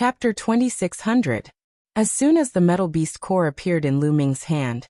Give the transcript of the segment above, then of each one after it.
Chapter 2600. As soon as the metal beast core appeared in Lu Ming's hand,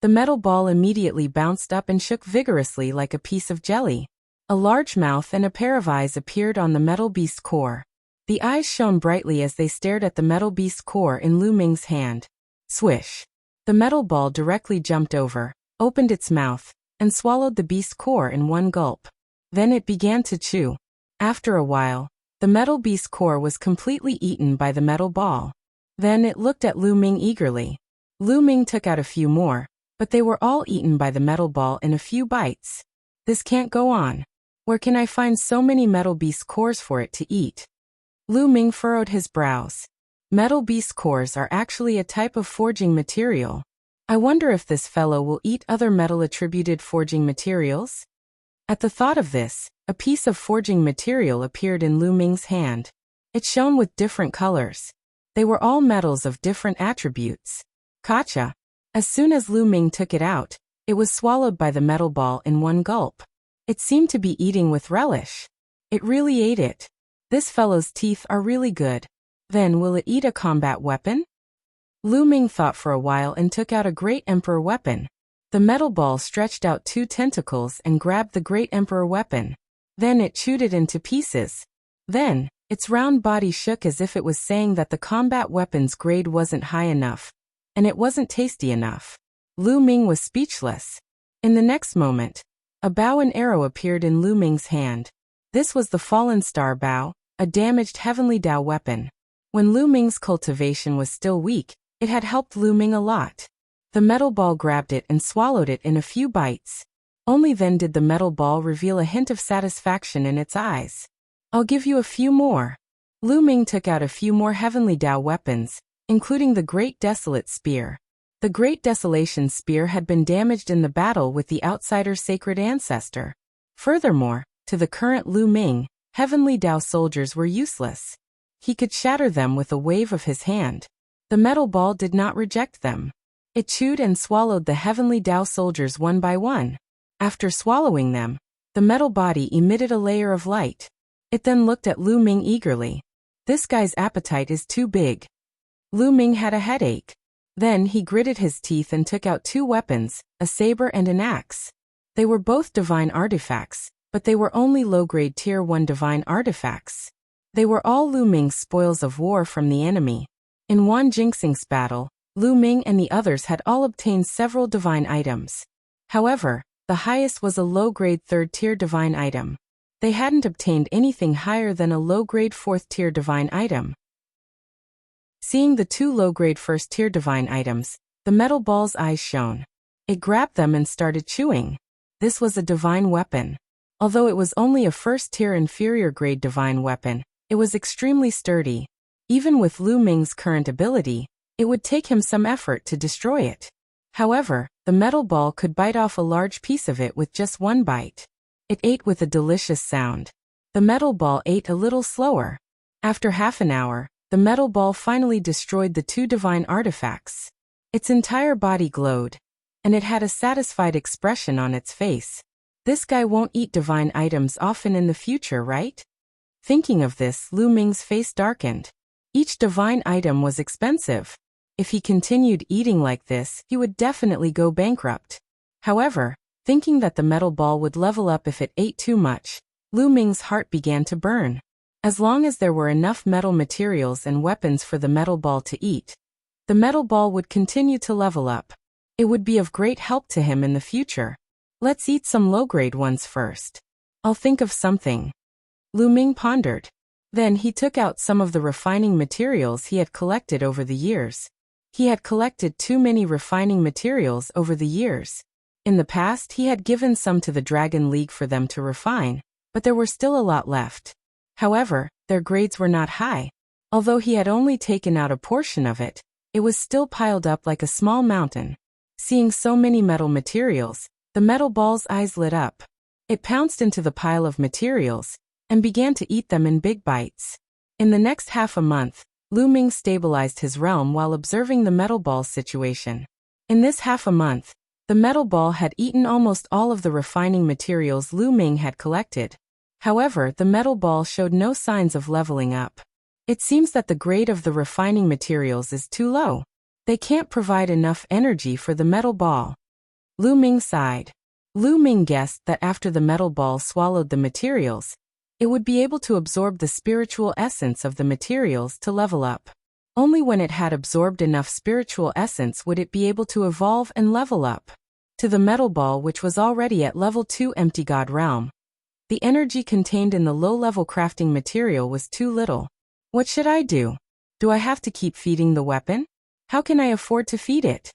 the metal ball immediately bounced up and shook vigorously like a piece of jelly. A large mouth and a pair of eyes appeared on the metal beast core. The eyes shone brightly as they stared at the metal beast core in Lu Ming's hand. Swish! The metal ball directly jumped over, opened its mouth, and swallowed the beast core in one gulp. Then it began to chew. After a while, the metal beast core was completely eaten by the metal ball. Then it looked at Lu Ming eagerly. Lu Ming took out a few more, but they were all eaten by the metal ball in a few bites. This can't go on. Where can I find so many metal beast cores for it to eat? Lu Ming furrowed his brows. Metal beast cores are actually a type of forging material. I wonder if this fellow will eat other metal-attributed forging materials? At the thought of this, a piece of forging material appeared in Lu Ming's hand. It shone with different colors. They were all metals of different attributes. Gotcha! As soon as Lu Ming took it out, it was swallowed by the metal ball in one gulp. It seemed to be eating with relish. It really ate it. This fellow's teeth are really good. Then will it eat a combat weapon? Lu Ming thought for a while and took out a great emperor weapon. The metal ball stretched out two tentacles and grabbed the great emperor weapon. Then it chewed it into pieces. Then, its round body shook as if it was saying that the combat weapon's grade wasn't high enough, and it wasn't tasty enough. Lu Ming was speechless. In the next moment, a bow and arrow appeared in Lu Ming's hand. This was the Fallen Star Bow, a damaged Heavenly Dao weapon. When Lu Ming's cultivation was still weak, it had helped Lu Ming a lot. The metal ball grabbed it and swallowed it in a few bites. Only then did the metal ball reveal a hint of satisfaction in its eyes. I'll give you a few more. Lu Ming took out a few more Heavenly Dao weapons, including the Great Desolate Spear. The Great Desolation Spear had been damaged in the battle with the outsider's sacred ancestor. Furthermore, to the current Lu Ming, Heavenly Dao soldiers were useless. He could shatter them with a wave of his hand. The metal ball did not reject them. It chewed and swallowed the Heavenly Dao soldiers one by one. After swallowing them, the metal body emitted a layer of light. It then looked at Lu Ming eagerly. This guy's appetite is too big. Lu Ming had a headache. Then he gritted his teeth and took out two weapons, a saber and an axe. They were both divine artifacts, but they were only low-grade Tier 1 divine artifacts. They were all Lu Ming's spoils of war from the enemy. In Wan Jingxing's battle, Lu Ming and the others had all obtained several divine items. However, the highest was a low-grade 3rd-tier divine item. They hadn't obtained anything higher than a low-grade 4th-tier divine item. Seeing the two low-grade 1st-tier divine items, the metal ball's eyes shone. It grabbed them and started chewing. This was a divine weapon. Although it was only a 1st-tier inferior-grade divine weapon, it was extremely sturdy. Even with Lu Ming's current ability, it would take him some effort to destroy it. However, the metal ball could bite off a large piece of it with just one bite. It ate with a delicious sound. The metal ball ate a little slower. After half an hour, the metal ball finally destroyed the two divine artifacts. Its entire body glowed, and it had a satisfied expression on its face. This guy won't eat divine items often in the future, right? Thinking of this, Lu Ming's face darkened. Each divine item was expensive. If he continued eating like this, he would definitely go bankrupt. However, thinking that the metal ball would level up if it ate too much, Lu Ming's heart began to burn. As long as there were enough metal materials and weapons for the metal ball to eat, the metal ball would continue to level up. It would be of great help to him in the future. Let's eat some low-grade ones first. I'll think of something. Lu Ming pondered. Then he took out some of the refining materials he had collected over the years. He had collected too many refining materials over the years. In the past, he had given some to the Dragon League for them to refine, but there were still a lot left. However, their grades were not high. Although he had only taken out a portion of it, it was still piled up like a small mountain. Seeing so many metal materials, the metal ball's eyes lit up. It pounced into the pile of materials and began to eat them in big bites. In the next half a month, Lu Ming stabilized his realm while observing the metal ball's situation. In this half a month, the metal ball had eaten almost all of the refining materials Lu Ming had collected. However, the metal ball showed no signs of leveling up. It seems that the grade of the refining materials is too low. They can't provide enough energy for the metal ball. Lu Ming sighed. Lu Ming guessed that after the metal ball swallowed the materials, it would be able to absorb the spiritual essence of the materials to level up. Only when it had absorbed enough spiritual essence would it be able to evolve and level up. To the metal ball, which was already at level 2 empty god realm, the energy contained in the low-level crafting material was too little. What should I do? Do I have to keep feeding the weapon? How can I afford to feed it?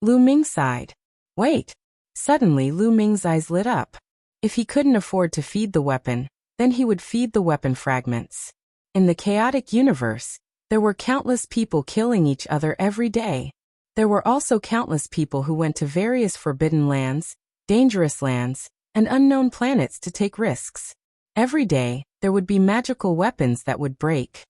Lu Ming sighed. Wait. Suddenly Lu Ming's eyes lit up. If he couldn't afford to feed the weapon, then he would feed the weapon fragments. In the chaotic universe, there were countless people killing each other every day. There were also countless people who went to various forbidden lands, dangerous lands, and unknown planets to take risks. Every day, there would be magical weapons that would break.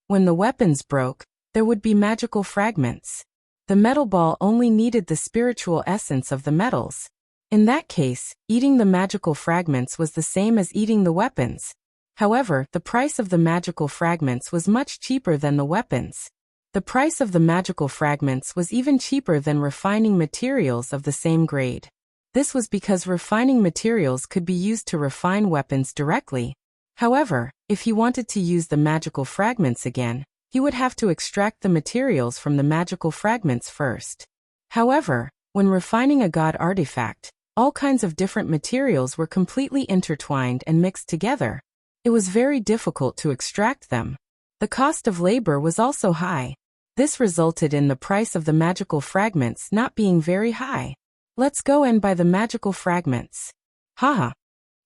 When the weapons broke, there would be magical fragments. The metal ball only needed the spiritual essence of the metals. In that case, eating the magical fragments was the same as eating the weapons. However, the price of the magical fragments was much cheaper than the weapons. The price of the magical fragments was even cheaper than refining materials of the same grade. This was because refining materials could be used to refine weapons directly. However, if he wanted to use the magical fragments again, he would have to extract the materials from the magical fragments first. However, when refining a god artifact, all kinds of different materials were completely intertwined and mixed together. It was very difficult to extract them. The cost of labor was also high. This resulted in the price of the magical fragments not being very high. Let's go and buy the magical fragments. Haha.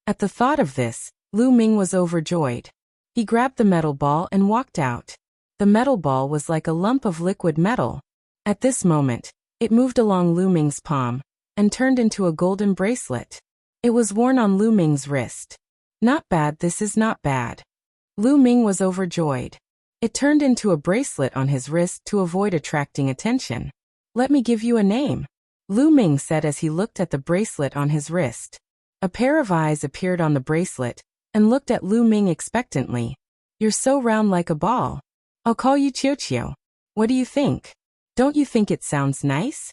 At the thought of this, Lu Ming was overjoyed. He grabbed the metal ball and walked out. The metal ball was like a lump of liquid metal. At this moment, it moved along Lu Ming's palm and turned into a golden bracelet. It was worn on Lu Ming's wrist. Not bad, this is not bad. Lu Ming was overjoyed. It turned into a bracelet on his wrist to avoid attracting attention. Let me give you a name, Lu Ming said as he looked at the bracelet on his wrist. A pair of eyes appeared on the bracelet and looked at Lu Ming expectantly. You're so round like a ball. I'll call you Qiu Qiu. What do you think? Don't you think it sounds nice?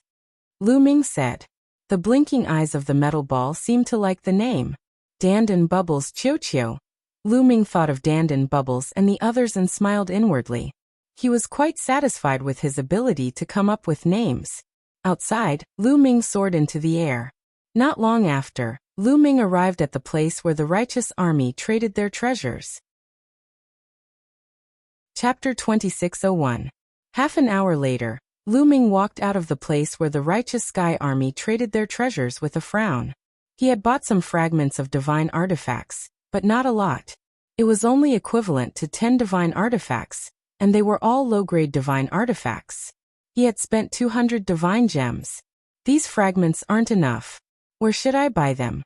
Lu Ming said. The blinking eyes of the metal ball seemed to like the name. Dandan Bubbles Qiu Qiu. Lu Ming thought of Dandan Bubbles and the others and smiled inwardly. He was quite satisfied with his ability to come up with names. Outside, Lu Ming soared into the air. Not long after, Lu Ming arrived at the place where the righteous army traded their treasures. Chapter 2601. Half an hour later, Lu Ming walked out of the place where the righteous sky army traded their treasures with a frown. He had bought some fragments of divine artifacts, but not a lot. It was only equivalent to 10 divine artifacts, and they were all low-grade divine artifacts. He had spent 200 divine gems. These fragments aren't enough. Where should I buy them?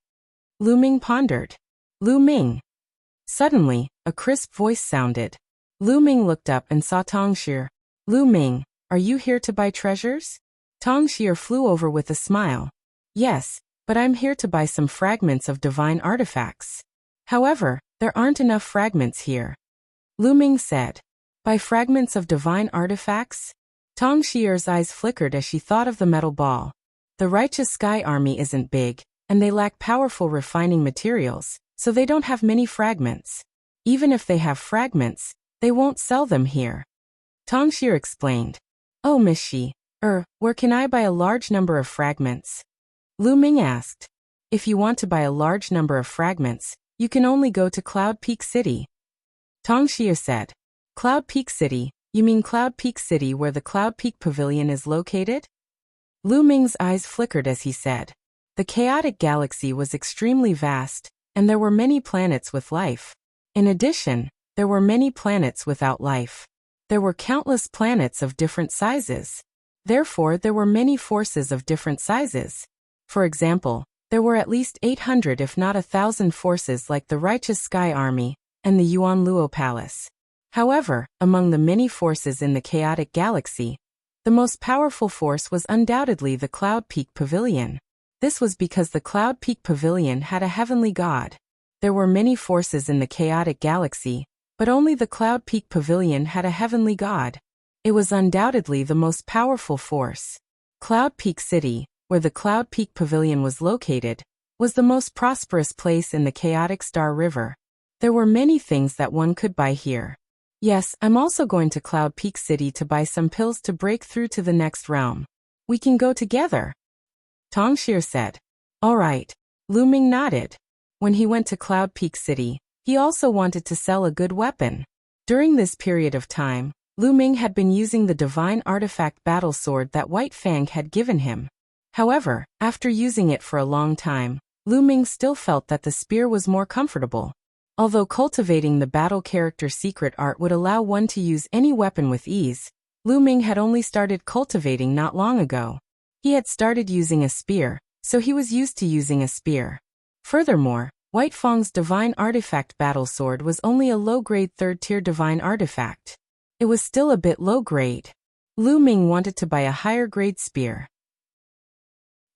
Lu Ming pondered. Lu Ming. Suddenly, a crisp voice sounded. Lu Ming looked up and saw Tongxie. Lu Ming, are you here to buy treasures? Tongxie flew over with a smile. Yes, but I'm here to buy some fragments of divine artifacts. However, there aren't enough fragments here. Lu Ming said. Buy fragments of divine artifacts? Tongxie's eyes flickered as she thought of the metal ball. The righteous sky army isn't big, and they lack powerful refining materials, so they don't have many fragments. Even if they have fragments, they won't sell them here. Tongxie explained. Oh, Miss Shi, where can I buy a large number of fragments? Lu Ming asked. If you want to buy a large number of fragments, you can only go to Cloud Peak City. Tongxie said. Cloud Peak City, you mean Cloud Peak City where the Cloud Peak Pavilion is located? Lu Ming's eyes flickered as he said. The chaotic galaxy was extremely vast, and there were many planets with life. In addition, there were many planets without life. There were countless planets of different sizes. Therefore, there were many forces of different sizes. For example, there were at least 800 if not 1,000 forces like the Righteous Sky Army and the Yuan Luo Palace. However, among the many forces in the chaotic galaxy, the most powerful force was undoubtedly the Cloud Peak Pavilion. This was because the Cloud Peak Pavilion had a heavenly god. There were many forces in the chaotic galaxy, But only the Cloud Peak Pavilion had a heavenly god. It was undoubtedly the most powerful force. Cloud Peak City, where the Cloud Peak Pavilion was located, was the most prosperous place in the chaotic Star River. There were many things that one could buy here. Yes, I'm also going to Cloud Peak City to buy some pills to break through to the next realm. We can go together, Tongxie said. All right. Lu Ming nodded. When he went to Cloud Peak City, he also wanted to sell a good weapon. During this period of time, Lu Ming had been using the divine artifact battle sword that White Fang had given him. However, after using it for a long time, Lu Ming still felt that the spear was more comfortable. Although cultivating the battle character secret art would allow one to use any weapon with ease, Lu Ming had only started cultivating not long ago. He had started using a spear, so he was used to using a spear. Furthermore, White Fang's divine artifact battle sword was only a low-grade third-tier divine artifact. It was still a bit low-grade. Lu Ming wanted to buy a higher-grade spear.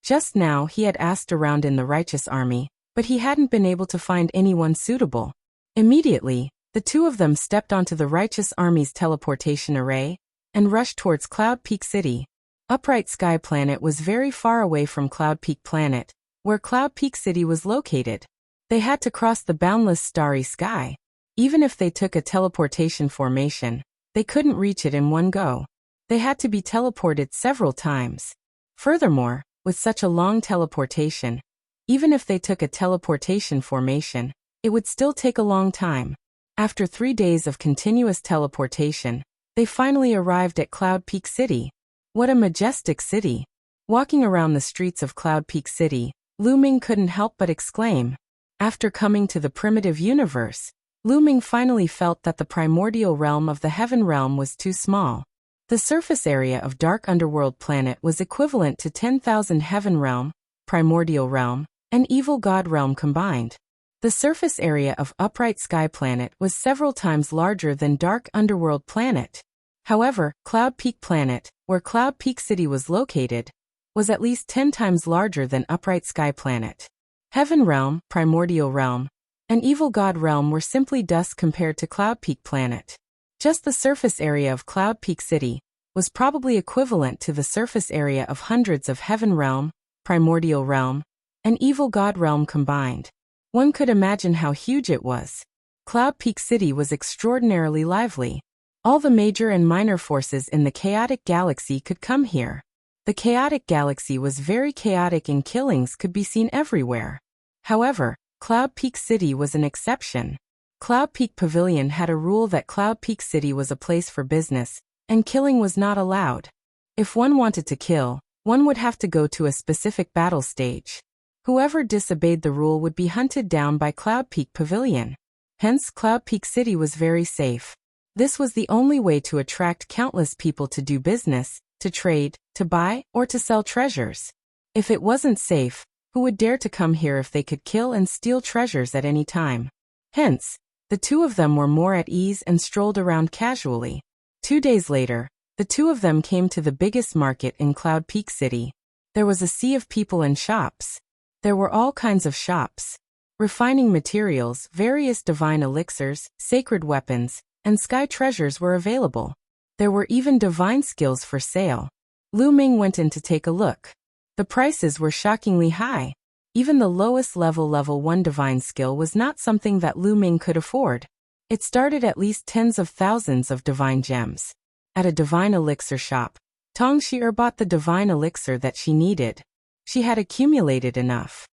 Just now he had asked around in the Righteous Army, but he hadn't been able to find anyone suitable. Immediately, the two of them stepped onto the Righteous Army's teleportation array and rushed towards Cloud Peak City. Upright Sky Planet was very far away from Cloud Peak Planet, where Cloud Peak City was located. They had to cross the boundless starry sky. Even if they took a teleportation formation, they couldn't reach it in one go. They had to be teleported several times. Furthermore, with such a long teleportation, even if they took a teleportation formation, it would still take a long time. After 3 days of continuous teleportation, they finally arrived at Cloud Peak City. What a majestic city! Walking around the streets of Cloud Peak City, Lu Ming couldn't help but exclaim. After coming to the primitive universe, Lu Ming finally felt that the primordial realm of the Heaven Realm was too small. The surface area of Dark Underworld Planet was equivalent to 10,000 Heaven Realm, Primordial Realm, and Evil God Realm combined. The surface area of Upright Sky Planet was several times larger than Dark Underworld Planet. However, Cloud Peak Planet, where Cloud Peak City was located, was at least 10 times larger than Upright Sky Planet. Heaven Realm, Primordial Realm, and Evil God Realm were simply dust compared to Cloud Peak Planet. Just the surface area of Cloud Peak City was probably equivalent to the surface area of hundreds of Heaven Realm, Primordial Realm, and Evil God Realm combined. One could imagine how huge it was. Cloud Peak City was extraordinarily lively. All the major and minor forces in the chaotic galaxy could come here. The chaotic galaxy was very chaotic and killings could be seen everywhere. However, Cloud Peak City was an exception. Cloud Peak Pavilion had a rule that Cloud Peak City was a place for business, and killing was not allowed. If one wanted to kill, one would have to go to a specific battle stage. Whoever disobeyed the rule would be hunted down by Cloud Peak Pavilion. Hence, Cloud Peak City was very safe. This was the only way to attract countless people to do business, to trade, to buy, or to sell treasures. If it wasn't safe, who would dare to come here if they could kill and steal treasures at any time? Hence, the two of them were more at ease and strolled around casually. 2 days later, the two of them came to the biggest market in Cloud Peak City. There was a sea of people and shops. There were all kinds of shops. Refining materials, various divine elixirs, sacred weapons, and sky treasures were available. There were even divine skills for sale. Lu Ming went in to take a look. The prices were shockingly high. Even the lowest level 1 divine skill was not something that Lu Ming could afford. It started at least tens of thousands of divine gems. At a divine elixir shop, Tongxie bought the divine elixir that she needed. She had accumulated enough.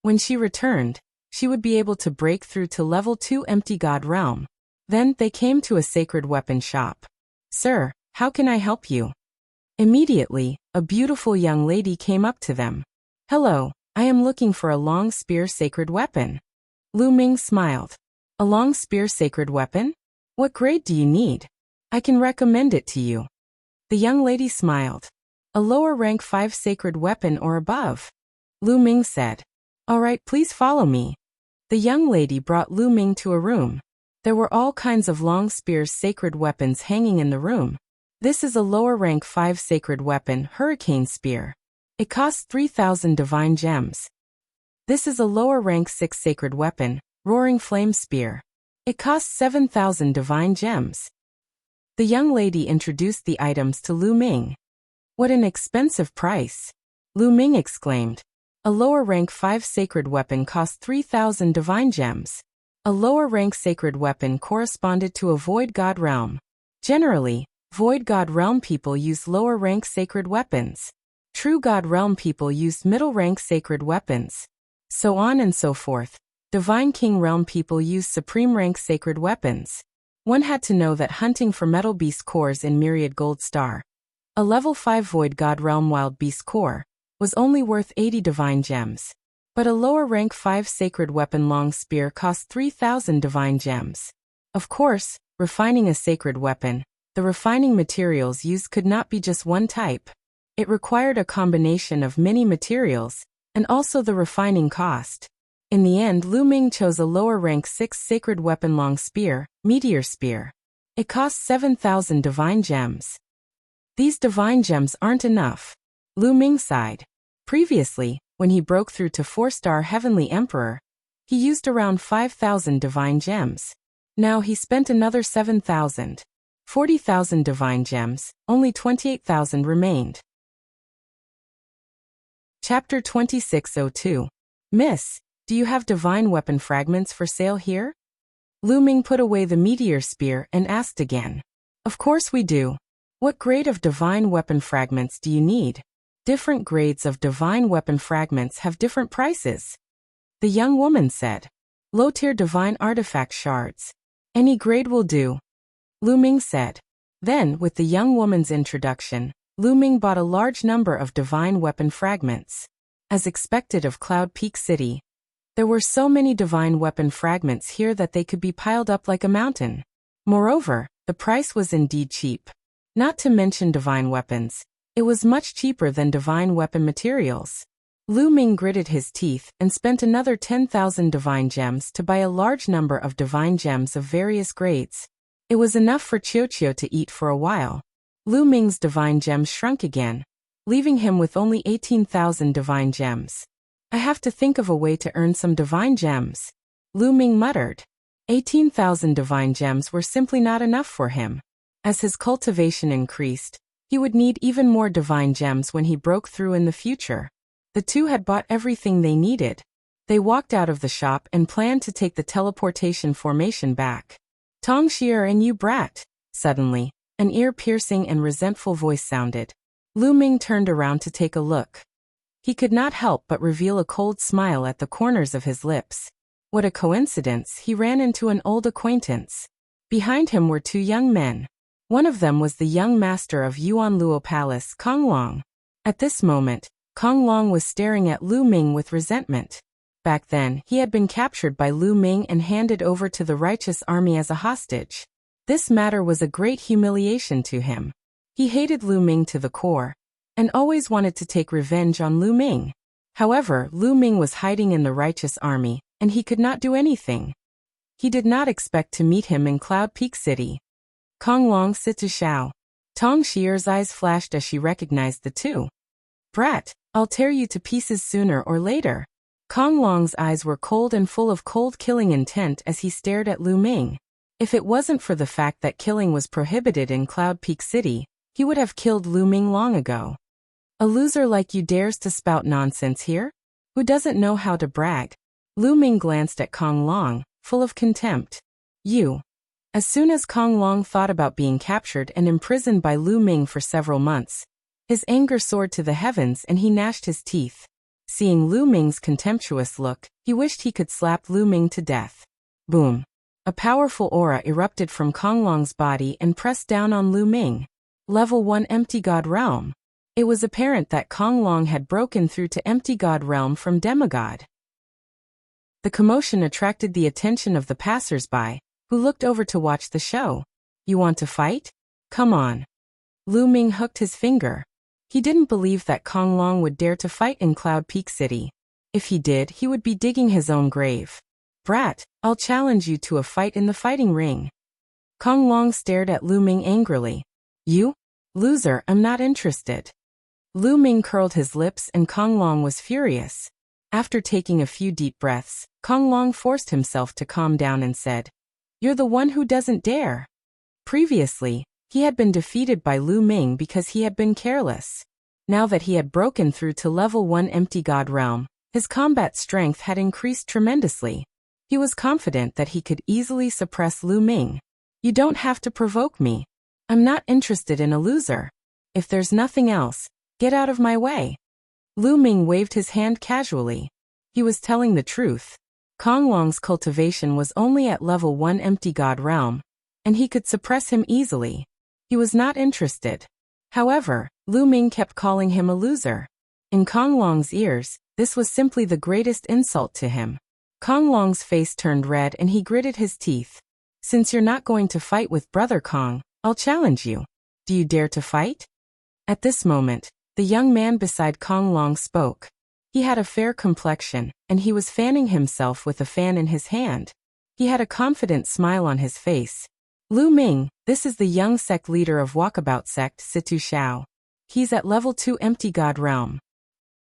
When she returned, she would be able to break through to level 2 Empty God Realm. Then they came to a sacred weapon shop. "Sir, how can I help you?" Immediately, a beautiful young lady came up to them. "Hello, I am looking for a long spear sacred weapon." Lu Ming smiled. "A long spear sacred weapon? What grade do you need? I can recommend it to you." The young lady smiled. "A lower rank 5 sacred weapon or above," Lu Ming said. "All right, please follow me." The young lady brought Lu Ming to a room. There were all kinds of long spears sacred weapons hanging in the room. This is a lower rank 5 sacred weapon, Hurricane Spear. It costs 3,000 divine gems. This is a lower rank 6 sacred weapon, Roaring Flame Spear. It costs 7,000 divine gems. The young lady introduced the items to Lu Ming. What an expensive price! Lu Ming exclaimed. A lower rank 5 sacred weapon cost 3,000 divine gems. A lower rank sacred weapon corresponded to a void god realm. Generally, void god realm people used lower rank sacred weapons. True god realm people used middle rank sacred weapons. So on and so forth. Divine king realm people used supreme rank sacred weapons. One had to know that hunting for metal beast cores in Myriad Gold Star, a level 5 void god realm wild beast core, was only worth 80 divine gems. But a lower rank 5 sacred weapon long spear cost 3,000 divine gems. Of course, refining a sacred weapon, the refining materials used could not be just one type. It required a combination of many materials, and also the refining cost. In the end, Lu Ming chose a lower rank 6 sacred weapon long spear, Meteor Spear. It cost 7,000 divine gems. These divine gems aren't enough. Lu Ming sighed. Previously, when he broke through to 4-star Heavenly Emperor, he used around 5,000 divine gems. Now he spent another 7,000. 40,000 divine gems, only 28,000 remained. Chapter 2602. Miss, do you have divine weapon fragments for sale here? Lu Ming put away the meteor spear and asked again. Of course we do. What grade of divine weapon fragments do you need? Different grades of divine weapon fragments have different prices. The young woman said. Low-tier divine artifact shards. Any grade will do. Lu Ming said. Then, with the young woman's introduction, Lu Ming bought a large number of divine weapon fragments. As expected of Cloud Peak City, there were so many divine weapon fragments here that they could be piled up like a mountain. Moreover, the price was indeed cheap. Not to mention divine weapons, it was much cheaper than divine weapon materials. Lu Ming gritted his teeth and spent another 10,000 divine gems to buy a large number of divine gems of various grades. It was enough for Qiuqiu to eat for a while. Lu Ming's divine gems shrunk again, leaving him with only 18,000 divine gems. I have to think of a way to earn some divine gems, Lu Ming muttered. 18,000 divine gems were simply not enough for him. As his cultivation increased, he would need even more divine gems when he broke through in the future. The two had bought everything they needed. They walked out of the shop and planned to take the teleportation formation back. Tong Xier and you brat. Suddenly, an ear-piercing and resentful voice sounded. Lu Ming turned around to take a look. He could not help but reveal a cold smile at the corners of his lips. What a coincidence, he ran into an old acquaintance. Behind him were 2 young men. One of them was the young master of Yuan Luo Palace, Kong Long. At this moment, Kong Long was staring at Lu Ming with resentment. Back then, he had been captured by Lu Ming and handed over to the righteous army as a hostage. This matter was a great humiliation to him. He hated Lu Ming to the core, and always wanted to take revenge on Lu Ming. However, Lu Ming was hiding in the righteous army, and he could not do anything. He did not expect to meet him in Cloud Peak City. Kong Long sit to Xiao. Tong Xier's eyes flashed as she recognized the two. Brat, I'll tear you to pieces sooner or later. Kong Long's eyes were cold and full of cold killing intent as he stared at Lu Ming. If it wasn't for the fact that killing was prohibited in Cloud Peak City, he would have killed Lu Ming long ago. A loser like you dares to spout nonsense here? Who doesn't know how to brag? Lu Ming glanced at Kong Long, full of contempt. You. As soon as Kong Long thought about being captured and imprisoned by Lu Ming for several months, his anger soared to the heavens and he gnashed his teeth. Seeing Lu Ming's contemptuous look, he wished he could slap Lu Ming to death. Boom. A powerful aura erupted from Kong Long's body and pressed down on Lu Ming. Level 1 Empty God Realm. It was apparent that Kong Long had broken through to Empty God Realm from Demigod. The commotion attracted the attention of the passers-by, who looked over to watch the show. You want to fight? Come on. Lu Ming hooked his finger. He didn't believe that Kong Long would dare to fight in Cloud Peak City. If he did, he would be digging his own grave. Brat, I'll challenge you to a fight in the fighting ring. Kong Long stared at Lu Ming angrily. You? Loser, I'm not interested. Lu Ming curled his lips and Kong Long was furious. After taking a few deep breaths, Kong Long forced himself to calm down and said, You're the one who doesn't dare. Previously, he had been defeated by Lu Ming because he had been careless. Now that he had broken through to level 1 empty god realm, his combat strength had increased tremendously. He was confident that he could easily suppress Lu Ming. You don't have to provoke me. I'm not interested in a loser. If there's nothing else, get out of my way. Lu Ming waved his hand casually. He was telling the truth. Kong Long's cultivation was only at level 1 empty god realm, and he could suppress him easily. He was not interested. However, Lu Ming kept calling him a loser. In Kong Long's ears, this was simply the greatest insult to him. Kong Long's face turned red and he gritted his teeth. Since you're not going to fight with Brother Kong, I'll challenge you. Do you dare to fight? At this moment, the young man beside Kong Long spoke. He had a fair complexion, and he was fanning himself with a fan in his hand. He had a confident smile on his face. Lu Ming, this is the young sect leader of Walkabout sect, Situ Xiao. He's at level 2 empty god realm.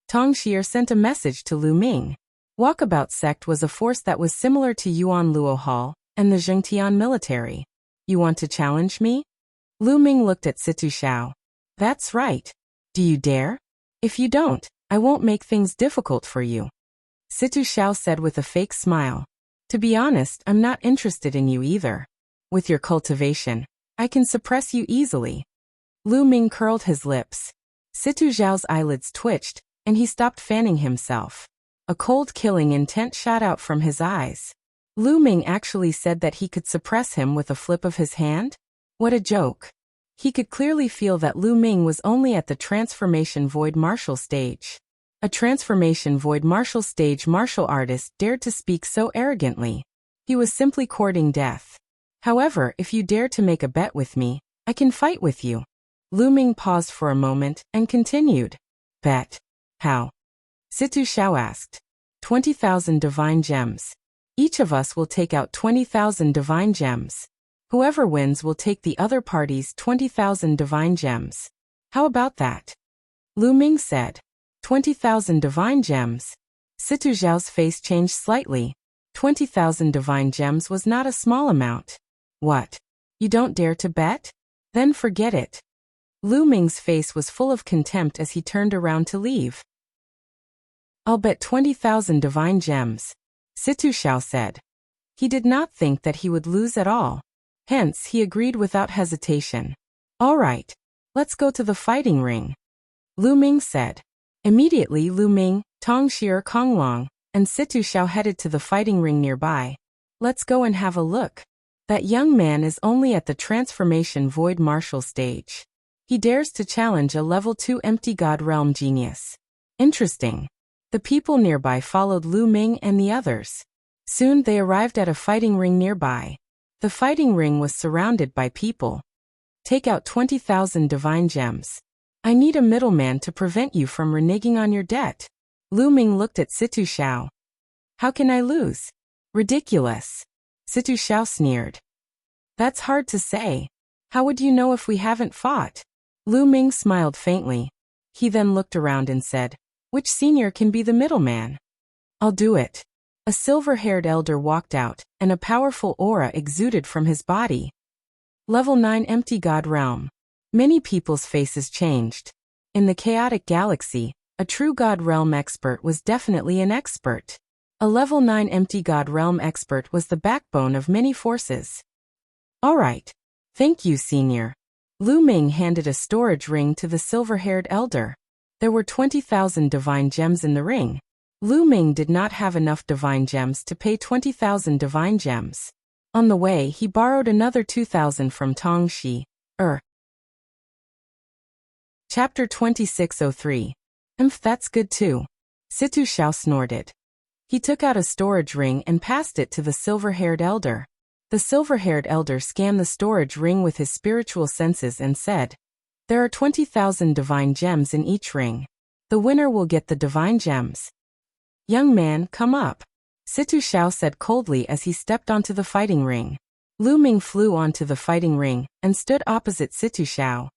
Tong Xier sent a message to Lu Ming. Walkabout sect was a force that was similar to Yuan Luo Hall and the Zhengtian military. You want to challenge me? Lu Ming looked at Situ Xiao. That's right. Do you dare? If you don't, I won't make things difficult for you. Situ Xiao said with a fake smile. To be honest, I'm not interested in you either. With your cultivation, I can suppress you easily. Lu Ming curled his lips. Situ Xiao's eyelids twitched, and he stopped fanning himself. A cold killing intent shot out from his eyes. Lu Ming actually said that he could suppress him with a flip of his hand? What a joke. He could clearly feel that Lu Ming was only at the transformation void martial stage. A transformation void martial stage martial artist dared to speak so arrogantly. He was simply courting death. However, if you dare to make a bet with me, I can fight with you. Lu Ming paused for a moment and continued. Bet? How? Situ Xiao asked. 20,000 divine gems. Each of us will take out 20,000 divine gems. Whoever wins will take the other party's 20,000 divine gems. How about that? Lu Ming said. 20,000 divine gems. Situ Xiao's face changed slightly. 20,000 divine gems was not a small amount. What? You don't dare to bet? Then forget it. Lu Ming's face was full of contempt as he turned around to leave. I'll bet 20,000 divine gems, Situ Xiao said. He did not think that he would lose at all. Hence, he agreed without hesitation. All right, let's go to the fighting ring, Lu Ming said. Immediately Lu Ming, Tong Xier Kong Long, and Situ Xiao headed to the fighting ring nearby. Let's go and have a look. That young man is only at the transformation void martial stage. He dares to challenge a level 2 empty god realm genius. Interesting. The people nearby followed Lu Ming and the others. Soon they arrived at a fighting ring nearby. The fighting ring was surrounded by people. Take out 20,000 divine gems. I need a middleman to prevent you from reneging on your debt. Lu Ming looked at Situ Xiao. How can I lose? Ridiculous. Situ Xiao sneered. That's hard to say. How would you know if we haven't fought? Lu Ming smiled faintly. He then looked around and said, which senior can be the middleman? I'll do it. A silver-haired elder walked out, and a powerful aura exuded from his body. Level 9 empty god realm. Many people's faces changed. In the chaotic galaxy, a true god realm expert was definitely an expert. A level 9 empty god realm expert was the backbone of many forces. All right. Thank you, senior. Lu Ming handed a storage ring to the silver-haired elder. There were 20,000 divine gems in the ring. Lu Ming did not have enough divine gems to pay 20,000 divine gems. On the way, he borrowed another 2,000 from Tong Xi. Chapter 2603. That's good too. Situ Xiao snorted. He took out a storage ring and passed it to the silver-haired elder. The silver-haired elder scanned the storage ring with his spiritual senses and said, there are 20,000 divine gems in each ring. The winner will get the divine gems. Young man, come up, Situ Xiao said coldly as he stepped onto the fighting ring. Lu Ming flew onto the fighting ring and stood opposite Situ Xiao.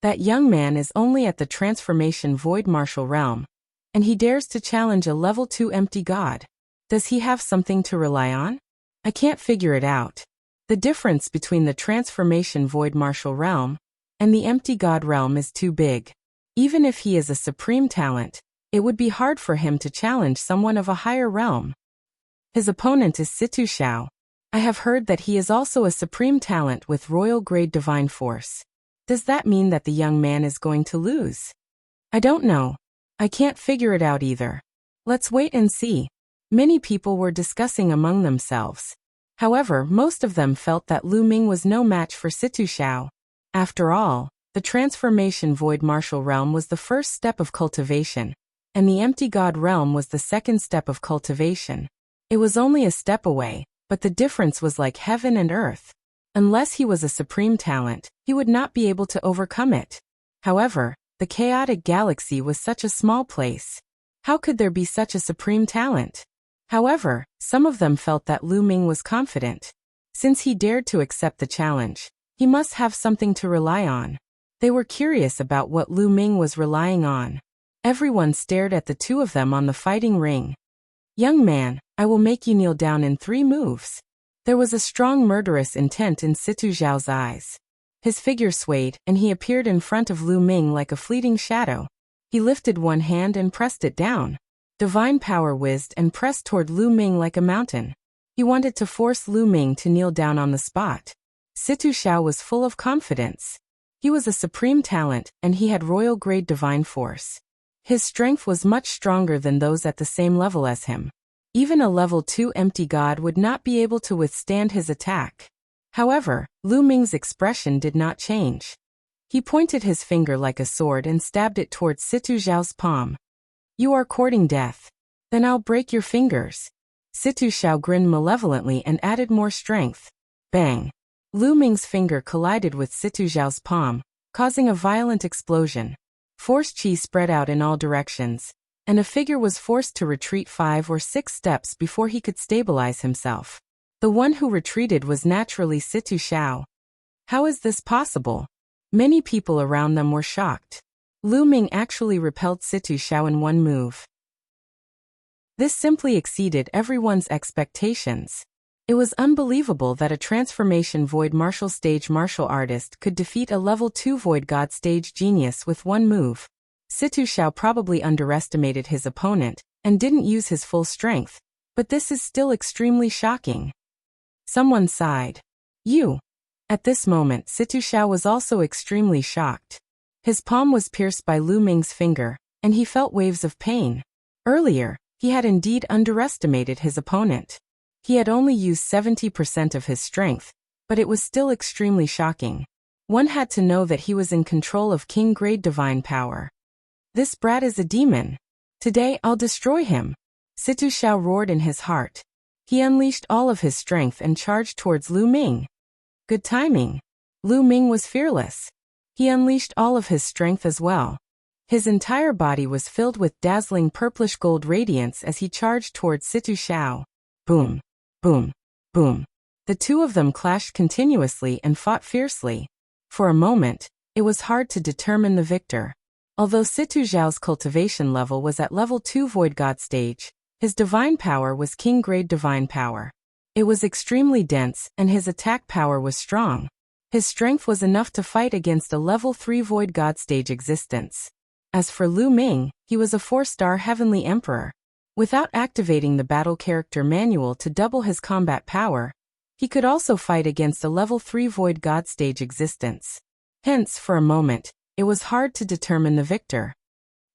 That young man is only at the transformation void martial realm, and he dares to challenge a level 2 empty god. Does he have something to rely on? I can't figure it out. The difference between the transformation void martial realm and the empty god realm is too big. Even if he is a supreme talent, it would be hard for him to challenge someone of a higher realm. His opponent is Situ Xiao. I have heard that he is also a supreme talent with royal grade divine force. Does that mean that the young man is going to lose? I don't know. I can't figure it out either. Let's wait and see. Many people were discussing among themselves. However, most of them felt that Lu Ming was no match for Situ Xiao. After all, the transformation void martial realm was the first step of cultivation, and the empty god realm was the second step of cultivation. It was only a step away, but the difference was like heaven and earth. Unless he was a supreme talent, he would not be able to overcome it. However, the chaotic galaxy was such a small place. How could there be such a supreme talent? However, some of them felt that Lu Ming was confident. Since he dared to accept the challenge, he must have something to rely on. They were curious about what Lu Ming was relying on. Everyone stared at the two of them on the fighting ring. Young man, I will make you kneel down in 3 moves. There was a strong murderous intent in Situ Xiao's eyes. His figure swayed, and he appeared in front of Lu Ming like a fleeting shadow. He lifted one hand and pressed it down. Divine power whizzed and pressed toward Lu Ming like a mountain. He wanted to force Lu Ming to kneel down on the spot. Situ Xiao was full of confidence. He was a supreme talent, and he had royal-grade divine force. His strength was much stronger than those at the same level as him. Even a level 2 empty god would not be able to withstand his attack. However, Lu Ming's expression did not change. He pointed his finger like a sword and stabbed it towards Situ Xiao's palm. You are courting death. Then I'll break your fingers. Situ Xiao grinned malevolently and added more strength. Bang! Lu Ming's finger collided with Situ Xiao's palm, causing a violent explosion. Force chi spread out in all directions, and a figure was forced to retreat 5 or 6 steps before he could stabilize himself. The one who retreated was naturally Situ Xiao. How is this possible? Many people around them were shocked. Lu Ming actually repelled Situ Xiao in 1 move. This simply exceeded everyone's expectations. It was unbelievable that a transformation void martial stage martial artist could defeat a level 2 void god stage genius with 1 move. Situ Xiao probably underestimated his opponent and didn't use his full strength, but this is still extremely shocking. Someone sighed. You. At this moment, Situ Xiao was also extremely shocked. His palm was pierced by Lu Ming's finger, and he felt waves of pain. Earlier, he had indeed underestimated his opponent. He had only used 70% of his strength, but it was still extremely shocking. One had to know that he was in control of king-grade divine power. This brat is a demon. Today I'll destroy him. Situ Xiao roared in his heart. He unleashed all of his strength and charged towards Lu Ming. Good timing. Lu Ming was fearless. He unleashed all of his strength as well. His entire body was filled with dazzling purplish gold radiance as he charged towards Situ Xiao. Boom, boom, boom. The two of them clashed continuously and fought fiercely. For a moment, it was hard to determine the victor. Although Situ Xiao's cultivation level was at level 2 void god stage, his divine power was king-grade divine power. It was extremely dense, and his attack power was strong. His strength was enough to fight against a level 3 void god stage existence. As for Lu Ming, he was a 4-star heavenly emperor. Without activating the battle character manual to double his combat power, he could also fight against a level 3 void god stage existence. Hence, for a moment, it was hard to determine the victor.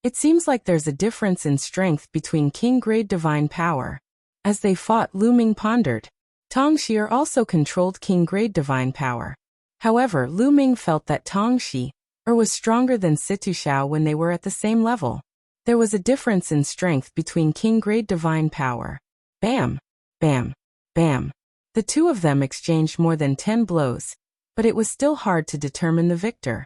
It seems like there's a difference in strength between king-grade divine power. As they fought, Lu Ming pondered. Tong Shi also controlled king-grade divine power. However, Lu Ming felt that Tong Shi was stronger than Situ Xiao when they were at the same level. There was a difference in strength between king-grade divine power. Bam! Bam! Bam! The two of them exchanged more than 10 blows, but it was still hard to determine the victor.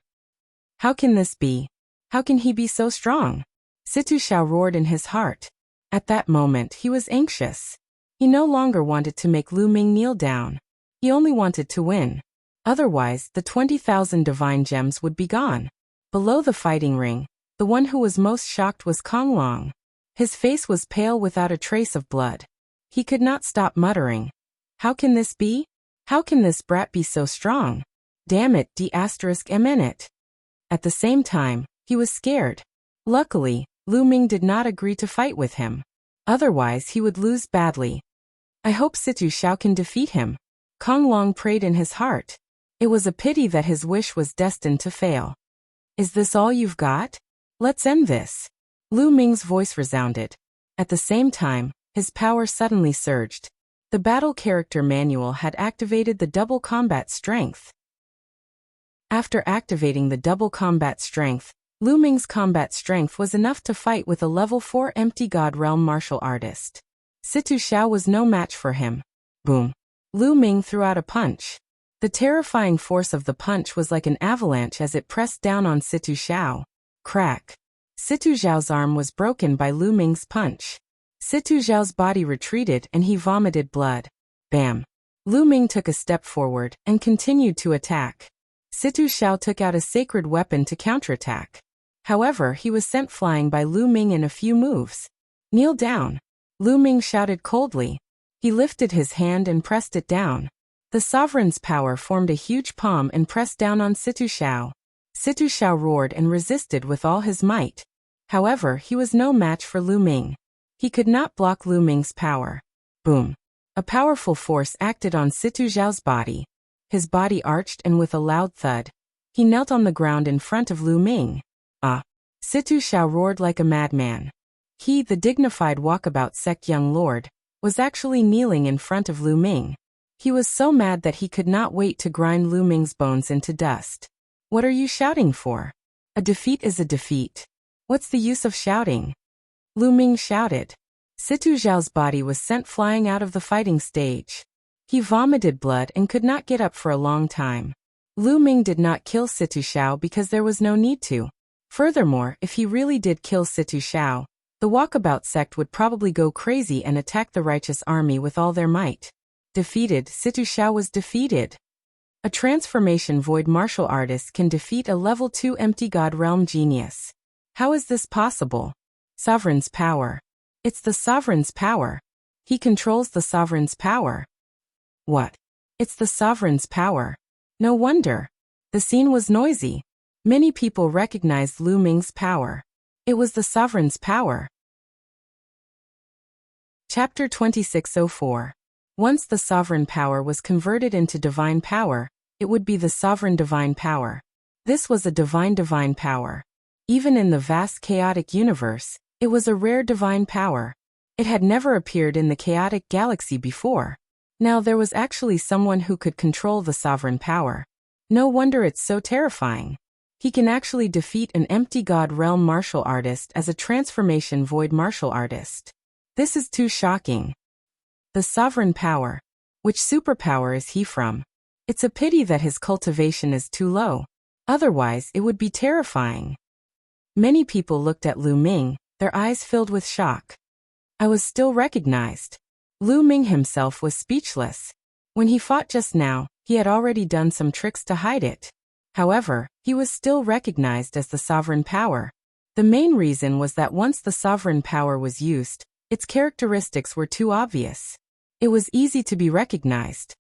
How can this be? How can he be so strong? Situ Xiao roared in his heart. At that moment, he was anxious. He no longer wanted to make Lu Ming kneel down. He only wanted to win. Otherwise, the 20,000 divine gems would be gone. Below the fighting ring, the one who was most shocked was Kong Long. His face was pale without a trace of blood. He could not stop muttering. How can this be? How can this brat be so strong? Damn it, d*mn. At the same time, he was scared. Luckily, Lu Ming did not agree to fight with him. Otherwise he would lose badly. I hope Situ Xiao can defeat him. Kong Long prayed in his heart. It was a pity that his wish was destined to fail. Is this all you've got? Let's end this. Lu Ming's voice resounded. At the same time, his power suddenly surged. The battle character manual had activated the double combat strength. After activating the double combat strength, Lu Ming's combat strength was enough to fight with a level 4 empty god realm martial artist. Situ Xiao was no match for him. Boom. Lu Ming threw out a punch. The terrifying force of the punch was like an avalanche as it pressed down on Situ Xiao. Crack. Situ Xiao's arm was broken by Lu Ming's punch. Situ Xiao's body retreated and he vomited blood. Bam. Lu Ming took a step forward and continued to attack. Situ Xiao took out a sacred weapon to counterattack. However, he was sent flying by Lu Ming in a few moves. Kneel down. Lu Ming shouted coldly. He lifted his hand and pressed it down. The sovereign's power formed a huge palm and pressed down on Situ Xiao. Situ Xiao roared and resisted with all his might. However, he was no match for Lu Ming. He could not block Lu Ming's power. Boom. A powerful force acted on Situ Xiao's body. His body arched and with a loud thud, he knelt on the ground in front of Lu Ming. Ah! Situ Xiao roared like a madman. He, the dignified walkabout sect young lord, was actually kneeling in front of Lu Ming. He was so mad that he could not wait to grind Lu Ming's bones into dust. What are you shouting for? A defeat is a defeat. What's the use of shouting? Lu Ming shouted. Situ Xiao's body was sent flying out of the fighting stage. He vomited blood and could not get up for a long time. Lu Ming did not kill Situ Xiao because there was no need to. Furthermore, if he really did kill Situ Xiao, the walkabout sect would probably go crazy and attack the righteous army with all their might. Defeated, Situ Xiao was defeated. A transformation void martial artist can defeat a level 2 empty god realm genius. How is this possible? Sovereign's power. It's the sovereign's power. He controls the sovereign's power. What? It's the sovereign's power. No wonder. The scene was noisy. Many people recognized Lu Ming's power. It was the sovereign's power. Chapter 2604. Once the sovereign power was converted into divine power, it would be the sovereign divine power. This was a divine power. Even in the vast chaotic universe, it was a rare divine power. It had never appeared in the chaotic galaxy before. Now there was actually someone who could control the sovereign power. No wonder it's so terrifying. He can actually defeat an empty god realm martial artist as a transformation void martial artist. This is too shocking. The sovereign power. Which superpower is he from? It's a pity that his cultivation is too low. Otherwise, it would be terrifying. Many people looked at Lu Ming, their eyes filled with shock. I was still recognized. Lu Ming himself was speechless. When he fought just now, he had already done some tricks to hide it. However, he was still recognized as the sovereign power. The main reason was that once the sovereign power was used, its characteristics were too obvious. It was easy to be recognized.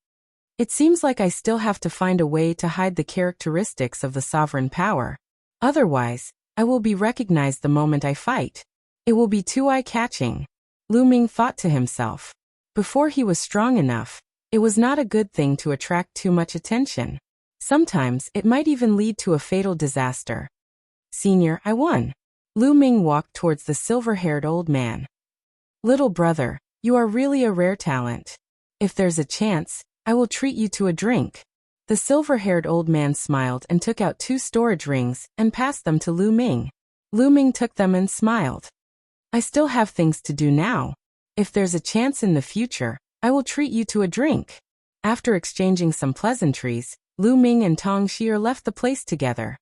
It seems like I still have to find a way to hide the characteristics of the sovereign power. Otherwise, I will be recognized the moment I fight. It will be too eye-catching. Lu Ming thought to himself. Before he was strong enough, it was not a good thing to attract too much attention. Sometimes it might even lead to a fatal disaster. Senior, I won. Lu Ming walked towards the silver-haired old man. Little brother, you are really a rare talent. If there's a chance, I will treat you to a drink. The silver-haired old man smiled and took out 2 storage rings and passed them to Lu Ming. Lu Ming took them and smiled. I still have things to do now. If there's a chance in the future, I will treat you to a drink. After exchanging some pleasantries, Lu Ming and Tong Xier left the place together.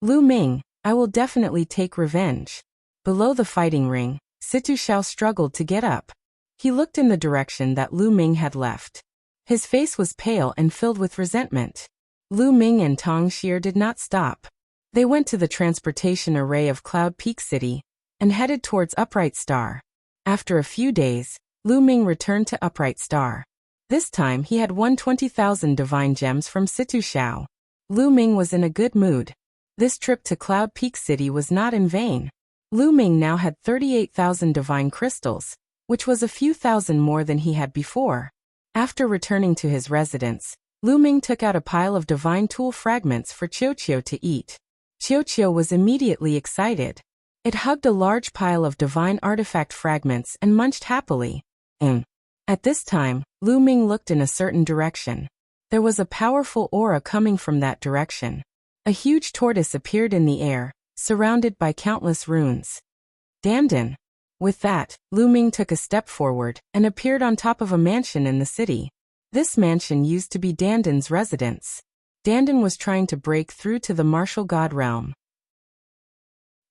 Lu Ming, I will definitely take revenge. Below the fighting ring, Situ Xiao struggled to get up. He looked in the direction that Lu Ming had left. His face was pale and filled with resentment. Lu Ming and Tong Xier did not stop. They went to the transportation array of Cloud Peak City and headed towards Upright Star. After a few days, Lu Ming returned to Upright Star. This time he had won 20,000 divine gems from Situ Shao. Lu Ming was in a good mood. This trip to Cloud Peak City was not in vain. Lu Ming now had 38,000 divine crystals, which was a few thousand more than he had before. After returning to his residence, Lu Ming took out a pile of divine tool fragments for Qiuqiu to eat. Qiuqiu was immediately excited. It hugged a large pile of divine artifact fragments and munched happily. At this time, Lu Ming looked in a certain direction. There was a powerful aura coming from that direction. A huge tortoise appeared in the air, surrounded by countless runes. Dandan. With that, Lu Ming took a step forward and appeared on top of a mansion in the city. This mansion used to be Dandan's residence. Dandan was trying to break through to the martial god realm.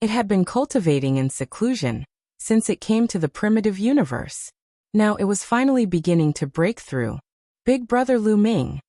It had been cultivating in seclusion since it came to the primitive universe. Now it was finally beginning to break through. Big brother Lu Ming.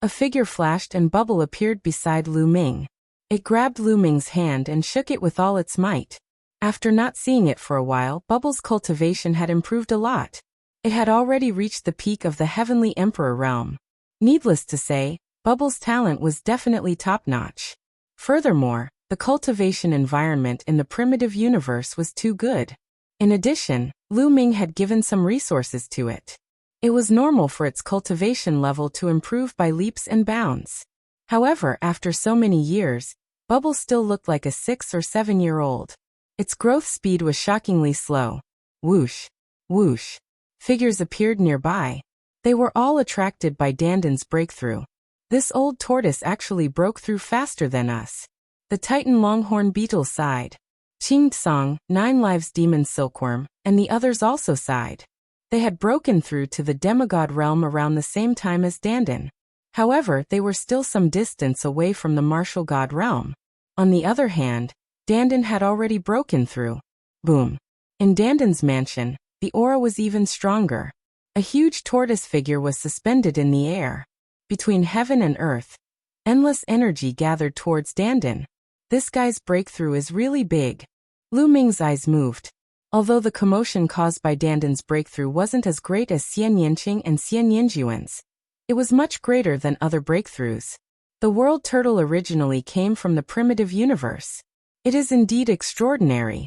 A figure flashed and Bubble appeared beside Lu Ming. It grabbed Lu Ming's hand and shook it with all its might. After not seeing it for a while, Bubble's cultivation had improved a lot. It had already reached the peak of the Heavenly Emperor realm. Needless to say, Bubble's talent was definitely top-notch. Furthermore, the cultivation environment in the primitive universe was too good. In addition, Lu Ming had given some resources to it. It was normal for its cultivation level to improve by leaps and bounds. However, after so many years, Bubble still looked like a 6 or 7-year-old. Its growth speed was shockingly slow. Whoosh, whoosh. Figures appeared nearby. They were all attracted by Dandan's breakthrough. This old tortoise actually broke through faster than us. The Titan Longhorn Beetle sighed. Qing Tsang, 9 Lives Demon Silkworm, and the others also sighed. They had broken through to the demigod realm around the same time as Dandan. However, they were still some distance away from the martial god realm. On the other hand, Dandan had already broken through. Boom. In Dandan's mansion, the aura was even stronger. A huge tortoise figure was suspended in the air. Between heaven and earth, endless energy gathered towards Dandan. This guy's breakthrough is really big. Lu Ming's eyes moved. Although the commotion caused by Dandan's breakthrough wasn't as great as Xian Yinqing and Xian Yinjuan's, it was much greater than other breakthroughs. The world turtle originally came from the primitive universe. It is indeed extraordinary.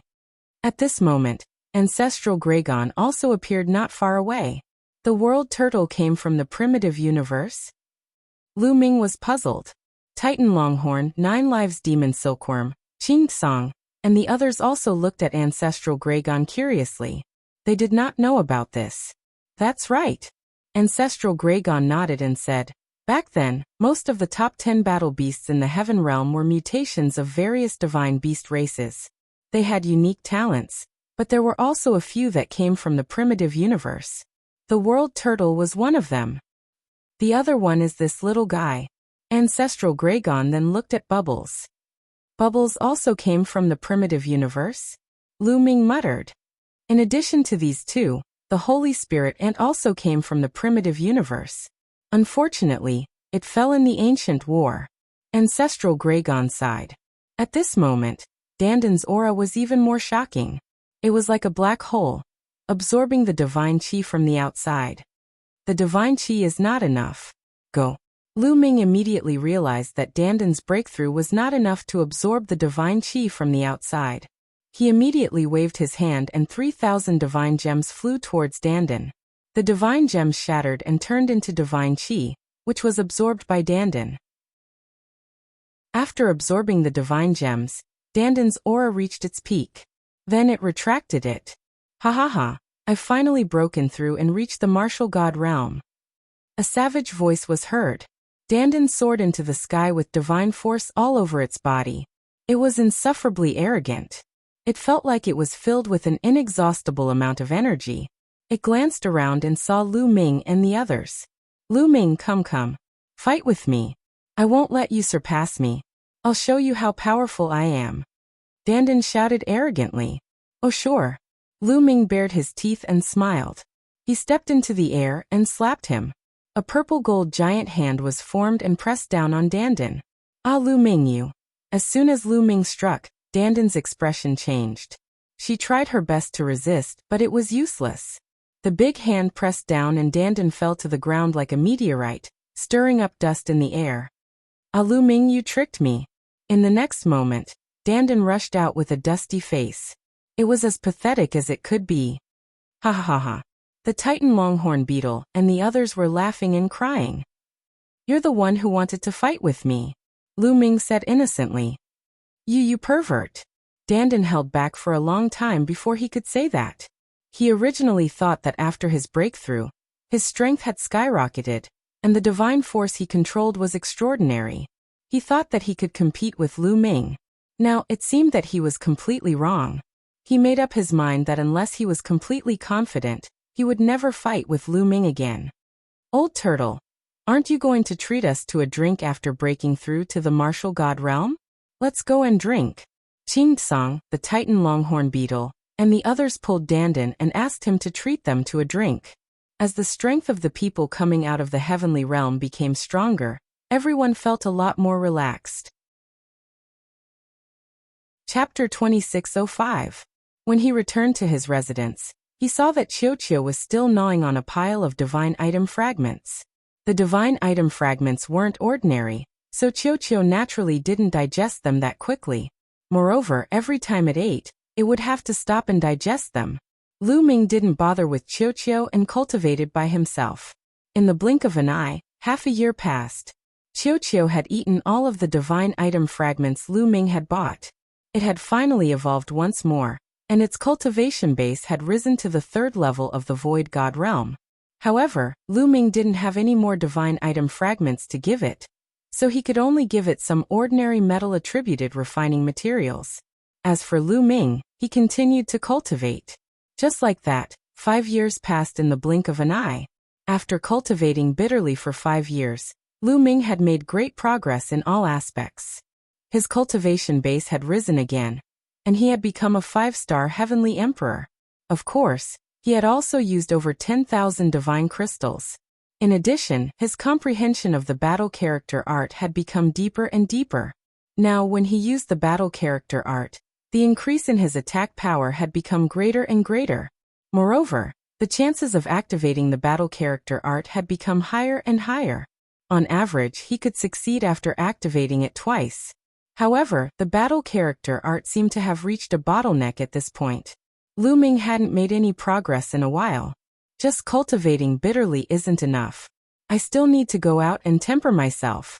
At this moment, ancestral Gragon also appeared not far away. The world turtle came from the primitive universe? Lu Ming was puzzled. Titan Longhorn, 9 Lives Demon Silkworm, Qing Tsang, and the others also looked at ancestral Gragon curiously. They did not know about this. That's right. Ancestral Gragon nodded and said, back then, most of the top 10 battle beasts in the heaven realm were mutations of various divine beast races. They had unique talents, but there were also a few that came from the primitive universe. The world turtle was one of them. The other one is this little guy. Ancestral Gragon then looked at Bubbles. Bubbles also came from the primitive universe? Lu Ming muttered. In addition to these two, the Holy Spirit Ant also came from the primitive universe. Unfortunately, it fell in the ancient war. Ancestral Gragon sighed. At this moment, Dandan's aura was even more shocking. It was like a black hole, absorbing the divine chi from the outside. The divine chi is not enough. Go. Lu Ming immediately realized that Dandan's breakthrough was not enough to absorb the divine chi from the outside. He immediately waved his hand and 3,000 divine gems flew towards Dandan. The divine gems shattered and turned into divine chi, which was absorbed by Dandan. After absorbing the divine gems, Dandan's aura reached its peak. Then it retracted it. Ha ha ha, I've finally broken through and reached the martial god realm. A savage voice was heard. Dandan soared into the sky with divine force all over its body. It was insufferably arrogant. It felt like it was filled with an inexhaustible amount of energy. It glanced around and saw Lu Ming and the others. Lu Ming, come. Fight with me. I won't let you surpass me. I'll show you how powerful I am. Dandan shouted arrogantly. Oh sure. Lu Ming bared his teeth and smiled. He stepped into the air and slapped him. A purple gold giant hand was formed and pressed down on Dandan. Ah, Lu Ming, you. As soon as Lu Ming struck, Dandan's expression changed. She tried her best to resist, but it was useless. The big hand pressed down and Dandan fell to the ground like a meteorite, stirring up dust in the air. "Ah, Lu Ming, you tricked me." In the next moment, Dandan rushed out with a dusty face. It was as pathetic as it could be. Ha ha ha ha. The Titan longhorn beetle and the others were laughing and crying. "You're the one who wanted to fight with me," Lu Ming said innocently. You pervert." Dandan held back for a long time before he could say that. He originally thought that after his breakthrough, his strength had skyrocketed, and the divine force he controlled was extraordinary. He thought that he could compete with Lu Ming. Now, it seemed that he was completely wrong. He made up his mind that unless he was completely confident, he would never fight with Lu Ming again. "Old turtle, aren't you going to treat us to a drink after breaking through to the martial god realm? Let's go and drink." Ching Tsang, the Titan longhorn beetle, and the others pulled Dandan and asked him to treat them to a drink. As the strength of the people coming out of the heavenly realm became stronger, everyone felt a lot more relaxed. Chapter 2605. When he returned to his residence, he saw that Qiu was still gnawing on a pile of divine item fragments. The divine item fragments weren't ordinary, so Qiu naturally didn't digest them that quickly. Moreover, every time it ate, it would have to stop and digest them. Lu Ming didn't bother with Qiu and cultivated by himself. In the blink of an eye, half a year passed. Qiu had eaten all of the divine item fragments Lu Ming had bought. It had finally evolved once more, and its cultivation base had risen to the 3rd level of the Void God realm. However, Lu Ming didn't have any more divine item fragments to give it, so he could only give it some ordinary metal-attributed refining materials. As for Lu Ming, he continued to cultivate. Just like that, 5 years passed in the blink of an eye. After cultivating bitterly for 5 years, Lu Ming had made great progress in all aspects. His cultivation base had risen again, and he had become a 5-star heavenly emperor. Of course, he had also used over 10,000 divine crystals. In addition, his comprehension of the battle character art had become deeper and deeper. Now, when he used the battle character art, the increase in his attack power had become greater and greater. Moreover, the chances of activating the battle character art had become higher and higher. On average, he could succeed after activating it twice. However, the battle character art seemed to have reached a bottleneck at this point. Lu Ming hadn't made any progress in a while. Just cultivating bitterly isn't enough. I still need to go out and temper myself.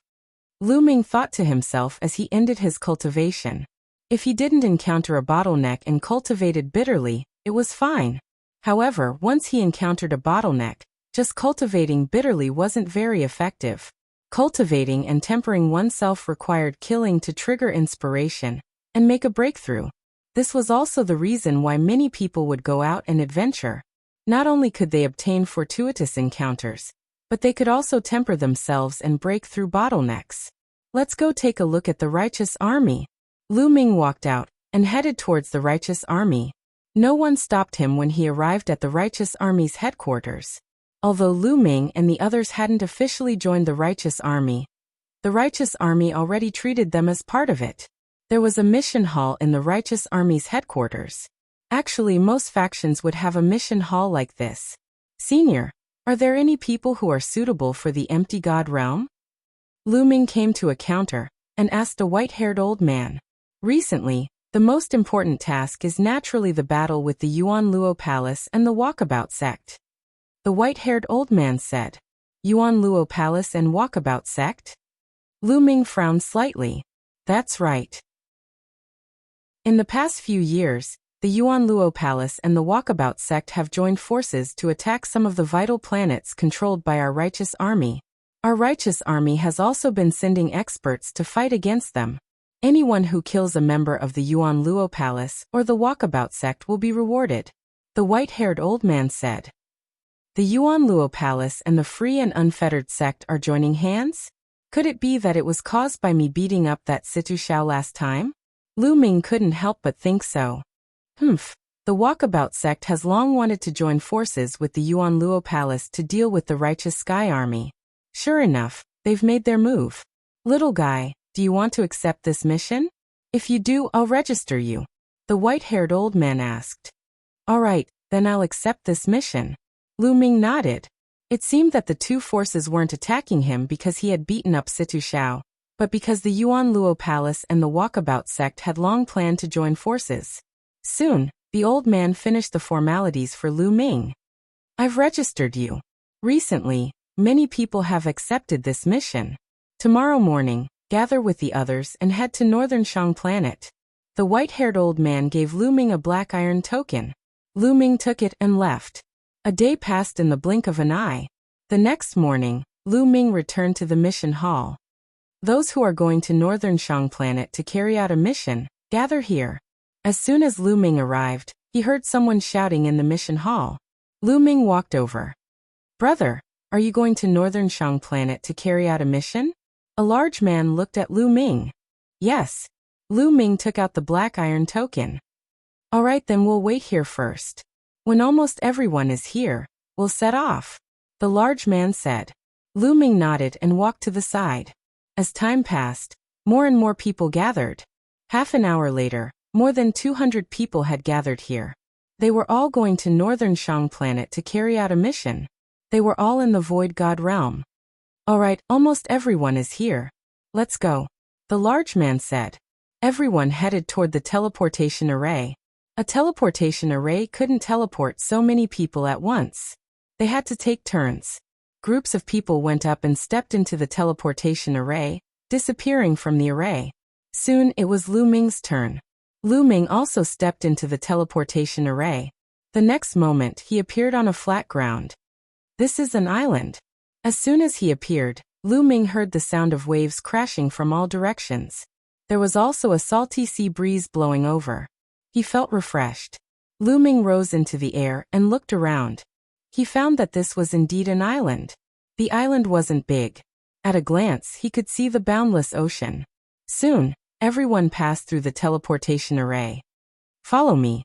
Lu Ming thought to himself as he ended his cultivation. If he didn't encounter a bottleneck and cultivated bitterly, it was fine. However, once he encountered a bottleneck, just cultivating bitterly wasn't very effective. Cultivating and tempering oneself required killing to trigger inspiration and make a breakthrough. This was also the reason why many people would go out and adventure. Not only could they obtain fortuitous encounters, but they could also temper themselves and break through bottlenecks. Let's go take a look at the righteous army. Lu Ming walked out and headed towards the righteous army. No one stopped him when he arrived at the righteous army's headquarters. Although Lu Ming and the others hadn't officially joined the righteous army, the righteous army already treated them as part of it. There was a mission hall in the righteous army's headquarters. Actually, most factions would have a mission hall like this. "Senior, are there any people who are suitable for the empty god realm?" Lu Ming came to a counter and asked a white-haired old man. Recently, the most important task is naturally the battle with the Yuan Luo Palace and the Walkabout sect. The white-haired old man said. Yuan Luo Palace and Walkabout sect? Lu Ming frowned slightly. That's right. In the past few years, the Yuan Luo Palace and the Walkabout sect have joined forces to attack some of the vital planets controlled by our righteous army. Our righteous army has also been sending experts to fight against them. Anyone who kills a member of the Yuan Luo Palace or the Walkabout sect will be rewarded, the white-haired old man said. The Yuan Luo Palace and the Free and Unfettered sect are joining hands? Could it be that it was caused by me beating up that Situ Shao last time? Lu Ming couldn't help but think so. The Walkabout sect has long wanted to join forces with the Yuan Luo Palace to deal with the righteous Sky Army. Sure enough, they've made their move. Little guy, do you want to accept this mission? If you do, I'll register you. The white-haired old man asked. All right, then I'll accept this mission. Lu Ming nodded. It seemed that the two forces weren't attacking him because he had beaten up Situ Shao, but because the Yuan Luo Palace and the Walkabout sect had long planned to join forces. Soon, the old man finished the formalities for Lu Ming. I've registered you. Recently, many people have accepted this mission. Tomorrow morning, gather with the others and head to Northern Shang Planet. The white-haired old man gave Lu Ming a black iron token. Lu Ming took it and left. A day passed in the blink of an eye. The next morning, Lu Ming returned to the mission hall. Those who are going to Northern Shang Planet to carry out a mission, gather here. As soon as Lu Ming arrived, he heard someone shouting in the mission hall. Lu Ming walked over. Brother, are you going to Northern Shang Planet to carry out a mission? A large man looked at Lu Ming. Yes. Lu Ming took out the black iron token. All right, then we'll wait here first. When almost everyone is here, we'll set off. The large man said. Lu Ming nodded and walked to the side. As time passed, more and more people gathered. Half an hour later, more than 200 people had gathered here. They were all going to Northern Shang Planet to carry out a mission. They were all in the Void God realm. All right, almost everyone is here. Let's go. The large man said. Everyone headed toward the teleportation array. A teleportation array couldn't teleport so many people at once. They had to take turns. Groups of people went up and stepped into the teleportation array, disappearing from the array. Soon it was Lu Ming's turn. Lu Ming also stepped into the teleportation array. The next moment he appeared on a flat ground. This is an island. As soon as he appeared, Lu Ming heard the sound of waves crashing from all directions. There was also a salty sea breeze blowing over. He felt refreshed. Lu Ming rose into the air and looked around. He found that this was indeed an island. The island wasn't big. At a glance, he could see the boundless ocean. Soon, everyone passed through the teleportation array. Follow me.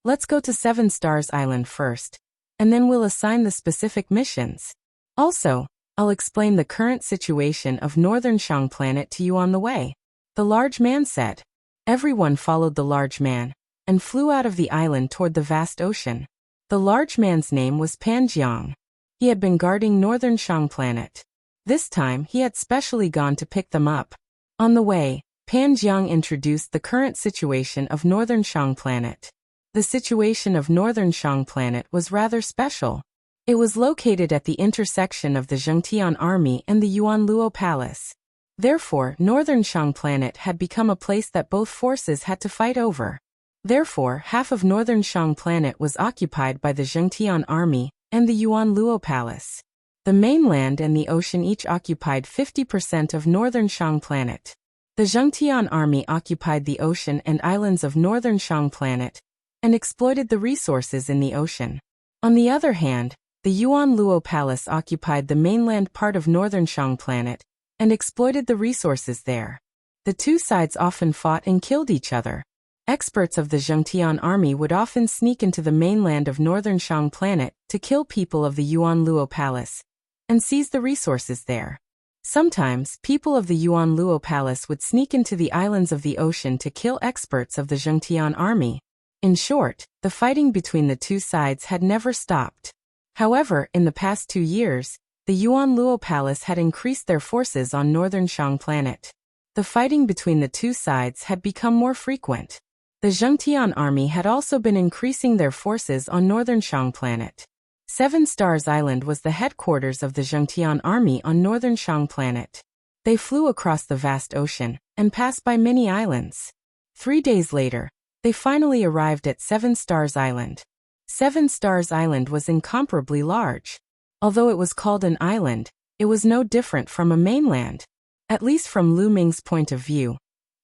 Let's go to 7 Stars Island first, and then we'll assign the specific missions. Also, I'll explain the current situation of Northern Shang Planet to you on the way. The large man said. Everyone followed the large man, and flew out of the island toward the vast ocean. The large man's name was Pan Jiang. He had been guarding Northern Shang Planet. This time he had specially gone to pick them up. On the way, Pan Jiang introduced the current situation of Northern Shang Planet. The situation of Northern Shang Planet was rather special. It was located at the intersection of the Zhengtian Army and the Yuan Luo Palace. Therefore, Northern Shang Planet had become a place that both forces had to fight over. Therefore, half of Northern Shang Planet was occupied by the Zhengtian Army and the Yuan Luo Palace. The mainland and the ocean each occupied 50% of Northern Shang Planet. The Zhengtian Army occupied the ocean and islands of Northern Shang Planet and exploited the resources in the ocean. On the other hand, the Yuan Luo Palace occupied the mainland part of Northern Shang Planet and exploited the resources there. The two sides often fought and killed each other. Experts of the Zhengtian Army would often sneak into the mainland of Northern Shang Planet to kill people of the Yuan Luo Palace and seize the resources there. Sometimes, people of the Yuan Luo Palace would sneak into the islands of the ocean to kill experts of the Zhengtian Army. In short, the fighting between the two sides had never stopped. However, in the past 2 years, the Yuan Luo Palace had increased their forces on Northern Shang Planet. The fighting between the two sides had become more frequent. The Zhengtian Army had also been increasing their forces on Northern Shang Planet. 7 Stars Island was the headquarters of the Zhengtian Army on Northern Shang Planet. They flew across the vast ocean and passed by many islands. 3 days later, they finally arrived at 7 Stars Island. 7 Stars Island was incomparably large. Although it was called an island, it was no different from a mainland. At least from Lu Ming's point of view.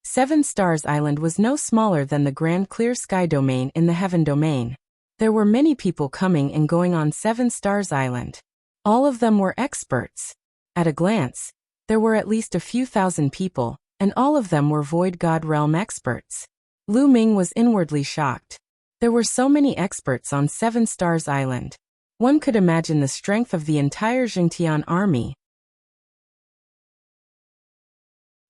7 Stars Island was no smaller than the Grand Clear Sky Domain in the Heaven Domain. There were many people coming and going on 7 Stars Island. All of them were experts. At a glance, there were at least a few thousand people, and all of them were Void God Realm experts. Lu Ming was inwardly shocked. There were so many experts on 7 Stars Island. One could imagine the strength of the entire Zhengtian Army.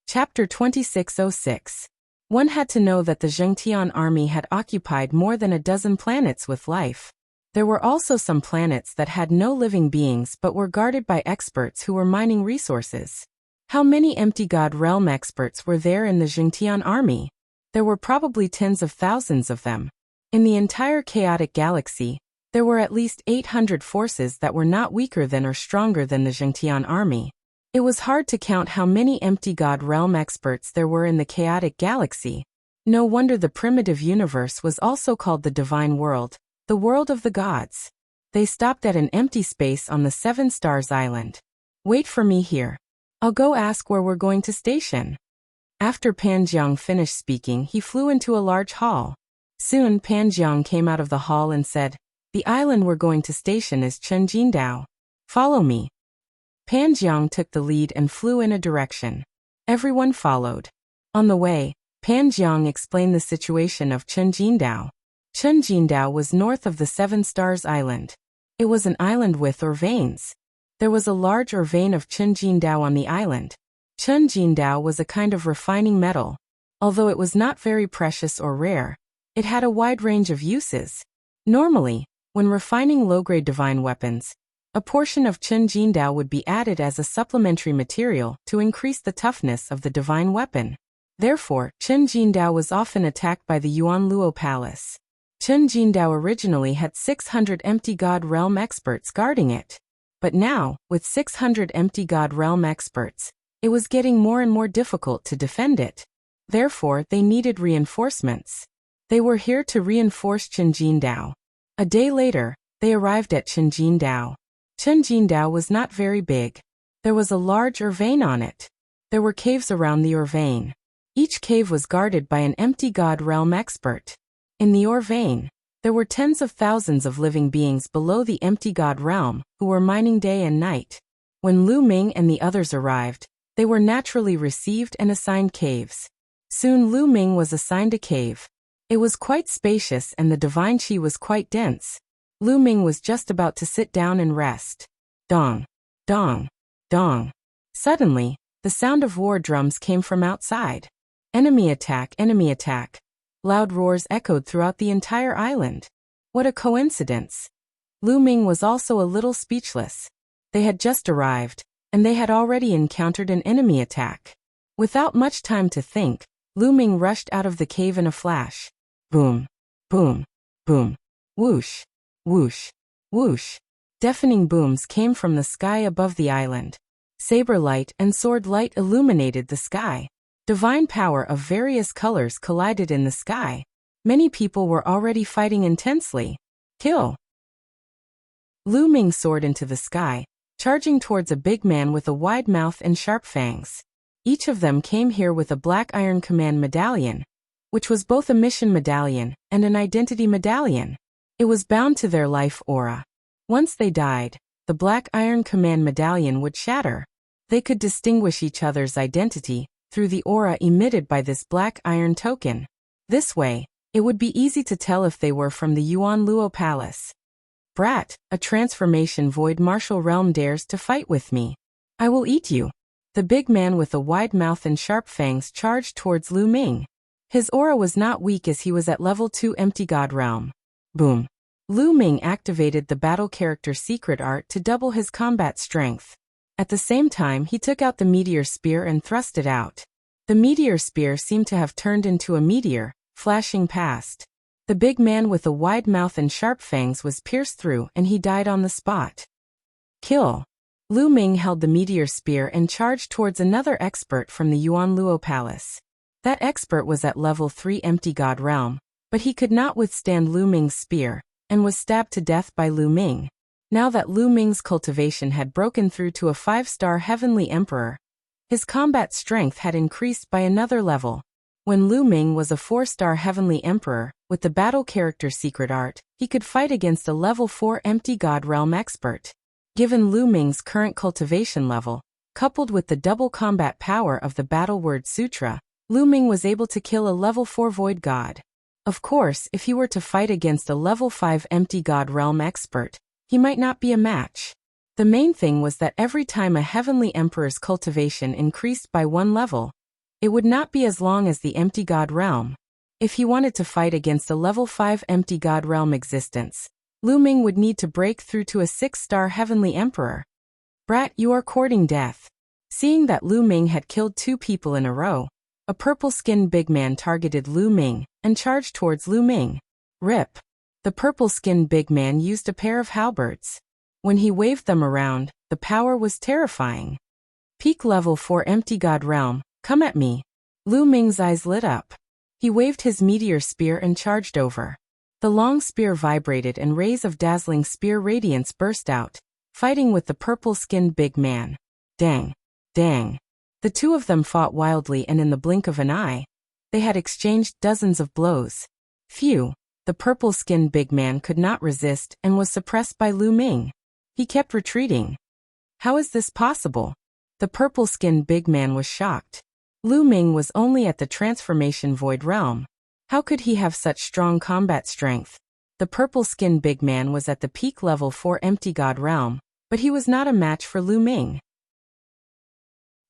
Chapter 2606. One had to know that the Zhengtian Army had occupied more than a dozen planets with life. There were also some planets that had no living beings but were guarded by experts who were mining resources. How many empty god realm experts were there in the Jingtian army? There were probably tens of thousands of them. In the entire chaotic galaxy, there were at least 800 forces that were not weaker than or stronger than the Jingtian army. It was hard to count how many empty god realm experts there were in the chaotic galaxy. No wonder the primitive universe was also called the divine world, the world of the gods. They stopped at an empty space on the Seven Stars Island. Wait for me here. I'll go ask where we're going to station. After Pan Jiang finished speaking, he flew into a large hall. Soon Pan Jiang came out of the hall and said, "The island we're going to station is Chenjindao. Follow me." Pan Jiang took the lead and flew in a direction. Everyone followed. On the way, Pan Jiang explained the situation of Chenjindao. Chenjindao was north of the Seven Stars Island. It was an island with ore veins. There was a large ore vein of Chenjindao on the island. Chenjindao was a kind of refining metal. Although it was not very precious or rare, it had a wide range of uses. Normally, when refining low-grade divine weapons, a portion of Chenjindao would be added as a supplementary material to increase the toughness of the divine weapon. Therefore, Chenjindao was often attacked by the Yuan Luo Palace. Chenjindao originally had 600 empty god realm experts guarding it. But now, with 600 empty god realm experts, it was getting more and more difficult to defend it. Therefore, they needed reinforcements. They were here to reinforce Chenjindao. A day later, they arrived at Chenjindao. Chenjindao was not very big. There was a large ore vein on it. There were caves around the ore vein. Each cave was guarded by an empty god realm expert. In the ore vein, there were tens of thousands of living beings below the empty god realm who were mining day and night. When Lu Ming and the others arrived, they were naturally received and assigned caves. Soon Lu Ming was assigned a cave. It was quite spacious and the divine qi was quite dense. Lu Ming was just about to sit down and rest. Dong, dong, dong. Suddenly, the sound of war drums came from outside. Enemy attack, enemy attack. Loud roars echoed throughout the entire island. What a coincidence. Lu Ming was also a little speechless. They had just arrived, and they had already encountered an enemy attack. Without much time to think, Lu Ming rushed out of the cave in a flash. Boom, boom, boom. Whoosh, whoosh, whoosh. Deafening booms came from the sky above the island. Saber light and sword light illuminated the sky. Divine power of various colors collided in the sky. Many people were already fighting intensely. Kill! Lu Ming soared into the sky, charging towards a big man with a wide mouth and sharp fangs. Each of them came here with a black iron command medallion, which was both a mission medallion and an identity medallion. It was bound to their life aura. Once they died, the black iron command medallion would shatter. They could distinguish each other's identity through the aura emitted by this black iron token. This way, it would be easy to tell if they were from the Yuan Luo Palace. Brat, a transformation void martial realm dares to fight with me. I will eat you. The big man with a wide mouth and sharp fangs charged towards Lu Ming. His aura was not weak as he was at level 2 empty god realm. Boom. Lu Ming activated the battle character secret art to double his combat strength. At the same time, he took out the meteor spear and thrust it out. The meteor spear seemed to have turned into a meteor, flashing past. The big man with a wide mouth and sharp fangs was pierced through and he died on the spot. Kill. Lu Ming held the meteor spear and charged towards another expert from the Yuan Luo Palace. That expert was at level 3 empty god realm, but he could not withstand Lu Ming's spear, and was stabbed to death by Lu Ming. Now that Lu Ming's cultivation had broken through to a 5-star heavenly emperor, his combat strength had increased by another level. When Lu Ming was a 4-star heavenly emperor, with the battle character secret art, he could fight against a level 4 empty god realm expert. Given Lu Ming's current cultivation level, coupled with the double combat power of the Battle Word Sutra, Lu Ming was able to kill a level 4 void god. Of course, if he were to fight against a level 5 empty god realm expert, he might not be a match. The main thing was that every time a heavenly emperor's cultivation increased by 1 level, it would not be as long as the empty god realm. If he wanted to fight against a level 5 empty god realm existence, Lu Ming would need to break through to a 6-star heavenly emperor. Brat, you are courting death. Seeing that Lu Ming had killed 2 people in a row, a purple-skinned big man targeted Lu Ming and charged towards Lu Ming. Rip. The purple-skinned big man used a pair of halberds. When he waved them around, the power was terrifying. Peak level 4 empty god realm, come at me. Lu Ming's eyes lit up. He waved his meteor spear and charged over. The long spear vibrated and rays of dazzling spear radiance burst out, fighting with the purple-skinned big man. Dang. Dang. The 2 of them fought wildly, and in the blink of an eye, they had exchanged dozens of blows. Phew. The purple-skinned big man could not resist and was suppressed by Lu Ming. He kept retreating. How is this possible? The purple-skinned big man was shocked. Lu Ming was only at the transformation void realm. How could he have such strong combat strength? The purple-skinned big man was at the peak level 4 empty god realm, but he was not a match for Lu Ming.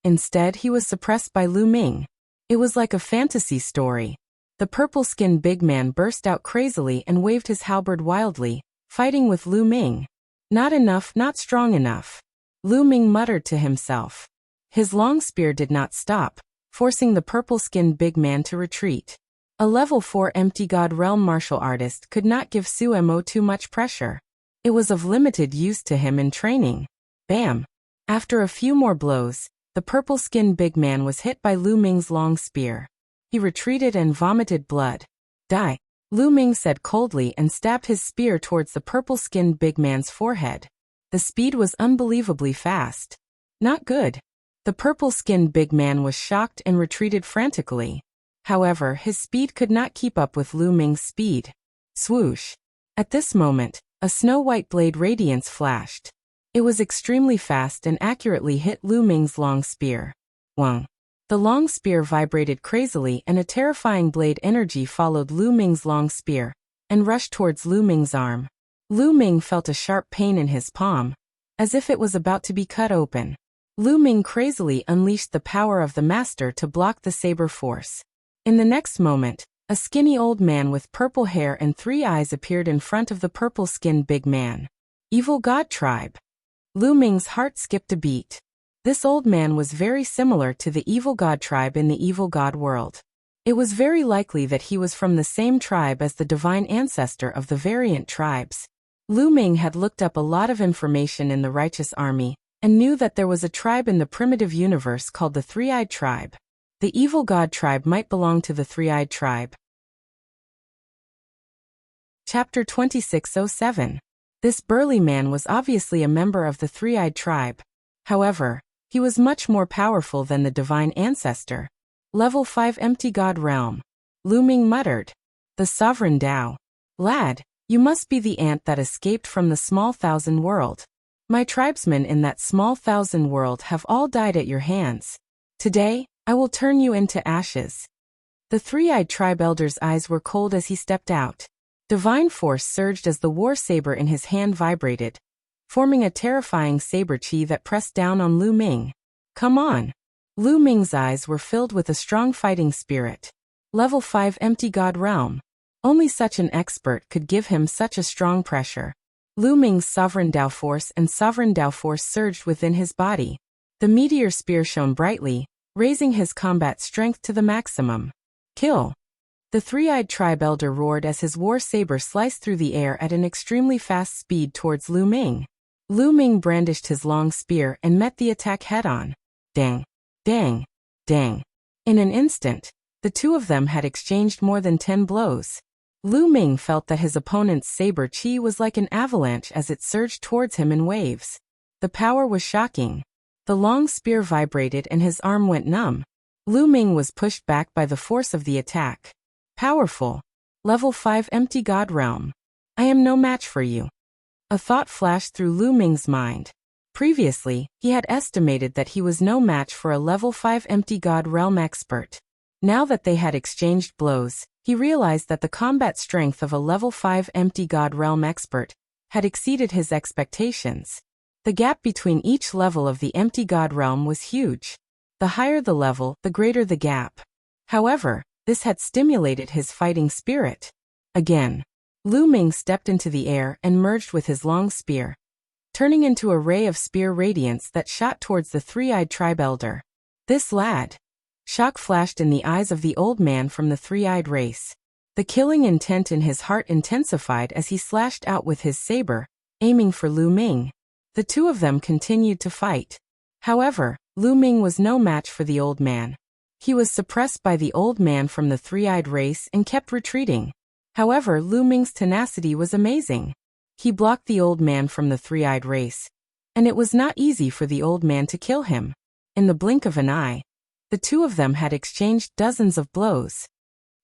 Instead, he was suppressed by Lu Ming. It was like a fantasy story. The purple-skinned big man burst out crazily and waved his halberd wildly, fighting with Lu Ming. Not enough, not strong enough. Lu Ming muttered to himself. His long spear did not stop, forcing the purple-skinned big man to retreat. A level 4 empty god realm martial artist could not give Suemo too much pressure. It was of limited use to him in training. Bam! After a few more blows, the purple-skinned big man was hit by Lu Ming's long spear. He retreated and vomited blood. Die! Lu Ming said coldly and stabbed his spear towards the purple-skinned big man's forehead. The speed was unbelievably fast. Not good. The purple-skinned big man was shocked and retreated frantically. However, his speed could not keep up with Lu Ming's speed. Swoosh! At this moment, a snow-white blade radiance flashed. It was extremely fast and accurately hit Lu Ming's long spear. Wang! The long spear vibrated crazily and a terrifying blade energy followed Lu Ming's long spear and rushed towards Lu Ming's arm. Lu Ming felt a sharp pain in his palm, as if it was about to be cut open. Lu Ming crazily unleashed the power of the master to block the saber force. In the next moment, a skinny old man with purple hair and 3 eyes appeared in front of the purple-skinned big man. Evil God Tribe. Lu Ming's heart skipped a beat. This old man was very similar to the Evil God Tribe in the Evil God world. It was very likely that he was from the same tribe as the divine ancestor of the variant tribes. Lu Ming had looked up a lot of information in the Righteous Army and knew that there was a tribe in the primitive universe called the Three-Eyed Tribe. The Evil God Tribe might belong to the Three-Eyed Tribe. Chapter 2607. This burly man was obviously a member of the Three-Eyed Tribe. However, he was much more powerful than the divine ancestor. Level 5 empty god realm. Lu Ming muttered. The sovereign Tao. Lad, you must be the ant that escaped from the small thousand world. My tribesmen in that small thousand world have all died at your hands. Today, I will turn you into ashes. The Three-Eyed Tribe elder's eyes were cold as he stepped out. Divine force surged as the war saber in his hand vibrated, forming a terrifying saber chi that pressed down on Lu Ming. Come on! Lu Ming's eyes were filled with a strong fighting spirit. Level 5 empty god realm. Only such an expert could give him such a strong pressure. Lu Ming's sovereign Tao force and sovereign Tao force surged within his body. The meteor spear shone brightly, raising his combat strength to the maximum. Kill! The Three-Eyed Tribe elder roared as his war saber sliced through the air at an extremely fast speed towards Lu Ming. Lu Ming brandished his long spear and met the attack head-on. Dang! Dang! Dang! In an instant, the 2 of them had exchanged more than 10 blows. Lu Ming felt that his opponent's saber chi was like an avalanche as it surged towards him in waves. The power was shocking. The long spear vibrated and his arm went numb. Lu Ming was pushed back by the force of the attack. Powerful. Level 5 empty god realm. I am no match for you. A thought flashed through Lu Ming's mind. Previously, he had estimated that he was no match for a level 5 empty god realm expert. Now that they had exchanged blows, he realized that the combat strength of a level 5 empty god realm expert had exceeded his expectations. The gap between each level of the empty god realm was huge. The higher the level, the greater the gap. However, this had stimulated his fighting spirit. Again, Lu Ming stepped into the air and merged with his long spear, turning into a ray of spear radiance that shot towards the three-eyed tribe elder. This lad! Shock flashed in the eyes of the old man from the three-eyed race. The killing intent in his heart intensified as he slashed out with his saber, aiming for Lu Ming. The two of them continued to fight. However, Lu Ming was no match for the old man. He was suppressed by the old man from the three-eyed race and kept retreating. However, Lu Ming's tenacity was amazing. He blocked the old man from the three-eyed race, and it was not easy for the old man to kill him. In the blink of an eye, the two of them had exchanged dozens of blows.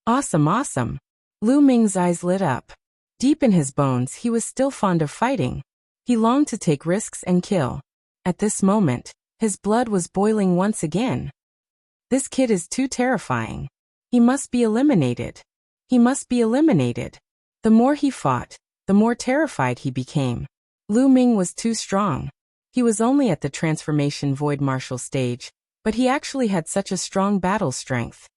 Awesome, awesome! Lu Ming's eyes lit up. Deep in his bones, he was still fond of fighting. He longed to take risks and kill. At this moment, his blood was boiling once again. This kid is too terrifying. He must be eliminated. He must be eliminated. The more he fought, the more terrified he became. Lu Ming was too strong. He was only at the transformation void martial stage, but he actually had such a strong battle strength.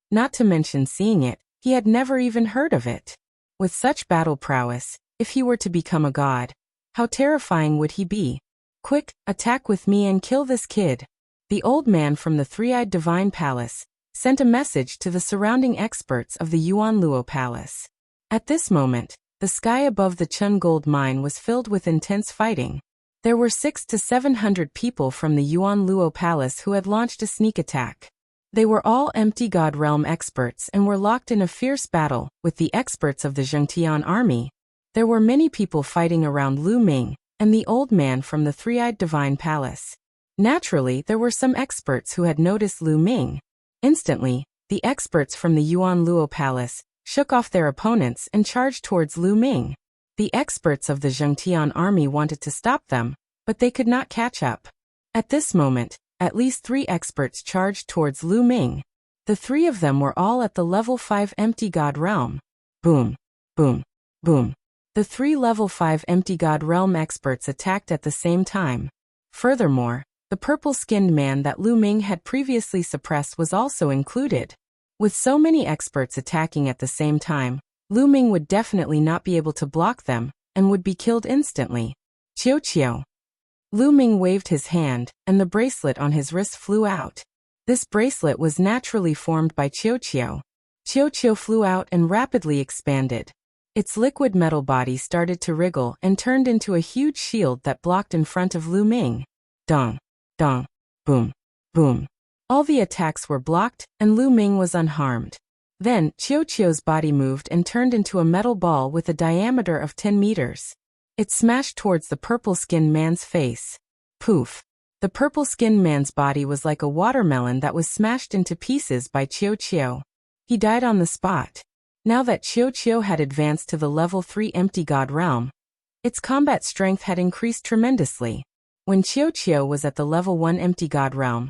Not to mention seeing it, he had never even heard of it. With such battle prowess, if he were to become a god, how terrifying would he be? Quick, attack with me and kill this kid. The old man from the three-eyed divine palace sent a message to the surrounding experts of the Yuan Luo Palace. At this moment, the sky above the Chun gold mine was filled with intense fighting. There were 600 to 700 people from the Yuan Luo Palace who had launched a sneak attack. They were all empty god realm experts and were locked in a fierce battle with the experts of the Zhengtian army. There were many people fighting around Lu Ming and the old man from the three-eyed divine palace. Naturally, there were some experts who had noticed Lu Ming. Instantly, the experts from the Yuan Luo Palace shook off their opponents and charged towards Lu Ming. The experts of the Zhengtian army wanted to stop them, but they could not catch up. At this moment, at least 3 experts charged towards Lu Ming. The 3 of them were all at the level 5 empty god realm. Boom, boom, boom. The 3 level 5 empty god realm experts attacked at the same time. Furthermore, the purple-skinned man that Lu Ming had previously suppressed was also included. With so many experts attacking at the same time, Lu Ming would definitely not be able to block them, and would be killed instantly. Qiu Qiu. Lu Ming waved his hand, and the bracelet on his wrist flew out. This bracelet was naturally formed by Qiu Qiu. Qiu Qiu flew out and rapidly expanded. Its liquid metal body started to wriggle and turned into a huge shield that blocked in front of Lu Ming. Dong, dong, boom, boom. All the attacks were blocked, and Lu Ming was unharmed. Then, Qiu Qiu's body moved and turned into a metal ball with a diameter of 10 meters. It smashed towards the purple-skinned man's face. Poof! The purple-skinned man's body was like a watermelon that was smashed into pieces by Qiu Qiu. He died on the spot. Now that Qiu Qiu had advanced to the level 3 empty god realm, its combat strength had increased tremendously. When Qiu Qiu was at the level 1 empty god realm,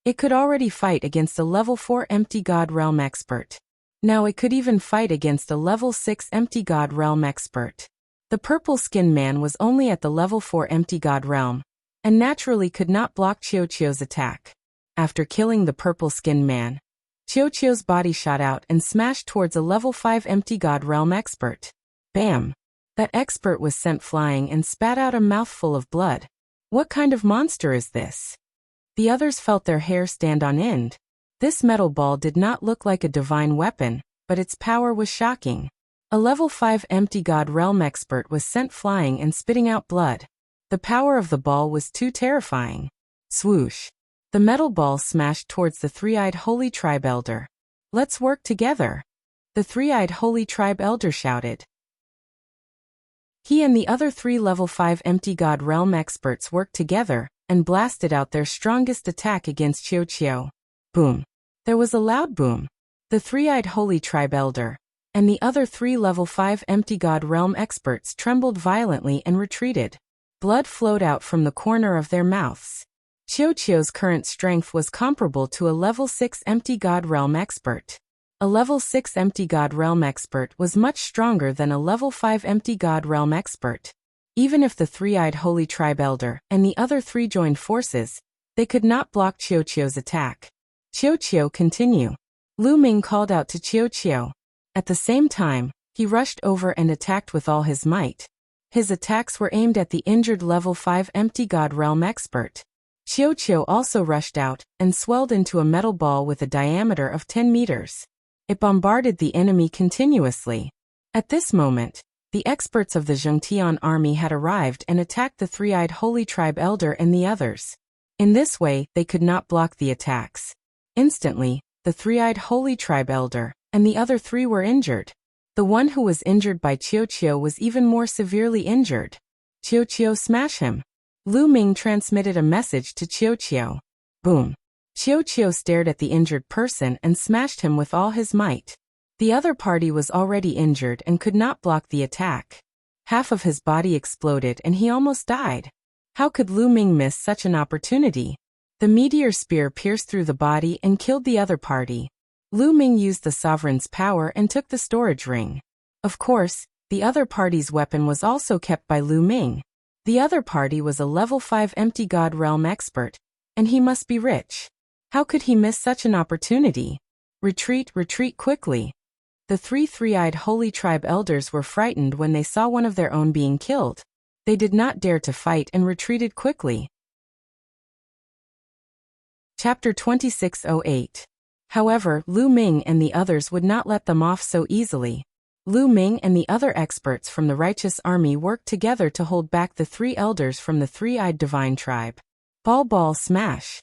it could already fight against a level 4 empty god realm expert. Now it could even fight against a level 6 empty god realm expert. The purple-skinned man was only at the level 4 empty god realm, and naturally could not block Qiu Qiu's attack. After killing the purple-skinned man, Qiu Qiu's body shot out and smashed towards a level 5 empty god realm expert. Bam! That expert was sent flying and spat out a mouthful of blood. What kind of monster is this? The others felt their hair stand on end. This metal ball did not look like a divine weapon, but its power was shocking. A level 5 empty god realm expert was sent flying and spitting out blood. The power of the ball was too terrifying. Swoosh! The metal ball smashed towards the three-eyed holy tribe elder. Let's work together! The three-eyed holy tribe elder shouted. He and the other 3 level 5 empty god realm experts worked together and blasted out their strongest attack against Qiu Qiu. Boom! There was a loud boom. The three-eyed holy tribe elder and the other 3 level 5 empty god realm experts trembled violently and retreated. Blood flowed out from the corner of their mouths. Qiu Qiu's current strength was comparable to a level 6 empty god realm expert. A level 6 empty god realm expert was much stronger than a level 5 empty god realm expert. Even if the three-eyed holy tribe elder and the other 3 joined forces, they could not block Qiu Qiu's attack. Qiu Qiu, continue. Lu Ming called out to Qiu Qiu. At the same time, He rushed over and attacked with all his might. His attacks were aimed at the injured level 5 empty God Realm expert. Qiu also rushed out and swelled into a metal ball with a diameter of 10 meters. It bombarded the enemy continuously. At this moment, the experts of the Zhongtian army had arrived and attacked the three-eyed Holy Tribe Elder and the others. In this way, they could not block the attacks. Instantly, the three-eyed Holy Tribe Elder and the other three were injured. The one who was injured by Qiu was even more severely injured. Qiu, smash him. Lu Ming transmitted a message to Qiu. Boom. Qiu stared at the injured person and smashed him with all his might. The other party was already injured and could not block the attack. Half of his body exploded and he almost died. How could Lu Ming miss such an opportunity? The meteor spear pierced through the body and killed the other party. Lu Ming used the sovereign's power and took the storage ring. Of course, the other party's weapon was also kept by Lu Ming. The other party was a level 5 empty God Realm expert, and he must be rich. How could he miss such an opportunity? Retreat quickly. The three-eyed Holy Tribe Elders were frightened when they saw one of their own being killed. They did not dare to fight and retreated quickly. Chapter 2608. However, Lu Ming and the others would not let them off so easily. Lu Ming and the other experts from the righteous army worked together to hold back the three elders from the three-eyed divine tribe. Ball smash.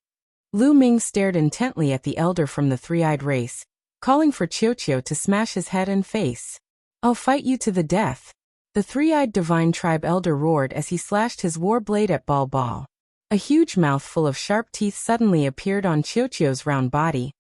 Lu Ming stared intently at the elder from the three-eyed race, calling for Qiu to smash his head and face. I'll fight you to the death. The three-eyed divine tribe elder roared as he slashed his war blade at Ball. A huge mouth full of sharp teeth suddenly appeared on Qiu's round body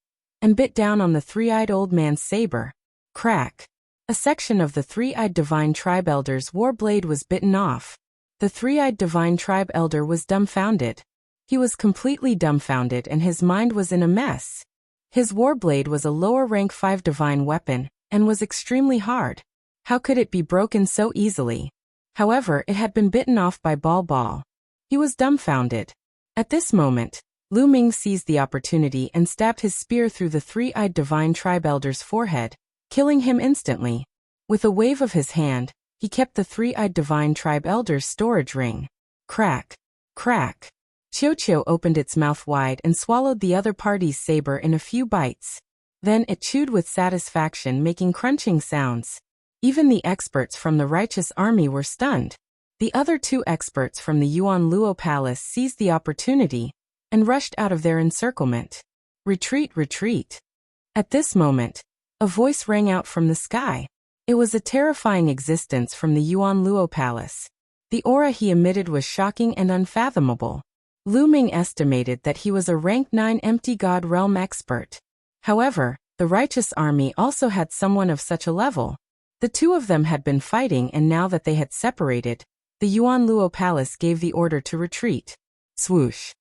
and bit down on the three-eyed old man's saber. Crack. A section of the three-eyed divine tribe elder's war blade was bitten off. The three-eyed divine tribe elder was dumbfounded. He was completely dumbfounded and his mind was in a mess. His war blade was a lower rank 5 divine weapon and was extremely hard. How could it be broken so easily? However, it had been bitten off by Ball. He was dumbfounded. At this moment, Lu Ming seized the opportunity and stabbed his spear through the three-eyed divine tribe elder's forehead, killing him instantly. With a wave of his hand, he kept the three-eyed divine tribe elder's storage ring. Crack. Qiu opened its mouth wide and swallowed the other party's saber in a few bites. Then it chewed with satisfaction, making crunching sounds. Even the experts from the righteous army were stunned. The other two experts from the Yuan Luo Palace seized the opportunity and rushed out of their encirclement. Retreat. At this moment, a voice rang out from the sky. It was a terrifying existence from the Yuan Luo Palace. The aura he emitted was shocking and unfathomable. Lu Ming estimated that he was a rank 9 empty God Realm expert. However, the righteous army also had someone of such a level. The two of them had been fighting, and now that they had separated, the Yuan Luo Palace gave the order to retreat. Swoosh.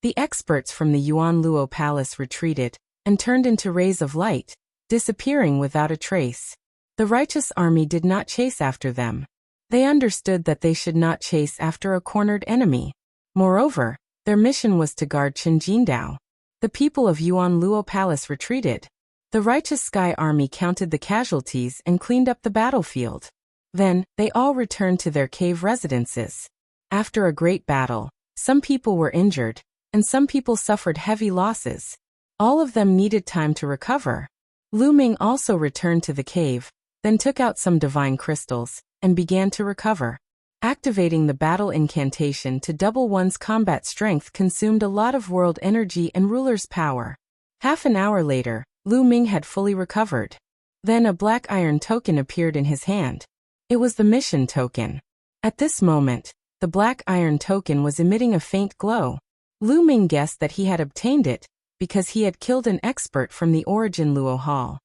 The experts from the Yuan Luo Palace retreated and turned into rays of light, disappearing without a trace. The righteous army did not chase after them. They understood that they should not chase after a cornered enemy. Moreover, their mission was to guard Qinjindao. The people of Yuan Luo Palace retreated. The righteous sky army counted the casualties and cleaned up the battlefield. Then, they all returned to their cave residences. After a great battle, some people were injured, and some people suffered heavy losses. All of them needed time to recover. Lu Ming also returned to the cave, then took out some divine crystals, and began to recover. Activating the battle incantation to double one's combat strength consumed a lot of world energy and ruler's power. Half an hour later, Lu Ming had fully recovered. Then a black iron token appeared in his hand. It was the mission token. At this moment, the black iron token was emitting a faint glow. Lu Ming guessed that he had obtained it because he had killed an expert from the Origin Luo Hall.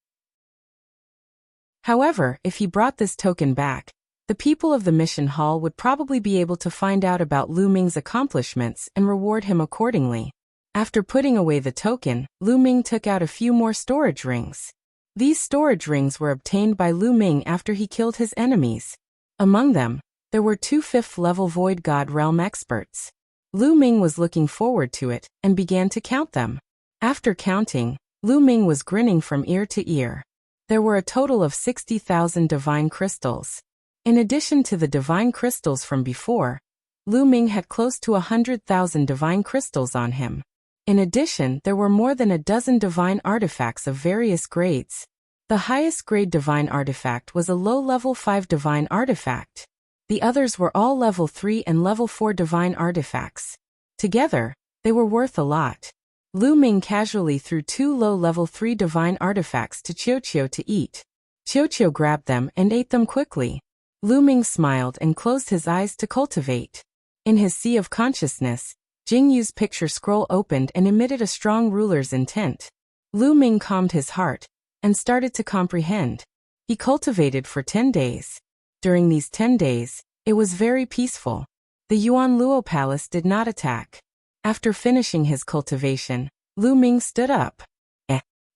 However, if he brought this token back, the people of the mission hall would probably be able to find out about Lu Ming's accomplishments and reward him accordingly. After putting away the token, Lu Ming took out a few more storage rings. These storage rings were obtained by Lu Ming after he killed his enemies. Among them, there were 2 5th-level Void God Realm experts. Lu Ming was looking forward to it and began to count them. After counting, Lu Ming was grinning from ear to ear. There were a total of 60,000 divine crystals. In addition to the divine crystals from before, Lu Ming had close to 100,000 divine crystals on him. In addition, there were more than a dozen divine artifacts of various grades. The highest grade divine artifact was a low-level 5 divine artifact. The others were all level 3 and level 4 divine artifacts. Together, they were worth a lot. Lu Ming casually threw 2 low-level 3 divine artifacts to Qiu to eat. Qiu grabbed them and ate them quickly. Lu Ming smiled and closed his eyes to cultivate. In his sea of consciousness, Jing Yu's picture scroll opened and emitted a strong ruler's intent. Lu Ming calmed his heart and started to comprehend. He cultivated for 10 days. During these 10 days, it was very peaceful. The Yuan Luo Palace did not attack. After finishing his cultivation, Lu Ming stood up.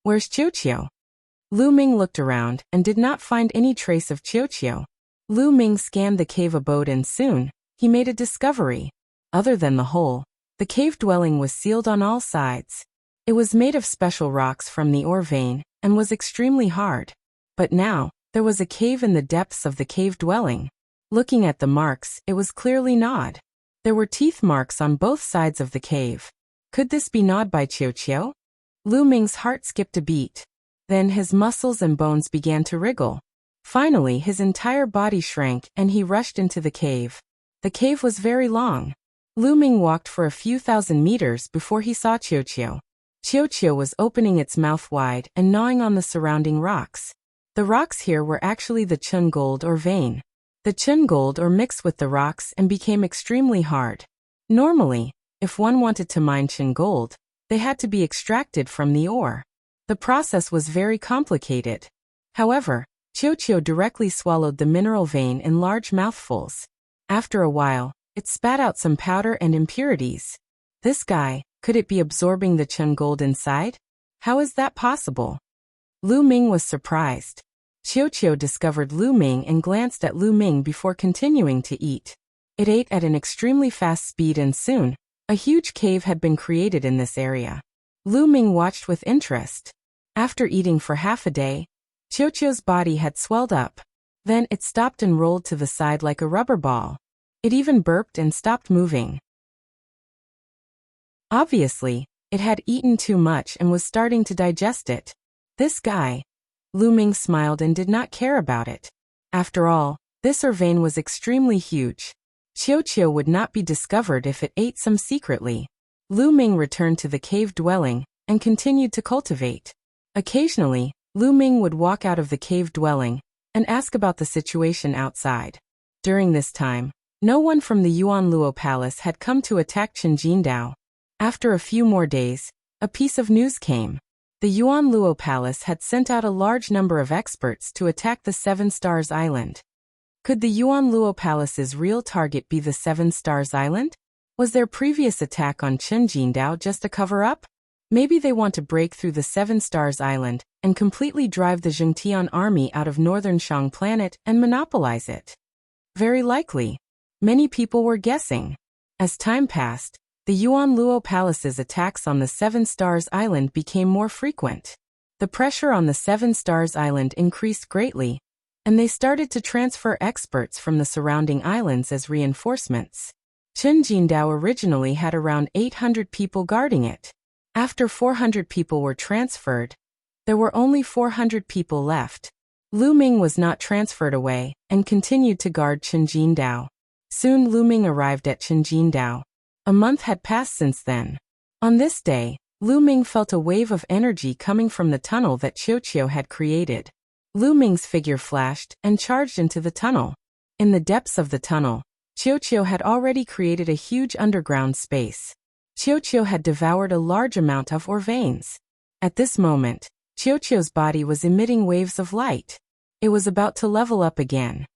Where's Qiu? Lu Ming looked around and did not find any trace of Qiu. Lu Ming scanned the cave abode and soon, he made a discovery. Other than the hole, the cave dwelling was sealed on all sides. It was made of special rocks from the ore vein and was extremely hard. But now, there was a cave in the depths of the cave dwelling. Looking at the marks, it was clearly gnawed. There were teeth marks on both sides of the cave. Could this be gnawed by Qiu? Lu Ming's heart skipped a beat. Then his muscles and bones began to wriggle. Finally, his entire body shrank and he rushed into the cave. The cave was very long. Lu Ming walked for a few thousand meters before he saw Qiu. Qiu was opening its mouth wide and gnawing on the surrounding rocks. The rocks here were actually the Chun gold or vein. The Chun gold ore mixed with the rocks and became extremely hard. Normally, if one wanted to mine Chun gold, they had to be extracted from the ore. The process was very complicated. However, Qiu directly swallowed the mineral vein in large mouthfuls. After a while, it spat out some powder and impurities. This guy, could it be absorbing the Chun gold inside? How is that possible? Lu Ming was surprised. Qiu discovered Lu Ming and glanced at Lu Ming before continuing to eat. It ate at an extremely fast speed and soon, a huge cave had been created in this area. Lu Ming watched with interest. After eating for half a day, Qiu's body had swelled up. Then it stopped and rolled to the side like a rubber ball. It even burped and stopped moving. Obviously, it had eaten too much and was starting to digest it. This guy. Lu Ming smiled and did not care about it. After all, this ore vein was extremely huge. Qiu would not be discovered if it ate some secretly. Lu Ming returned to the cave dwelling and continued to cultivate. Occasionally, Lu Ming would walk out of the cave dwelling and ask about the situation outside. During this time, no one from the Yuan Luo Palace had come to attack Qinjindao. After a few more days, a piece of news came. The Yuan Luo Palace had sent out a large number of experts to attack the Seven Stars Island. Could the Yuan Luo Palace's real target be the Seven Stars Island? Was their previous attack on Qinjindao just a cover-up? Maybe they want to break through the Seven Stars Island and completely drive the Zhengtian army out of northern Shang planet and monopolize it. Very likely. Many people were guessing. As time passed, the Yuan Luo Palace's attacks on the Seven Stars Island became more frequent. The pressure on the Seven Stars Island increased greatly, and they started to transfer experts from the surrounding islands as reinforcements. Qinjindao originally had around 800 people guarding it. After 400 people were transferred, there were only 400 people left. Lu Ming was not transferred away and continued to guard Qinjindao. Soon Lu Ming arrived at Qinjindao. A month had passed since then. On this day, Lu Ming felt a wave of energy coming from the tunnel that Qiu had created. Lu Ming's figure flashed and charged into the tunnel. In the depths of the tunnel, Qiu had already created a huge underground space. Qiu had devoured a large amount of ore veins. At this moment, Qiu's body was emitting waves of light. It was about to level up again.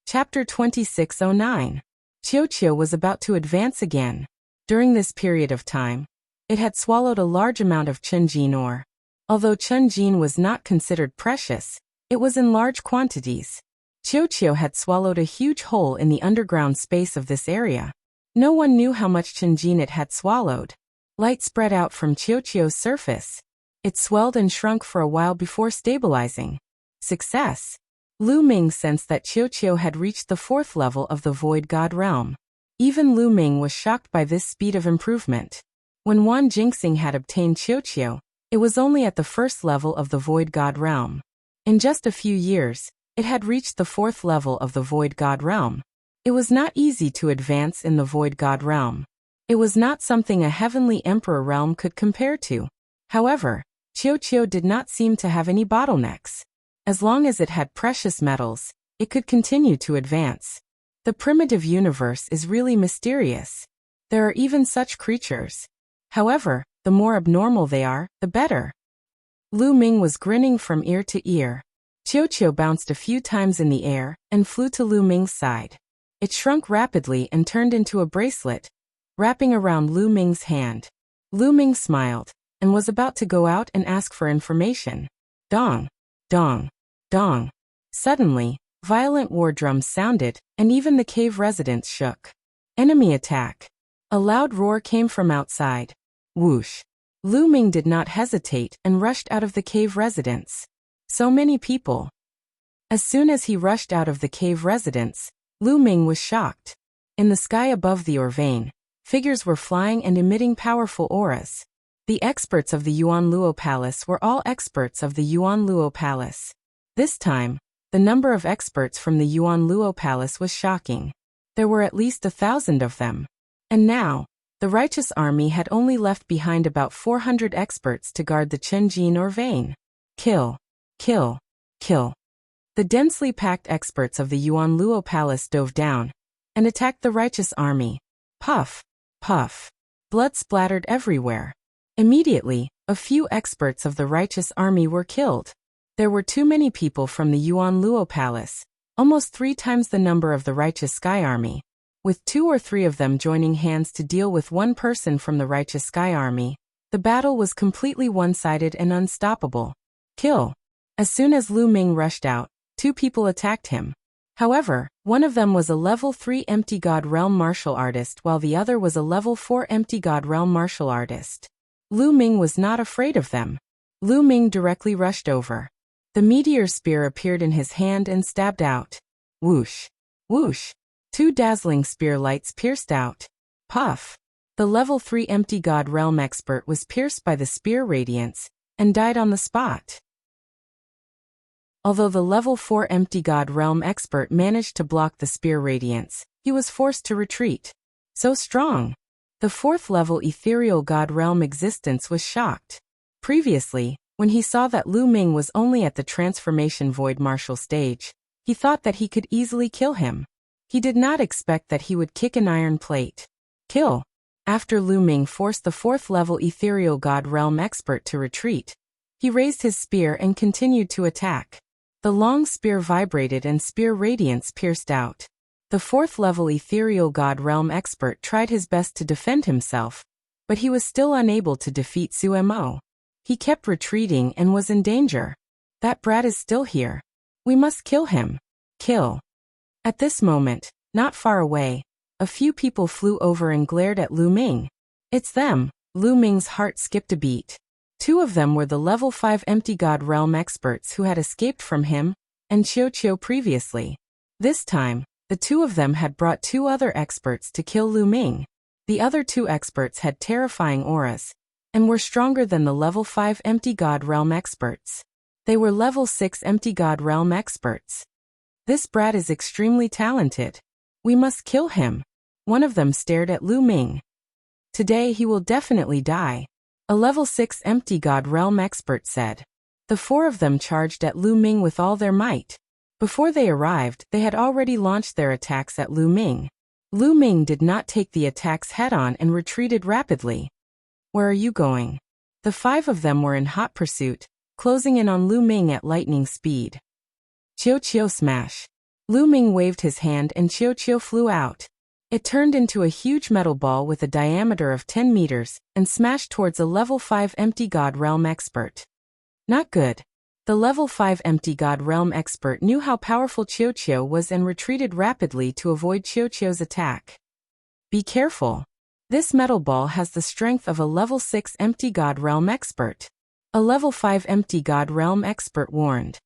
Chapter 2609. Qiu was about to advance again. During this period of time, it had swallowed a large amount of Chunjin ore. Although Chunjin was not considered precious, it was in large quantities. Qiu had swallowed a huge hole in the underground space of this area. No one knew how much Chunjin it had swallowed. Light spread out from Qiu's surface. It swelled and shrunk for a while before stabilizing. Success! Lu Ming sensed that Qiu Qiu had reached the 4th level of the Void God realm. Even Lu Ming was shocked by this speed of improvement. When Wan Jingxing had obtained Qiu Qiu, it was only at the 1st level of the Void God realm. In just a few years, it had reached the 4th level of the Void God realm. It was not easy to advance in the Void God realm. It was not something a heavenly emperor realm could compare to. However, Qiu Qiu did not seem to have any bottlenecks. As long as it had precious metals, it could continue to advance. The primitive universe is really mysterious. There are even such creatures. However, the more abnormal they are, the better. Lu Ming was grinning from ear to ear. Qiu Qiu bounced a few times in the air and flew to Lu Ming's side. It shrunk rapidly and turned into a bracelet, wrapping around Lu Ming's hand. Lu Ming smiled and was about to go out and ask for information. Dong! Dong! Dong! Suddenly, violent war drums sounded, and even the cave residents shook. Enemy attack! A loud roar came from outside. Whoosh! Lu Ming did not hesitate and rushed out of the cave residence. So many people. As soon as he rushed out of the cave residence, Lu Ming was shocked. In the sky above the Orvane, figures were flying and emitting powerful auras. The experts of the Yuan Luo Palace were all experts of the Yuan Luo Palace. This time, the number of experts from the Yuan Luo Palace was shocking. There were at least 1,000 of them. And now, the righteous army had only left behind about 400 experts to guard the Chenjin Orvane. Kill! Kill! Kill! The densely packed experts of the Yuan Luo Palace dove down and attacked the righteous army. Puff! Puff! Blood splattered everywhere. Immediately, a few experts of the righteous army were killed. There were too many people from the Yuan Luo Palace, almost 3 times the number of the righteous Sky Army. With 2 or 3 of them joining hands to deal with one person from the righteous Sky Army, the battle was completely one-sided and unstoppable. Kill! As soon as Lu Ming rushed out, 2 people attacked him. However, one of them was a level 3 Empty God Realm martial artist while the other was a level 4 Empty God Realm martial artist. Lu Ming was not afraid of them. Lu Ming directly rushed over. The meteor spear appeared in his hand and stabbed out. Whoosh! Whoosh! 2 dazzling spear lights pierced out. Puff! The level 3 Empty God Realm expert was pierced by the spear radiance and died on the spot. Although the level 4 Empty God Realm expert managed to block the spear radiance, he was forced to retreat. So strong! The 4th level Ethereal God Realm existence was shocked. Previously, when he saw that Lu Ming was only at the transformation void martial stage, he thought that he could easily kill him. He did not expect that he would kick an iron plate. Kill! After Lu Ming forced the 4th level Ethereal God Realm expert to retreat, he raised his spear and continued to attack. The long spear vibrated and spear radiance pierced out. The 4th level Ethereal God Realm expert tried his best to defend himself, but he was still unable to defeat Su Mo. He kept retreating and was in danger. That brat is still here. We must kill him. Kill! At this moment, not far away, a few people flew over and glared at Lu Ming. It's them! Lu Ming's heart skipped a beat. 2 of them were the level 5 Empty God Realm experts who had escaped from him and Qiu Qiu previously. This time, the 2 of them had brought 2 other experts to kill Lu Ming. The other 2 experts had terrifying auras and were stronger than the level 5 Empty God Realm experts. They were level 6 Empty God Realm experts. This brat is extremely talented. We must kill him. One of them stared at Lu Ming. Today he will definitely die. A level 6 Empty God Realm expert said. The 4 of them charged at Lu Ming with all their might. Before they arrived, they had already launched their attacks at Lu Ming. Lu Ming did not take the attacks head-on and retreated rapidly. Where are you going? The 5 of them were in hot pursuit, closing in on Lu Ming at lightning speed. Qiu Qiu smash! Lu Ming waved his hand and Qiu Qiu flew out. It turned into a huge metal ball with a diameter of 10 meters and smashed towards a level 5 Empty God Realm expert. Not good. The level 5 Empty God Realm expert knew how powerful Qiu Qiu was and retreated rapidly to avoid Qiu Qiu's attack. Be careful. This metal ball has the strength of a level 6 Empty God Realm expert. A level 5 empty god realm expert warned.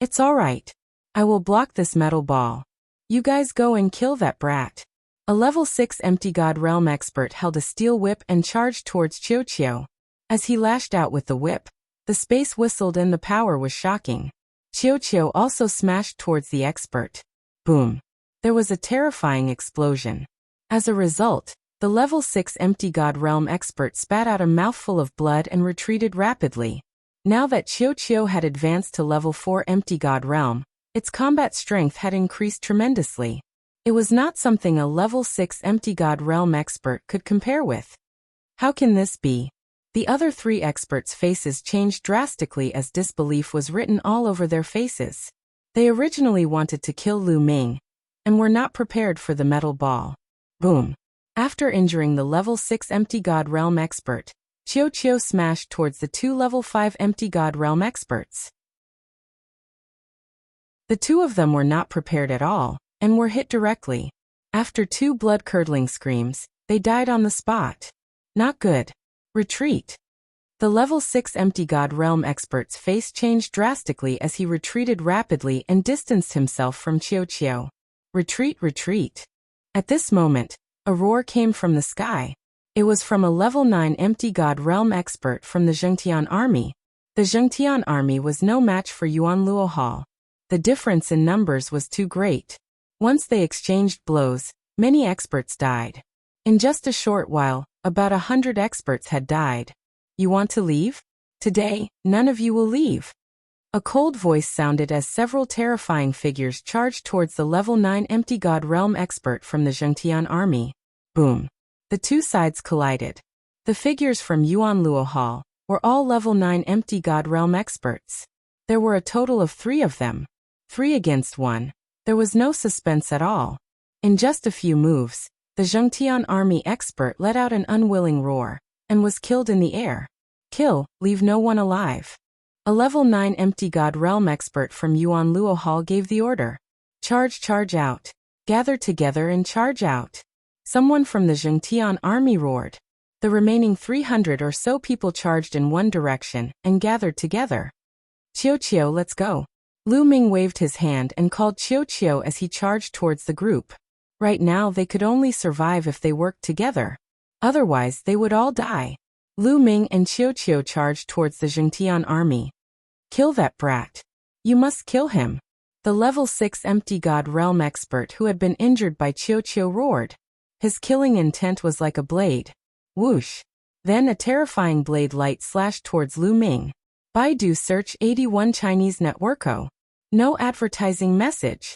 It's alright. I will block this metal ball. You guys go and kill that brat. A level 6 empty god realm expert held a steel whip and charged towards Qiu. As he lashed out with the whip, the space whistled and the power was shocking. Qiu also smashed towards the expert. Boom. There was a terrifying explosion. As a result, the level 6 empty god realm expert spat out a mouthful of blood and retreated rapidly. Now that Qiu had advanced to level 4 empty god realm, its combat strength had increased tremendously. It was not something a level 6 empty god realm expert could compare with. How can this be? The other 3 experts' faces changed drastically as disbelief was written all over their faces. They originally wanted to kill Lu Ming, and were not prepared for the metal ball. Boom. After injuring the level 6 empty god realm expert, Qiu smashed towards the 2 level 5 empty god realm experts. The 2 of them were not prepared at all, and were hit directly. After 2 blood-curdling screams, they died on the spot. Not good. Retreat. The level 6 empty god realm expert's face changed drastically as he retreated rapidly and distanced himself from Qiu. Retreat, retreat. At this moment, a roar came from the sky. It was from a level 9 empty god realm expert from the Zhengtian army. The Zhengtian army was no match for Yuan Luohao. The difference in numbers was too great. Once they exchanged blows, many experts died. In just a short while, about 100 experts had died. You want to leave? Today, none of you will leave. A cold voice sounded as several terrifying figures charged towards the level 9 empty god realm expert from the Zhengtian army. Boom. The 2 sides collided. The figures from Yuan Luohao were all level 9 empty god realm experts. There were a total of 3 of them. 3 against 1. There was no suspense at all. In just a few moves, the Zhengtian army expert let out an unwilling roar, and was killed in the air. Kill, leave no one alive. A level 9 empty god realm expert from Yuan Luohao gave the order. Charge out. Gather together and charge out. Someone from the Zhengtian army roared. The remaining 300 or so people charged in one direction and gathered together. Qiu, let's go. Lu Ming waved his hand and called Qiu as he charged towards the group. Right now they could only survive if they worked together. Otherwise they would all die. Lu Ming and Qiu charged towards the Zhengtian army. Kill that brat. You must kill him. The level 6 empty god realm expert who had been injured by Qiu roared. His killing intent was like a blade. Whoosh. Then a terrifying blade light slashed towards Lu Ming. Baidu search 81 Chinese networko. No advertising message.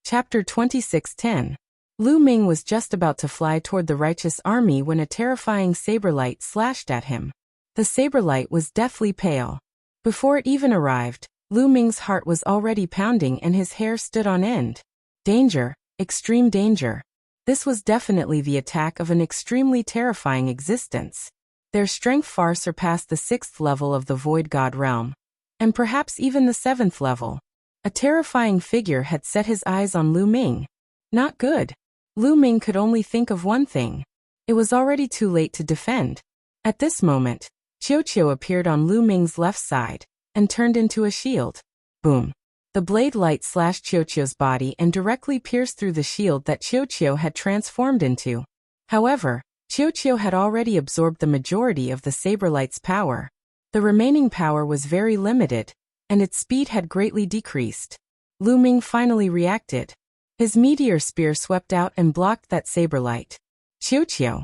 Chapter 26:10. Lu Ming was just about to fly toward the righteous army when a terrifying saber light slashed at him. The saber light was deathly pale. Before it even arrived, Lu Ming's heart was already pounding and his hair stood on end. Danger, extreme danger. This was definitely the attack of an extremely terrifying existence. Their strength far surpassed the 6th level of the Void God realm, and perhaps even the 7th level. A terrifying figure had set his eyes on Lu Ming. Not good. Lu Ming could only think of one thing. It was already too late to defend. At this moment, Qiu appeared on Lu Ming's left side, and turned into a shield. Boom. The blade light slashed Qiu's body and directly pierced through the shield that Qiu had transformed into. However, Qiu had already absorbed the majority of the saber light's power. The remaining power was very limited, and its speed had greatly decreased. Lu Ming finally reacted. His meteor spear swept out and blocked that saber light. Qiu.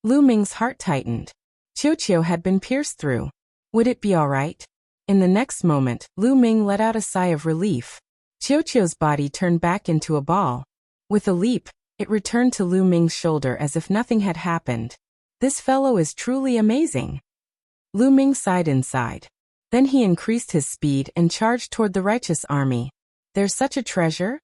Lu Ming's heart tightened. Qiu had been pierced through. Would it be alright? In the next moment, Lu Ming let out a sigh of relief. Qiu's body turned back into a ball. With a leap, it returned to Lu Ming's shoulder as if nothing had happened. This fellow is truly amazing. Lu Ming sighed inside. Then he increased his speed and charged toward the righteous army. There's such a treasure?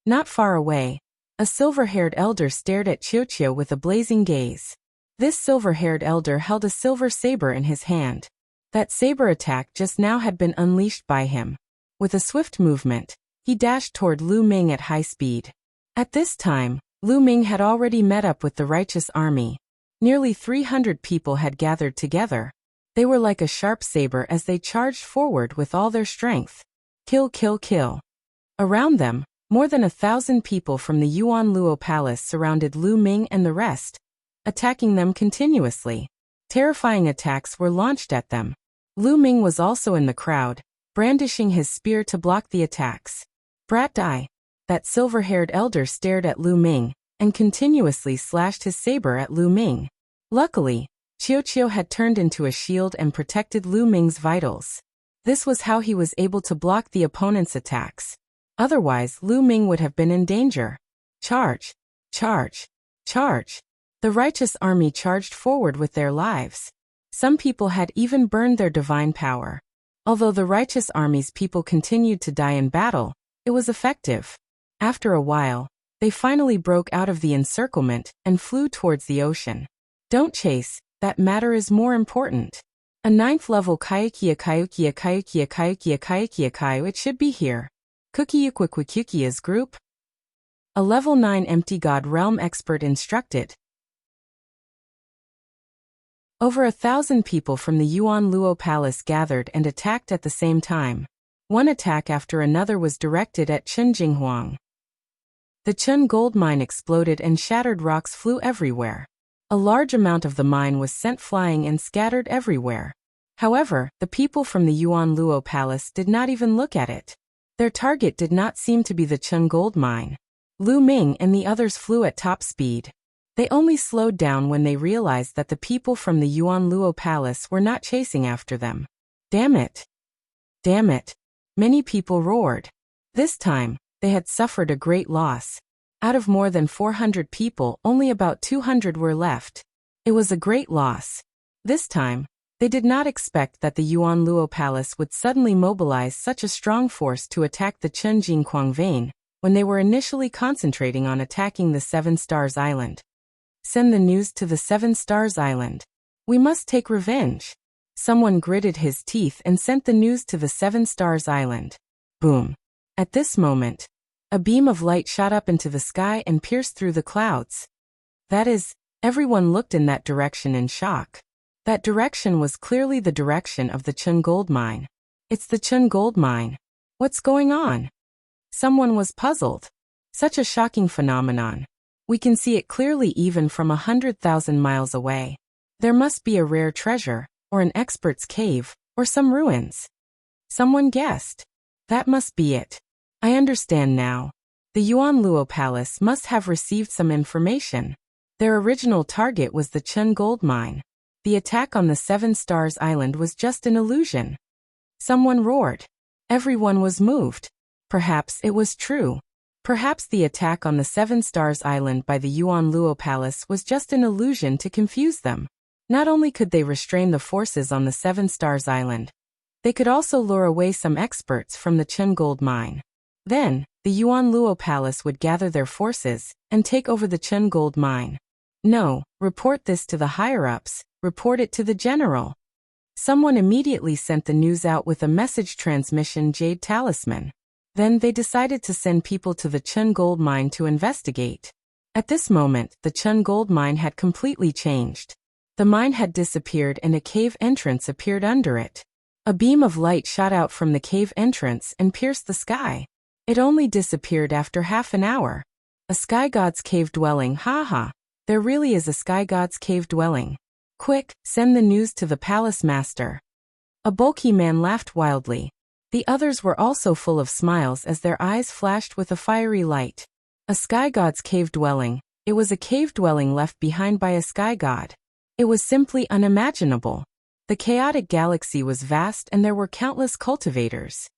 Not far away, a silver-haired elder stared at Qiu with a blazing gaze. This silver-haired elder held a silver saber in his hand. That saber attack just now had been unleashed by him. With a swift movement, he dashed toward Lu Ming at high speed. At this time, Lu Ming had already met up with the righteous army. Nearly 300 people had gathered together. They were like a sharp saber as they charged forward with all their strength. Kill, kill, kill. Around them, more than 1,000 people from the Yuan Luo Palace surrounded Lu Ming and the rest, attacking them continuously. Terrifying attacks were launched at them. Lu Ming was also in the crowd, brandishing his spear to block the attacks. Brat die. That silver-haired elder stared at Lu Ming and continuously slashed his saber at Lu Ming. Luckily, Qiu had turned into a shield and protected Lu Ming's vitals. This was how he was able to block the opponent's attacks. Otherwise, Lu Ming would have been in danger. Charge! Charge! Charge! The righteous army charged forward with their lives. Some people had even burned their divine power. Although the righteous army's people continued to die in battle, it was effective. After a while, they finally broke out of the encirclement and flew towards the ocean. Don't chase, that matter is more important. A 9th level Kayukia it should be here. Kukiyukwikikia's group. A level 9 empty god realm expert instructed. Over 1,000 people from the Yuan Luo Palace gathered and attacked at the same time. One attack after another was directed at Chen Jinghuang. The Chen gold mine exploded and shattered rocks flew everywhere. A large amount of the mine was sent flying and scattered everywhere. However, the people from the Yuan Luo Palace did not even look at it. Their target did not seem to be the Chen gold mine. Lu Ming and the others flew at top speed. They only slowed down when they realized that the people from the Yuan Luo Palace were not chasing after them. Damn it! Damn it! Many people roared. This time, they had suffered a great loss. Out of more than 400 people, only about 200 were left. It was a great loss. This time, they did not expect that the Yuan Luo Palace would suddenly mobilize such a strong force to attack the Chen Jinghuang vein, when they were initially concentrating on attacking the Seven Stars Island. Send the news to the Seven Stars Island. We must take revenge. Someone gritted his teeth and sent the news to the Seven Stars Island. Boom. At this moment, a beam of light shot up into the sky and pierced through the clouds. That is, everyone looked in that direction in shock. That direction was clearly the direction of the Chen gold mine. It's the Chen gold mine. What's going on? Someone was puzzled. Such a shocking phenomenon. We can see it clearly even from 100,000 miles away. There must be a rare treasure, or an expert's cave, or some ruins. Someone guessed. That must be it. I understand now. The Yuan Luo Palace must have received some information. Their original target was the Chen gold mine. The attack on the Seven Stars Island was just an illusion. Someone roared. Everyone was moved. Perhaps it was true. Perhaps the attack on the Seven Stars Island by the Yuan Luo Palace was just an illusion to confuse them. Not only could they restrain the forces on the Seven Stars Island, they could also lure away some experts from the Chen gold mine. Then, the Yuan Luo Palace would gather their forces and take over the Chen gold mine. No, report this to the higher-ups, report it to the general. Someone immediately sent the news out with a message transmission jade talisman. Then they decided to send people to the Chen gold mine to investigate. At this moment, the Chen gold mine had completely changed. The mine had disappeared and a cave entrance appeared under it. A beam of light shot out from the cave entrance and pierced the sky. It only disappeared after half an hour. A sky god's cave dwelling, haha. There really is a sky god's cave dwelling. Quick, send the news to the palace master. A bulky man laughed wildly. The others were also full of smiles as their eyes flashed with a fiery light. A sky god's cave dwelling. It was a cave dwelling left behind by a sky god. It was simply unimaginable. The chaotic galaxy was vast and there were countless cultivators.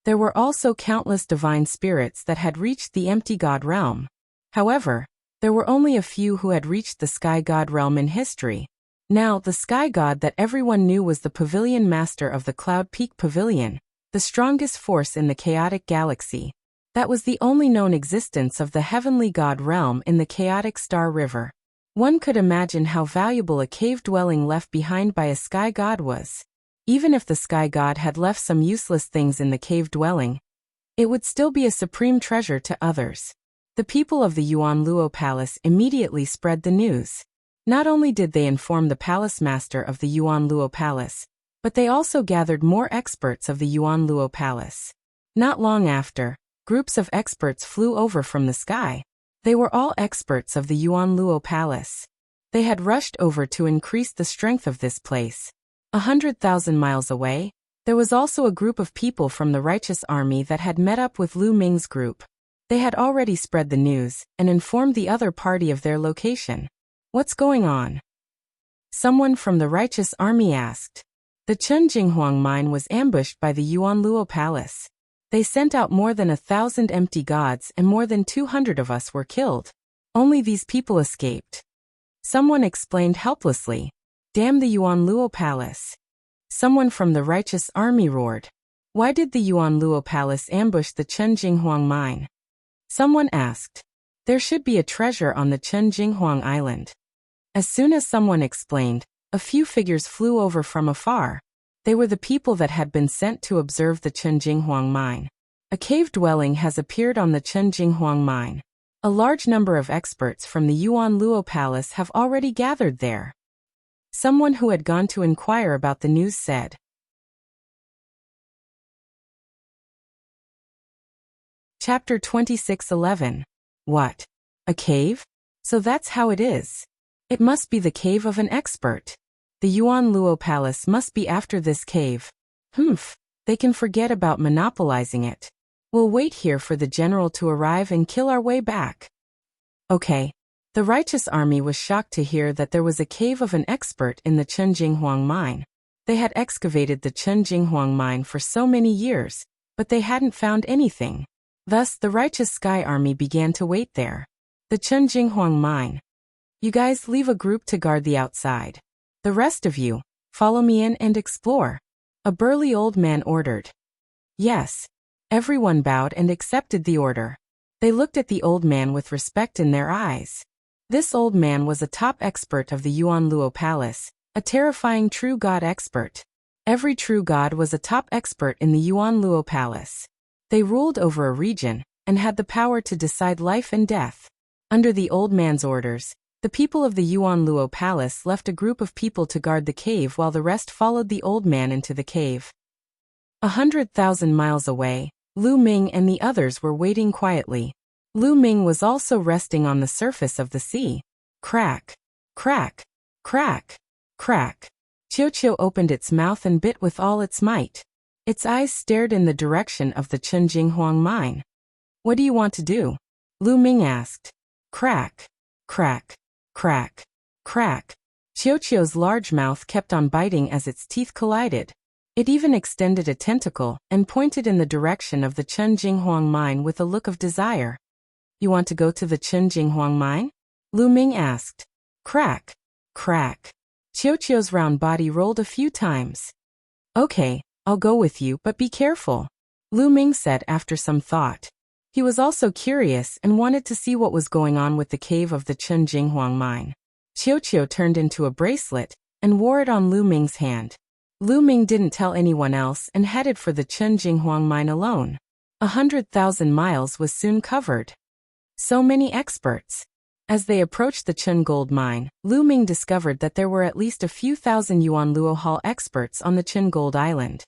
There were also countless divine spirits that had reached the empty god realm. However, there were only a few who had reached the sky god realm in history. Now, the sky god that everyone knew was the pavilion master of the Cloud Peak Pavilion, the strongest force in the chaotic galaxy. That was the only known existence of the heavenly god realm in the chaotic star river. One could imagine how valuable a cave dwelling left behind by a sky god was. Even if the sky god had left some useless things in the cave dwelling, it would still be a supreme treasure to others. The people of the Yuan Luo Palace immediately spread the news. Not only did they inform the palace master of the Yuan Luo Palace, but they also gathered more experts of the Yuan Luo Palace. Not long after, groups of experts flew over from the sky. They were all experts of the Yuan Luo Palace. They had rushed over to increase the strength of this place. 100,000 miles away, there was also a group of people from the righteous army that had met up with Lu Ming's group. They had already spread the news and informed the other party of their location. What's going on? Someone from the righteous army asked. The Chunjinghuang mine was ambushed by the Yuan Luo Palace. They sent out more than 1,000 empty gods and more than 200 of us were killed. Only these people escaped. Someone explained helplessly. Damn the Yuan Luo Palace. Someone from the righteous army roared. Why did the Yuan Luo Palace ambush the Chunjinghuang mine? Someone asked. There should be a treasure on the Chunjinghuang Island. As soon as someone explained, a few figures flew over from afar. They were the people that had been sent to observe the Chunjinghuang mine. A cave dwelling has appeared on the Chunjinghuang mine. A large number of experts from the Yuan Luo Palace have already gathered there. Someone who had gone to inquire about the news said. Chapter 26:11. What? A cave? So that's how it is. It must be the cave of an expert. The Yuan Luo Palace must be after this cave. They can forget about monopolizing it. We'll wait here for the general to arrive and kill our way back. Okay. The righteous army was shocked to hear that there was a cave of an expert in the Chunjinghuang mine. They had excavated the Chunjinghuang mine for so many years, but they hadn't found anything. Thus, the righteous sky army began to wait there. The Chunjinghuang mine. You guys leave a group to guard the outside. The rest of you, follow me in and explore. A burly old man ordered. Yes. Everyone bowed and accepted the order. They looked at the old man with respect in their eyes. This old man was a top expert of the Yuan Luo Palace, a terrifying true god expert. Every true god was a top expert in the Yuan Luo Palace. They ruled over a region and had the power to decide life and death. Under the old man's orders, the people of the Yuan Luo Palace left a group of people to guard the cave while the rest followed the old man into the cave. 100,000 miles away, Lu Ming and the others were waiting quietly. Lu Ming was also resting on the surface of the sea. Crack, crack, crack, crack. Qiu opened its mouth and bit with all its might. Its eyes stared in the direction of the Chunjinghuang mine. What do you want to do? Lu Ming asked. Crack, crack, crack, crack. Qiu's large mouth kept on biting as its teeth collided. It even extended a tentacle and pointed in the direction of the Chunjinghuang mine with a look of desire. You want to go to the Chunjinghuang mine? Lu Ming asked. Crack, crack. Qiu's round body rolled a few times. Okay, I'll go with you, but be careful, Lu Ming said after some thought. He was also curious and wanted to see what was going on with the cave of the Chunjinghuang mine. Qiu turned into a bracelet and wore it on Lu Ming's hand. Lu Ming didn't tell anyone else and headed for the Chunjinghuang mine alone. 100,000 miles was soon covered. So many experts. As they approached the Chun gold mine, Lu Ming discovered that there were at least a few thousand Yuan Luo Hall experts on the Chun gold island.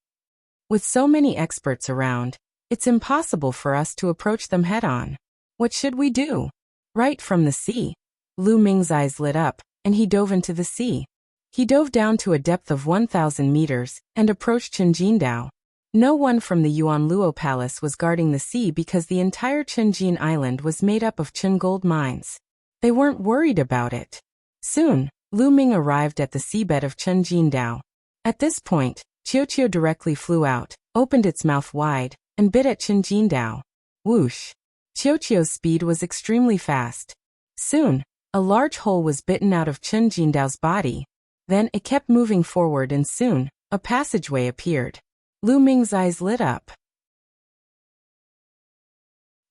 With so many experts around, it's impossible for us to approach them head-on. What should we do? Right from the sea. Lu Ming's eyes lit up, and he dove into the sea. He dove down to a depth of 1,000 meters and approached Qinjindao. No one from the Yuan Luo Palace was guarding the sea because the entire Qinjin Island was made up of Chun gold mines. They weren't worried about it. Soon, Lu Ming arrived at the seabed of Qinjindao. At this point, Qiu directly flew out, opened its mouth wide, and bit at Qinjindao. Whoosh! Qiu's speed was extremely fast. Soon, a large hole was bitten out of Qinjindao's body. Then it kept moving forward and soon, a passageway appeared. Lu Ming's eyes lit up.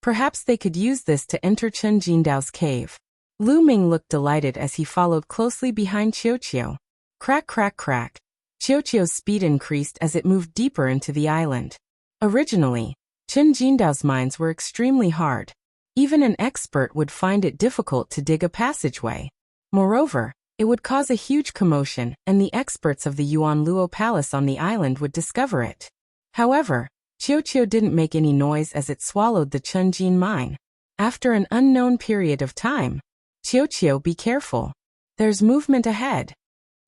Perhaps they could use this to enter Qinjindao's cave. Lu Ming looked delighted as he followed closely behind Qiu. Crack, crack, crack. Qiu's speed increased as it moved deeper into the island. Originally, Qinjindao's mines were extremely hard. Even an expert would find it difficult to dig a passageway. Moreover, it would cause a huge commotion, and the experts of the Yuanluo Palace on the island would discover it. However, Qiuqiu didn't make any noise as it swallowed the Chunjin mine. After an unknown period of time, Qiuqiu, be careful. There's movement ahead.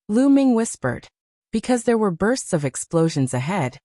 Lu Ming whispered. Because there were bursts of explosions ahead,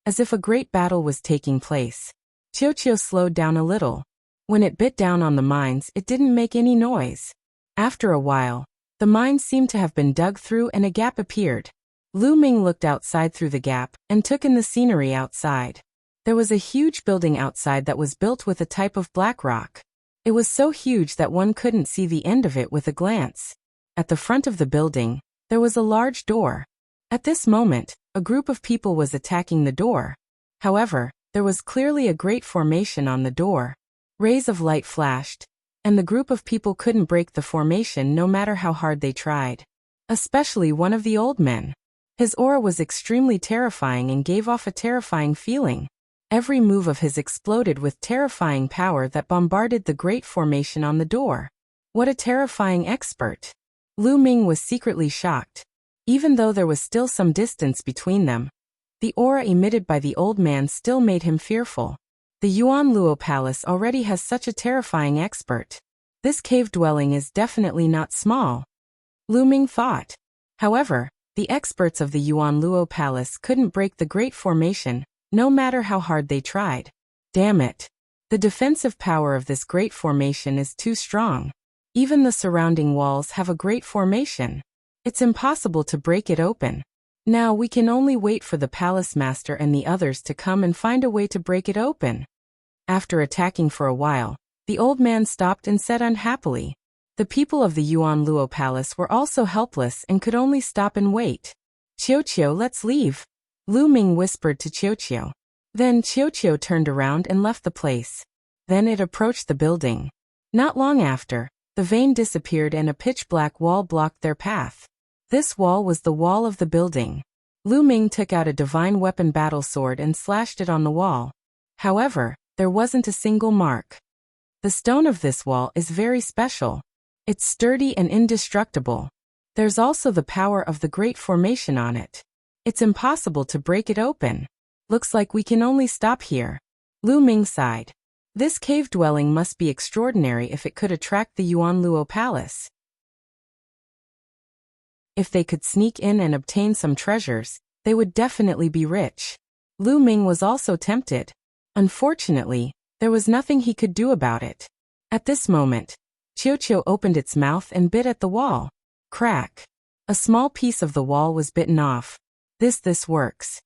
as if a great battle was taking place. Qiuqiu slowed down a little. When it bit down on the mines, it didn't make any noise. After a while, the mines seemed to have been dug through and a gap appeared. Lu Ming looked outside through the gap and took in the scenery outside. There was a huge building outside that was built with a type of black rock. It was so huge that one couldn't see the end of it with a glance. At the front of the building, there was a large door. At this moment, a group of people was attacking the door. However, there was clearly a great formation on the door. Rays of light flashed, and the group of people couldn't break the formation no matter how hard they tried. Especially one of the old men. His aura was extremely terrifying and gave off a terrifying feeling. Every move of his exploded with terrifying power that bombarded the great formation on the door. What a terrifying expert! Lu Ming was secretly shocked. Even though there was still some distance between them, the aura emitted by the old man still made him fearful. The Yuanluo Palace already has such a terrifying expert. This cave dwelling is definitely not small. Lu Ming thought. However, the experts of the Yuanluo Palace couldn't break the great formation, no matter how hard they tried. Damn it! The defensive power of this great formation is too strong. Even the surrounding walls have a great formation. It's impossible to break it open. Now we can only wait for the palace master and the others to come and find a way to break it open. After attacking for a while, the old man stopped and said unhappily. The people of the Yuanluo Palace were also helpless and could only stop and wait. Qiuqiu, let's leave. Lu Ming whispered to Qiuqiu. Then Qiuqiu turned around and left the place. Then it approached the building. Not long after, the vein disappeared and a pitch-black wall blocked their path. This wall was the wall of the building. Lu Ming took out a divine weapon battle sword and slashed it on the wall. However, there wasn't a single mark. The stone of this wall is very special. It's sturdy and indestructible. There's also the power of the great formation on it. It's impossible to break it open. Looks like we can only stop here. Lu Ming sighed. This cave dwelling must be extraordinary if it could attract the Yuanluo Palace. If they could sneak in and obtain some treasures, they would definitely be rich. Lu Ming was also tempted. Unfortunately, there was nothing he could do about it. At this moment, Qiuqiu opened its mouth and bit at the wall. Crack! A small piece of the wall was bitten off. This works.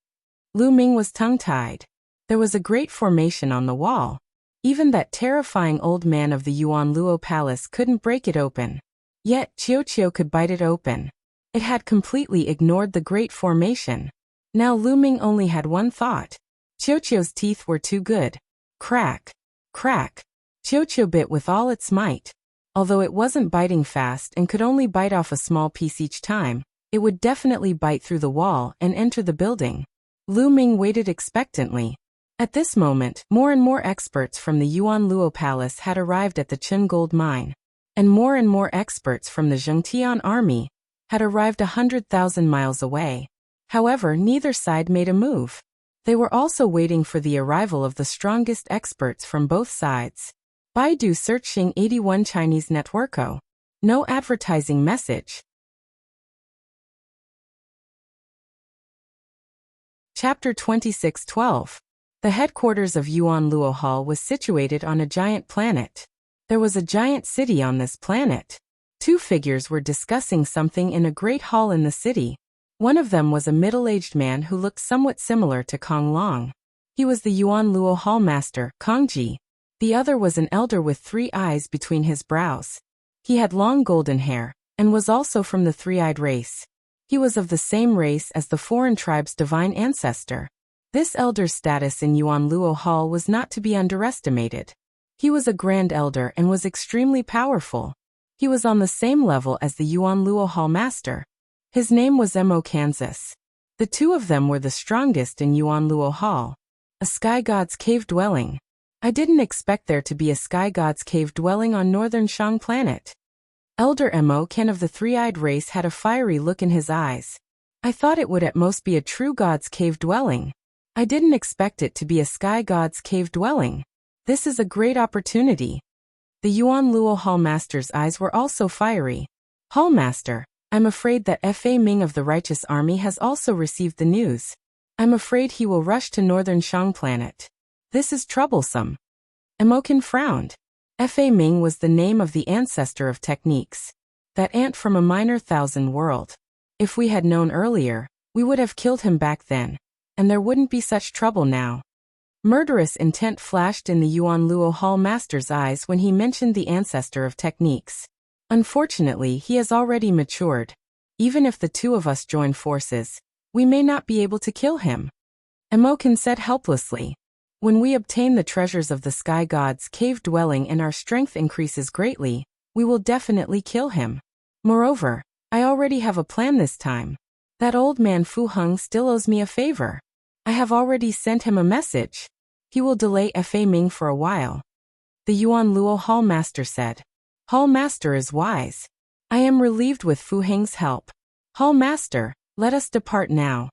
Lu Ming was tongue-tied. There was a great formation on the wall. Even that terrifying old man of the Yuanluo Palace couldn't break it open. Yet Qiuqiu could bite it open. It had completely ignored the great formation. Now Lu Ming only had one thought. Qiuqiu's teeth were too good. Crack! Crack! Qiuqiu bit with all its might. Although it wasn't biting fast and could only bite off a small piece each time, it would definitely bite through the wall and enter the building. Lu Ming waited expectantly. At this moment, more and more experts from the Yuanluo Palace had arrived at the Chun gold mine. And more experts from the Zhengtian army had arrived 100,000 miles away. However, neither side made a move. They were also waiting for the arrival of the strongest experts from both sides. Baidu searching 81 Chinese Networko. No advertising message. Chapter 26:12. The headquarters of Yuanluo Hall was situated on a giant planet. There was a giant city on this planet. Two figures were discussing something in a great hall in the city. One of them was a middle-aged man who looked somewhat similar to Kong Long. He was the Yuanluo Hall master, Kong Ji. The other was an elder with 3 eyes between his brows. He had long golden hair, and was also from the 3-eyed race. He was of the same race as the foreign tribe's divine ancestor. This elder's status in Yuanluo Hall was not to be underestimated. He was a grand elder and was extremely powerful. He was on the same level as the Yuanluo Hall master. His name was Mo Kansas. The two of them were the strongest in Yuanluo Hall. A sky god's cave dwelling. I didn't expect there to be a sky god's cave dwelling on northern Shang planet. Elder Mo Ken of the three-eyed race had a fiery look in his eyes. I thought it would at most be a true god's cave dwelling. I didn't expect it to be a sky god's cave dwelling. This is a great opportunity. The Yuan Luo Hallmaster's eyes were also fiery. Hallmaster, I'm afraid that Fa Ming of the Righteous Army has also received the news. I'm afraid he will rush to northern Shang planet. This is troublesome. Emokin frowned. Fa Ming was the name of the ancestor of techniques. That ant from a minor thousand world. If we had known earlier, we would have killed him back then, and there wouldn't be such trouble now. Murderous intent flashed in the Yuan Luo Hallmaster's eyes when he mentioned the ancestor of techniques. Unfortunately, he has already matured. Even if the two of us join forces, we may not be able to kill him. Emokin said helplessly. When we obtain the treasures of the sky god's cave dwelling and our strength increases greatly, we will definitely kill him. Moreover, I already have a plan this time. That old man Fu Heng still owes me a favor. I have already sent him a message. He will delay Fa Ming for a while. The Yuan Luo Hallmaster said. Hallmaster is wise. I am relieved with Fu Heng's help. Hallmaster, let us depart now.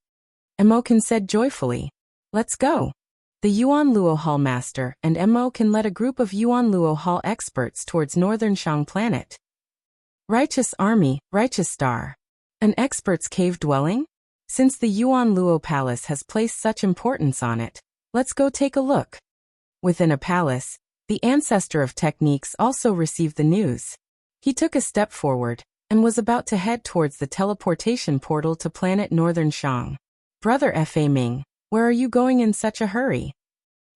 Emokin said joyfully. Let's go. The Yuan Luo Hallmaster and Emokin led a group of Yuan Luo Hall experts towards northern Shang planet. Righteous Army, Righteous Star. An expert's cave dwelling? Since the Yuan Luo Palace has placed such importance on it, let's go take a look. Within a palace, the ancestor of techniques also received the news. He took a step forward and was about to head towards the teleportation portal to planet Northern Shang. Brother Fa Ming, where are you going in such a hurry?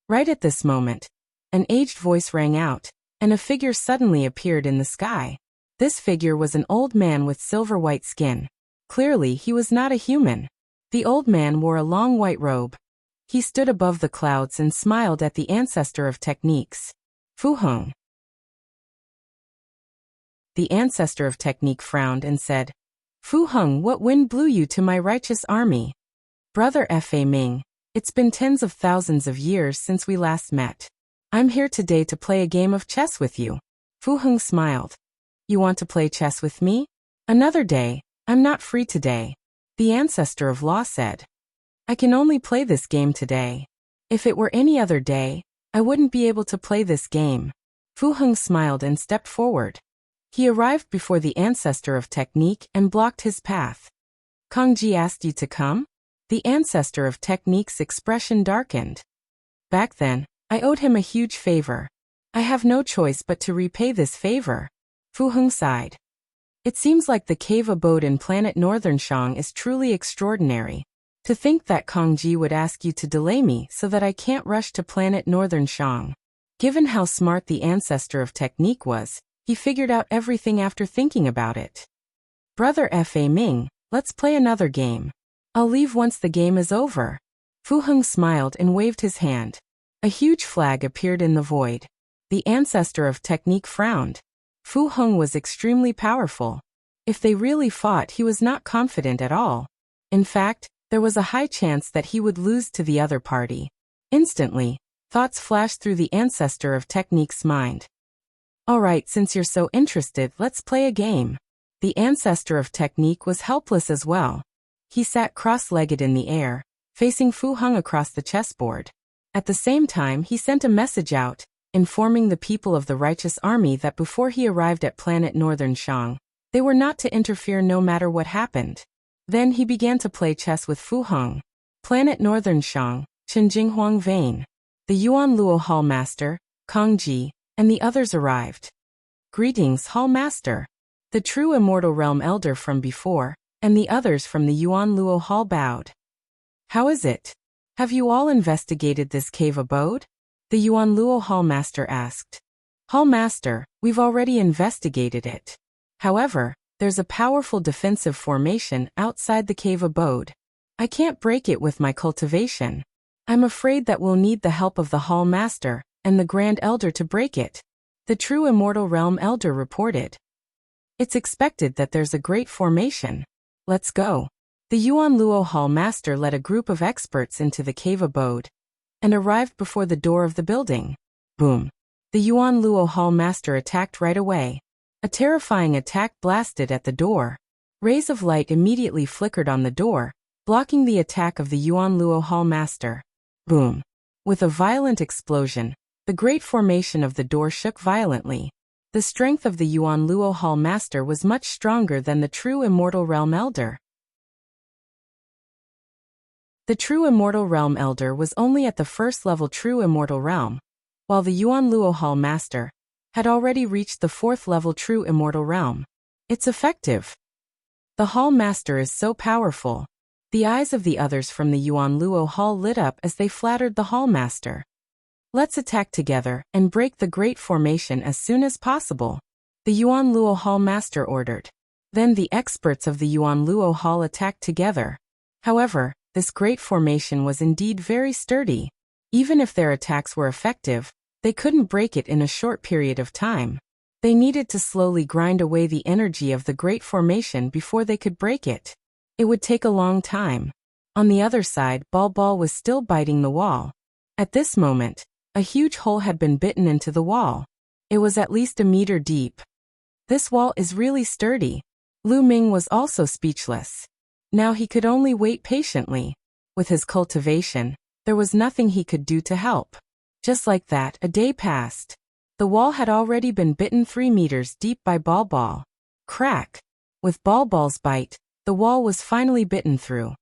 Right at this moment, an aged voice rang out, and a figure suddenly appeared in the sky. This figure was an old man with silver-white skin. Clearly, he was not a human. The old man wore a long white robe. He stood above the clouds and smiled at the ancestor of techniques. Fu Heng. The ancestor of technique frowned and said, Fu Heng, what wind blew you to my righteous army? Brother Fa Ming, it's been tens of thousands of years since we last met. I'm here today to play a game of chess with you. Fu Heng smiled. You want to play chess with me? Another day. I'm not free today. The ancestor of law said. I can only play this game today. If it were any other day, I wouldn't be able to play this game. Fu Heng smiled and stepped forward. He arrived before the ancestor of technique and blocked his path. Kongji asked you to come? The ancestor of technique's expression darkened. Back then, I owed him a huge favor. I have no choice but to repay this favor. Fu Heng sighed. It seems like the cave abode in planet Northern Shang is truly extraordinary. To think that Kongji would ask you to delay me so that I can't rush to planet Northern Shang. Given how smart the ancestor of technique was, he figured out everything after thinking about it. Brother Fa Ming, let's play another game. I'll leave once the game is over. Fu Heng smiled and waved his hand. A huge flag appeared in the void. The ancestor of technique frowned. Fu Heng was extremely powerful. If they really fought, he was not confident at all. In fact, there was a high chance that he would lose to the other party. Instantly, thoughts flashed through the ancestor of technique's mind. Alright, since you're so interested, let's play a game. The ancestor of technique was helpless as well. He sat cross-legged in the air, facing Fu Heng across the chessboard. At the same time, he sent a message out, informing the people of the Righteous Army that before he arrived at planet Northern Shang, they were not to interfere no matter what happened. Then he began to play chess with Fu Heng. Planet Northern Shang, Chenjinghuang Vane. The Yuan Luo Hallmaster, Kongji, and the others arrived. Greetings, Hallmaster. The true Immortal Realm Elder from before, and the others from the Yuan Luo Hall bowed. How is it? Have you all investigated this cave abode? The Yuan Luo Hallmaster asked. Hallmaster, we've already investigated it. However, there's a powerful defensive formation outside the cave abode. I can't break it with my cultivation. I'm afraid that we'll need the help of the Hallmaster and the Grand Elder to break it. The true Immortal Realm Elder reported. It's expected that there's a great formation. Let's go. The Yuan Luo Hallmaster led a group of experts into the cave abode and arrived before the door of the building. Boom. The Yuan Luo Hall master attacked right away. A terrifying attack blasted at the door. Rays of light immediately flickered on the door, blocking the attack of the Yuan Luo Hall master. Boom. With a violent explosion, the great formation of the door shook violently. The strength of the Yuan Luo Hall master was much stronger than the true Immortal Realm Elder. The true Immortal Realm Elder was only at the first level true Immortal Realm, while the Yuan Luo Hall master had already reached the 4th level true Immortal Realm. It's effective. The Hall master is so powerful. The eyes of the others from the Yuan Luo Hall lit up as they flattered the Hall master. Let's attack together and break the great formation as soon as possible, the Yuan Luo Hall master ordered. Then the experts of the Yuan Luo Hall attacked together. However, this great formation was indeed very sturdy. Even if their attacks were effective, they couldn't break it in a short period of time. They needed to slowly grind away the energy of the great formation before they could break it. It would take a long time. On the other side, Ball was still biting the wall. At this moment, a huge hole had been bitten into the wall. It was at least a meter deep. This wall is really sturdy. Lu Ming was also speechless. Now he could only wait patiently. With his cultivation, there was nothing he could do to help. Just like that, a day passed. The wall had already been bitten 3 meters deep by Ball. Crack! With Ball's bite, the wall was finally bitten through.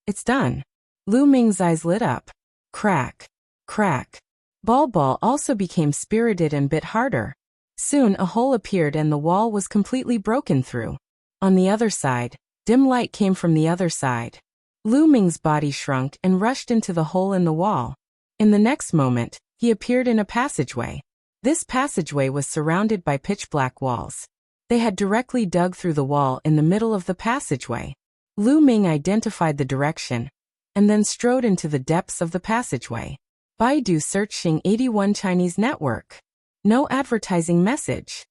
It's done. Lu Ming's eyes lit up. Crack! Crack! Ball also became spirited and bit harder. Soon a hole appeared and the wall was completely broken through. On the other side, dim light came from the other side. Lu Ming's body shrunk and rushed into the hole in the wall. In the next moment, he appeared in a passageway. This passageway was surrounded by pitch-black walls. They had directly dug through the wall in the middle of the passageway. Lu Ming identified the direction, and then strode into the depths of the passageway. Baidu searching 81 Chinese network. No advertising message.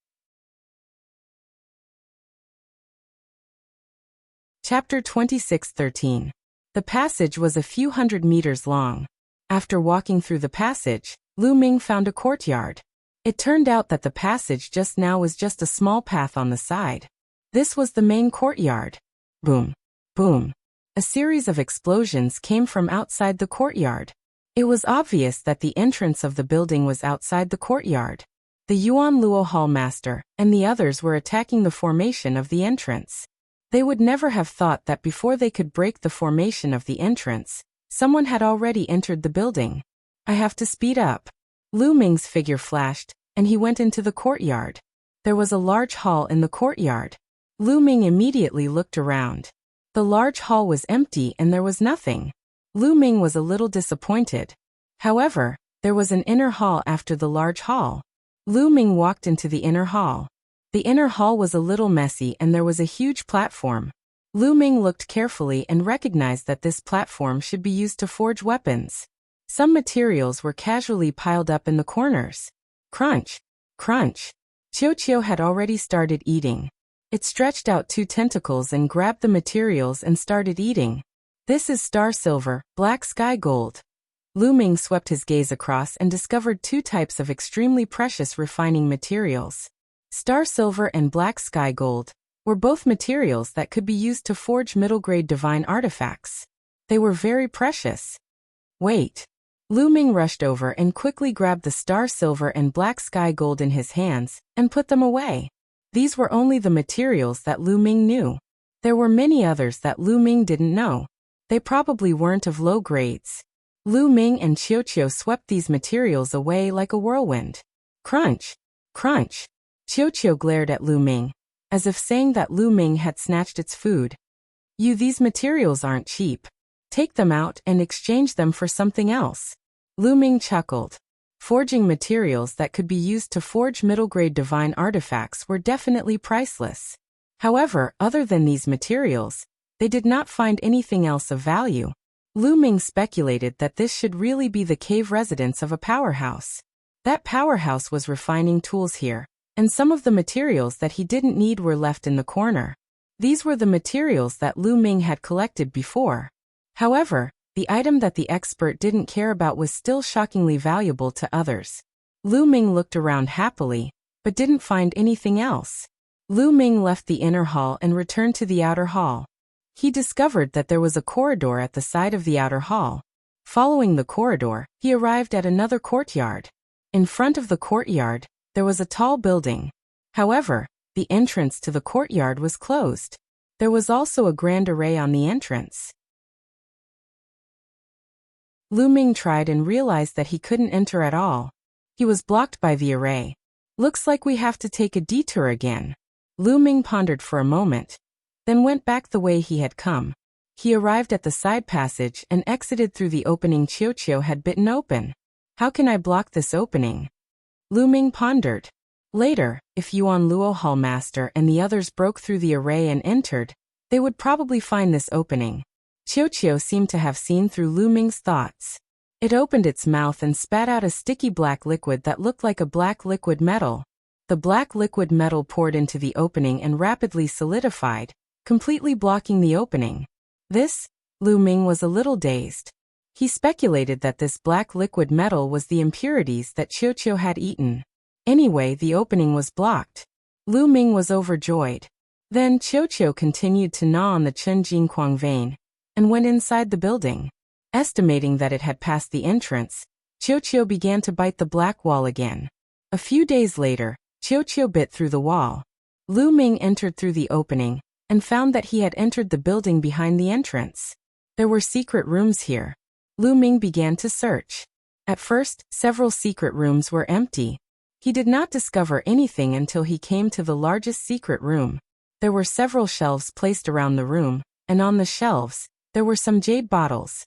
Chapter 26:13. The passage was a few hundred meters long. After walking through the passage, Lu Ming found a courtyard. It turned out that the passage just now was just a small path on the side. This was the main courtyard. Boom. Boom. A series of explosions came from outside the courtyard. It was obvious that the entrance of the building was outside the courtyard. The Yuan Luo Hall master and the others were attacking the formation of the entrance. They would never have thought that before they could break the formation of the entrance, someone had already entered the building. I have to speed up. Lu Ming's figure flashed, and he went into the courtyard. There was a large hall in the courtyard. Lu Ming immediately looked around. The large hall was empty and there was nothing. Lu Ming was a little disappointed. However, there was an inner hall after the large hall. Lu Ming walked into the inner hall. The inner hall was a little messy and there was a huge platform. Lu Ming looked carefully and recognized that this platform should be used to forge weapons. Some materials were casually piled up in the corners. Crunch! Crunch! Qiu had already started eating. It stretched out 2 tentacles and grabbed the materials and started eating. This is star silver, black sky gold. Lu Ming swept his gaze across and discovered 2 types of extremely precious refining materials. Star silver and black sky gold were both materials that could be used to forge middle-grade divine artifacts. They were very precious. Wait. Lu Ming rushed over and quickly grabbed the star silver and black sky gold in his hands and put them away. These were only the materials that Lu Ming knew. There were many others that Lu Ming didn't know. They probably weren't of low grades. Lu Ming and Qiu swept these materials away like a whirlwind. Crunch! Crunch! Qiu glared at Lu Ming, as if saying that Lu Ming had snatched its food. These materials aren't cheap. Take them out and exchange them for something else. Lu Ming chuckled. Forging materials that could be used to forge middle-grade divine artifacts were definitely priceless. However, other than these materials, they did not find anything else of value. Lu Ming speculated that this should really be the cave residence of a powerhouse. That powerhouse was refining tools here, and some of the materials that he didn't need were left in the corner. These were the materials that Lu Ming had collected before. However, the item that the expert didn't care about was still shockingly valuable to others. Lu Ming looked around happily, but didn't find anything else. Lu Ming left the inner hall and returned to the outer hall. He discovered that there was a corridor at the side of the outer hall. Following the corridor, he arrived at another courtyard. In front of the courtyard, there was a tall building. However, the entrance to the courtyard was closed. There was also a grand array on the entrance. Lu Ming tried and realized that he couldn't enter at all. He was blocked by the array. Looks like we have to take a detour again. Lu Ming pondered for a moment, then went back the way he had come. He arrived at the side passage and exited through the opening Qiu had bitten open. How can I block this opening? Lu Ming pondered. Later, if Yuan Luo Hall Master and the others broke through the array and entered, they would probably find this opening. Qiu seemed to have seen through Lu Ming's thoughts. It opened its mouth and spat out a sticky black liquid that looked like a black liquid metal. The black liquid metal poured into the opening and rapidly solidified, completely blocking the opening. Lu Ming was a little dazed. He speculated that this black liquid metal was the impurities that Qiu had eaten. Anyway, the opening was blocked. Lu Ming was overjoyed. Then Qiu continued to gnaw on the Chun Jingquang vein and went inside the building. Estimating that it had passed the entrance, Qiu began to bite the black wall again. A few days later, Qiu bit through the wall. Lu Ming entered through the opening and found that he had entered the building behind the entrance. There were secret rooms here. Lu Ming began to search. At first, several secret rooms were empty. He did not discover anything until he came to the largest secret room. There were several shelves placed around the room, and on the shelves, there were some jade bottles.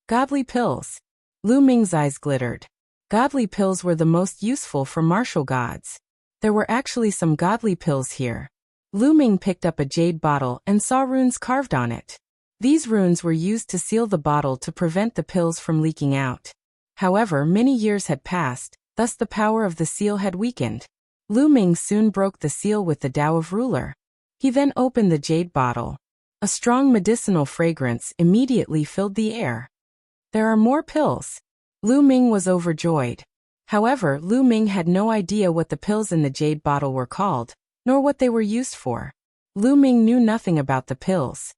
Godly pills. Lu Ming's eyes glittered. Godly pills were the most useful for martial gods. There were actually some godly pills here. Lu Ming picked up a jade bottle and saw runes carved on it. These runes were used to seal the bottle to prevent the pills from leaking out. However, many years had passed, thus the power of the seal had weakened. Lu Ming soon broke the seal with the Tao of Ruler. He then opened the jade bottle. A strong medicinal fragrance immediately filled the air. There are more pills. Lu Ming was overjoyed. However, Lu Ming had no idea what the pills in the jade bottle were called, nor what they were used for. Lu Ming knew nothing about the pills.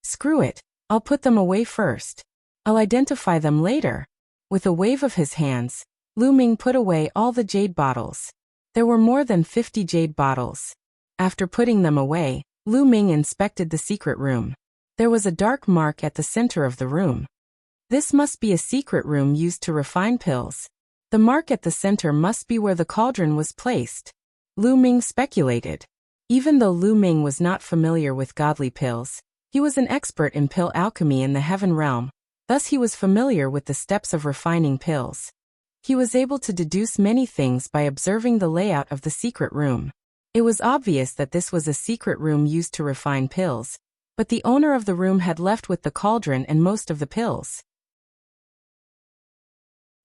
Screw it, I'll put them away first. I'll identify them later. With a wave of his hands, Lu Ming put away all the jade bottles. There were more than 50 jade bottles. After putting them away, Lu Ming inspected the secret room. There was a dark mark at the center of the room. This must be a secret room used to refine pills. The mark at the center must be where the cauldron was placed. Lu Ming speculated. Even though Lu Ming was not familiar with godly pills, he was an expert in pill alchemy in the heaven realm, thus he was familiar with the steps of refining pills. He was able to deduce many things by observing the layout of the secret room. It was obvious that this was a secret room used to refine pills, but the owner of the room had left with the cauldron and most of the pills.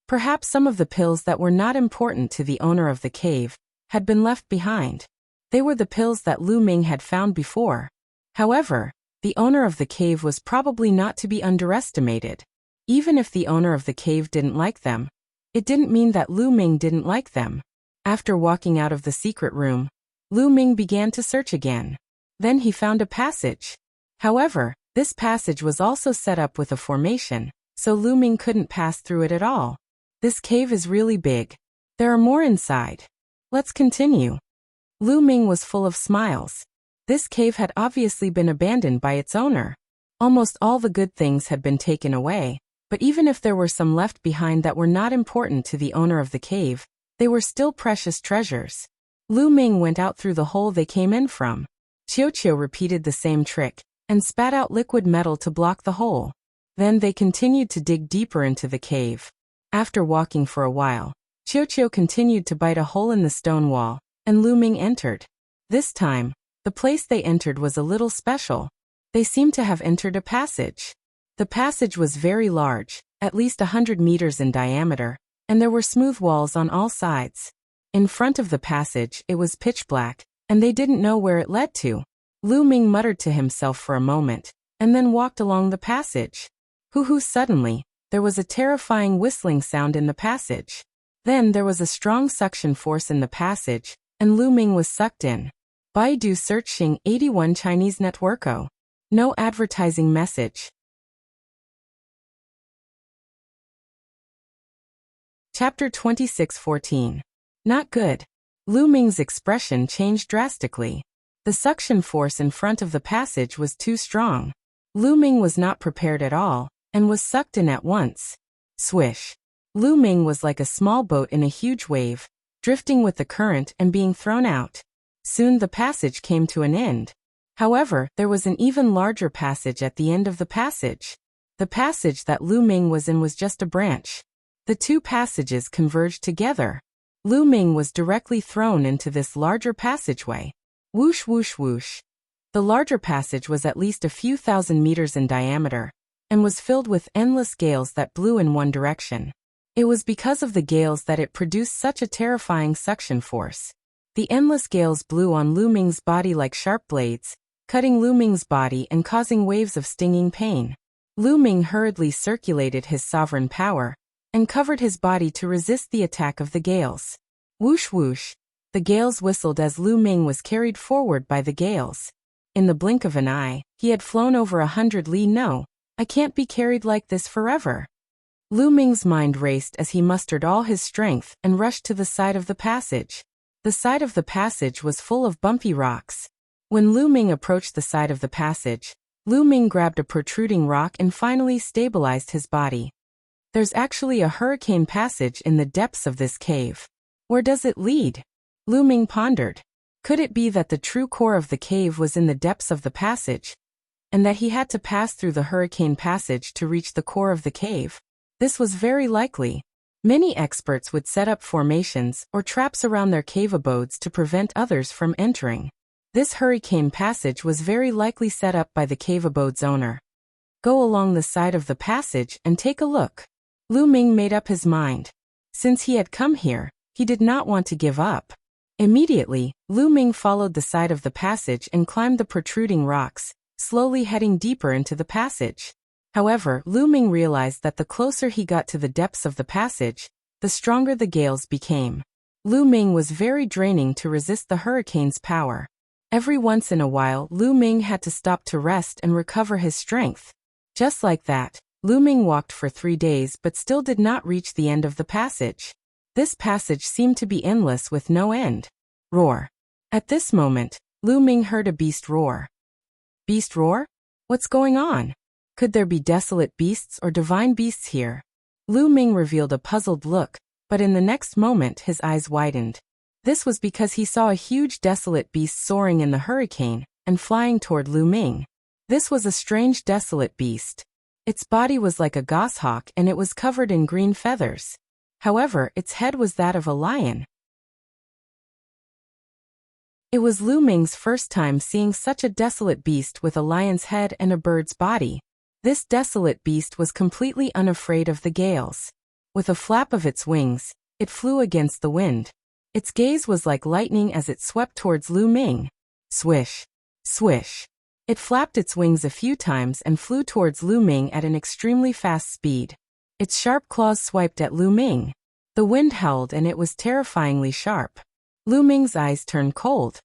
Perhaps some of the pills that were not important to the owner of the cave had been left behind. They were the pills that Lu Ming had found before. However, the owner of the cave was probably not to be underestimated. Even if the owner of the cave didn't like them, it didn't mean that Lu Ming didn't like them. After walking out of the secret room, Lu Ming began to search again. Then he found a passage. However, this passage was also set up with a formation, so Lu Ming couldn't pass through it at all. This cave is really big. There are more inside. Let's continue. Lu Ming was full of smiles. This cave had obviously been abandoned by its owner. Almost all the good things had been taken away, but even if there were some left behind that were not important to the owner of the cave, they were still precious treasures. Lu Ming went out through the hole they came in from. Qiu repeated the same trick and spat out liquid metal to block the hole. Then they continued to dig deeper into the cave. After walking for a while, Qiu continued to bite a hole in the stone wall, and Lu Ming entered. This time, the place they entered was a little special. They seemed to have entered a passage. The passage was very large, at least 100 meters in diameter, and there were smooth walls on all sides. In front of the passage, it was pitch black, and they didn't know where it led to. Lu Ming muttered to himself for a moment, and then walked along the passage. Suddenly, there was a terrifying whistling sound in the passage. Then there was a strong suction force in the passage, and Lu Ming was sucked in. Baidu searching 81 Chinese networko. No advertising message. Chapter 26:14. Not good. Lu Ming's expression changed drastically. The suction force in front of the passage was too strong. Lu Ming was not prepared at all, and was sucked in at once. Swish. Lu Ming was like a small boat in a huge wave, drifting with the current and being thrown out. Soon the passage came to an end. However, there was an even larger passage at the end of the passage. The passage that Lu Ming was in was just a branch. The two passages converged together. Lu Ming was directly thrown into this larger passageway. Whoosh whoosh whoosh. The larger passage was at least a few thousand meters in diameter, and was filled with endless gales that blew in one direction. It was because of the gales that it produced such a terrifying suction force. The endless gales blew on Lu Ming's body like sharp blades, cutting Lu Ming's body and causing waves of stinging pain. Lu Ming hurriedly circulated his sovereign power, and covered his body to resist the attack of the gales. Whoosh whoosh. The gales whistled as Lu Ming was carried forward by the gales. In the blink of an eye, he had flown over 100 li. No, I can't be carried like this forever. Lu Ming's mind raced as he mustered all his strength and rushed to the side of the passage. The side of the passage was full of bumpy rocks. When Lu Ming approached the side of the passage, Lu Ming grabbed a protruding rock and finally stabilized his body. There's actually a hurricane passage in the depths of this cave. Where does it lead? Lu Ming pondered. Could it be that the true core of the cave was in the depths of the passage, and that he had to pass through the hurricane passage to reach the core of the cave? This was very likely. Many experts would set up formations or traps around their cave abodes to prevent others from entering. This hurricane passage was very likely set up by the cave abode's owner. Go along the side of the passage and take a look. Lu Ming made up his mind. Since he had come here, he did not want to give up. Immediately, Lu Ming followed the side of the passage and climbed the protruding rocks, slowly heading deeper into the passage. However, Lu Ming realized that the closer he got to the depths of the passage, the stronger the gales became. Lu Ming was very draining to resist the hurricane's power. Every once in a while, Lu Ming had to stop to rest and recover his strength. Just like that, Lu Ming walked for 3 days but still did not reach the end of the passage. This passage seemed to be endless with no end. Roar. At this moment, Lu Ming heard a beast roar. Beast roar? What's going on? Could there be desolate beasts or divine beasts here? Lu Ming revealed a puzzled look, but in the next moment his eyes widened. This was because he saw a huge desolate beast soaring in the hurricane and flying toward Lu Ming. This was a strange desolate beast. Its body was like a goshawk and it was covered in green feathers. However, its head was that of a lion. It was Lu Ming's first time seeing such a desolate beast with a lion's head and a bird's body. This desolate beast was completely unafraid of the gales. With a flap of its wings, it flew against the wind. Its gaze was like lightning as it swept towards Lu Ming. Swish. Swish. It flapped its wings a few times and flew towards Lu Ming at an extremely fast speed. Its sharp claws swiped at Lu Ming. The wind howled and it was terrifyingly sharp. Lu Ming's eyes turned cold.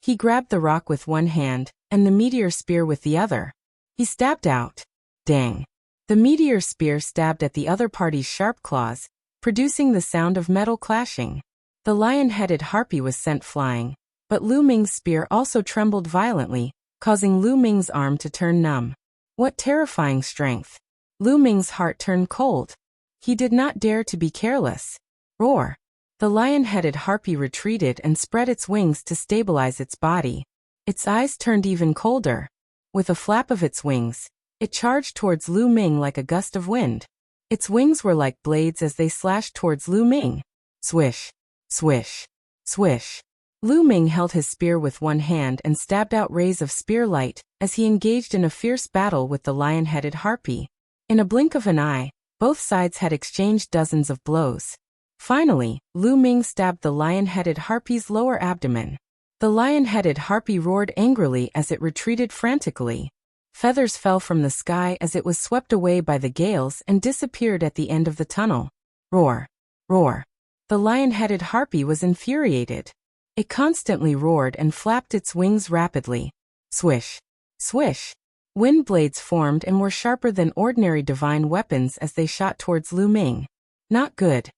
He grabbed the rock with one hand and the meteor spear with the other. He stabbed out. Dang. The meteor spear stabbed at the other party's sharp claws, producing the sound of metal clashing. The lion-headed harpy was sent flying, but Lu Ming's spear also trembled violently, causing Lu Ming's arm to turn numb. What terrifying strength! Lu Ming's heart turned cold. He did not dare to be careless. Roar! The lion-headed harpy retreated and spread its wings to stabilize its body. Its eyes turned even colder. With a flap of its wings, it charged towards Lu Ming like a gust of wind. Its wings were like blades as they slashed towards Lu Ming. Swish! Swish! Swish! Lu Ming held his spear with one hand and stabbed out rays of spear light as he engaged in a fierce battle with the lion-headed harpy. In a blink of an eye, both sides had exchanged dozens of blows. Finally, Lu Ming stabbed the lion-headed harpy's lower abdomen. The lion-headed harpy roared angrily as it retreated frantically. Feathers fell from the sky as it was swept away by the gales and disappeared at the end of the tunnel. Roar! Roar! The lion-headed harpy was infuriated. It constantly roared and flapped its wings rapidly. Swish! Swish! Wind blades formed and were sharper than ordinary divine weapons as they shot towards Lu Ming. Not good.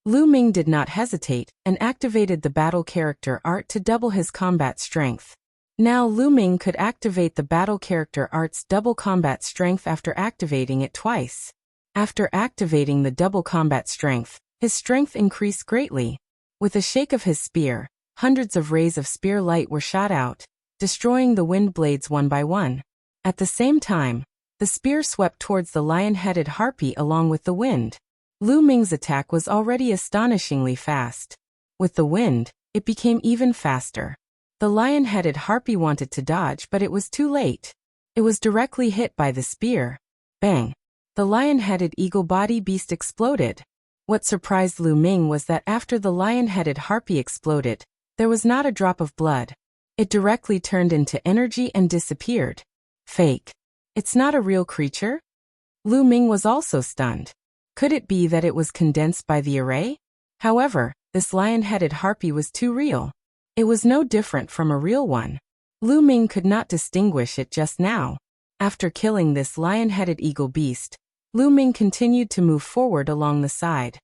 Lu Ming did not hesitate and activated the battle character art to double his combat strength. Now Lu Ming could activate the battle character art's double combat strength after activating it twice. After activating the double combat strength, his strength increased greatly. With a shake of his spear, hundreds of rays of spear light were shot out, destroying the wind blades one by one. At the same time, the spear swept towards the lion-headed harpy along with the wind. Lu Ming's attack was already astonishingly fast. With the wind, it became even faster. The lion-headed harpy wanted to dodge, but it was too late. It was directly hit by the spear. Bang! The lion-headed eagle-body beast exploded. What surprised Lu Ming was that after the lion-headed harpy exploded, there was not a drop of blood. It directly turned into energy and disappeared. Fake. It's not a real creature? Lu Ming was also stunned. Could it be that it was condensed by the array? However, this lion-headed harpy was too real. It was no different from a real one. Lu Ming could not distinguish it just now. After killing this lion-headed eagle beast, Lu Ming continued to move forward along the side.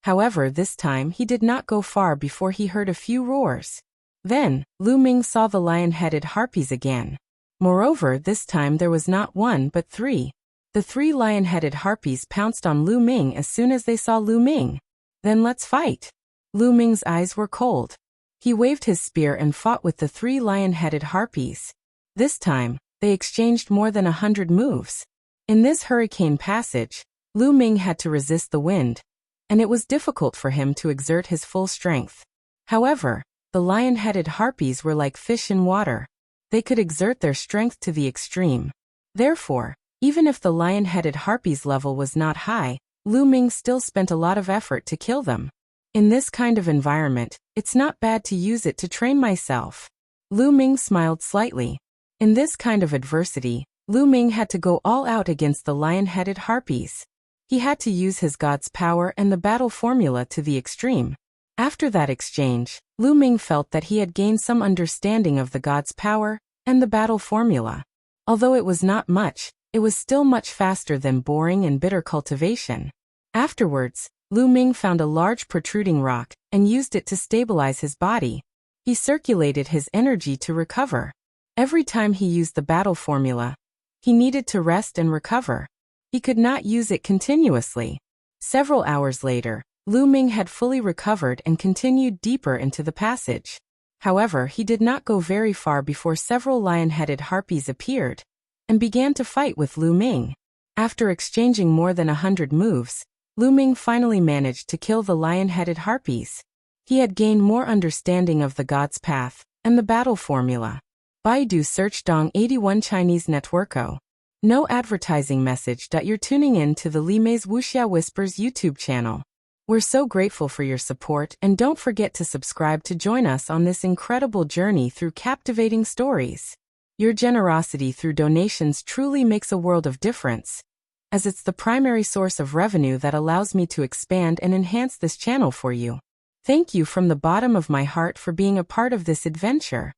However, this time he did not go far before he heard a few roars. Then, Lu Ming saw the lion-headed harpies again. Moreover, this time there was not one but three. The three lion-headed harpies pounced on Lu Ming as soon as they saw Lu Ming. Then let's fight. Lu Ming's eyes were cold. He waved his spear and fought with the three lion-headed harpies. This time, they exchanged more than 100 moves. In this hurricane passage, Lu Ming had to resist the wind, and it was difficult for him to exert his full strength. However, the lion-headed harpies were like fish in water. They could exert their strength to the extreme. Therefore, even if the lion-headed harpies' level was not high, Lu Ming still spent a lot of effort to kill them. In this kind of environment, it's not bad to use it to train myself. Lu Ming smiled slightly. In this kind of adversity, Lu Ming had to go all out against the lion-headed harpies. He had to use his god's power and the battle formula to the extreme. After that exchange, Lu Ming felt that he had gained some understanding of the god's power and the battle formula. Although it was not much, it was still much faster than boring and bitter cultivation. Afterwards, Lu Ming found a large protruding rock and used it to stabilize his body. He circulated his energy to recover. Every time he used the battle formula, he needed to rest and recover. He could not use it continuously. Several hours later, Lu Ming had fully recovered and continued deeper into the passage. However, he did not go very far before several lion-headed harpies appeared and began to fight with Lu Ming. After exchanging more than 100 moves, Lu Ming finally managed to kill the lion-headed harpies. He had gained more understanding of the god's path and the battle formula. Baidu search Dong 81 Chinese Networko. No advertising message. You're tuning in to the Li Mei's Wuxia Whispers YouTube channel. We're so grateful for your support, and don't forget to subscribe to join us on this incredible journey through captivating stories. Your generosity through donations truly makes a world of difference, as it's the primary source of revenue that allows me to expand and enhance this channel for you. Thank you from the bottom of my heart for being a part of this adventure.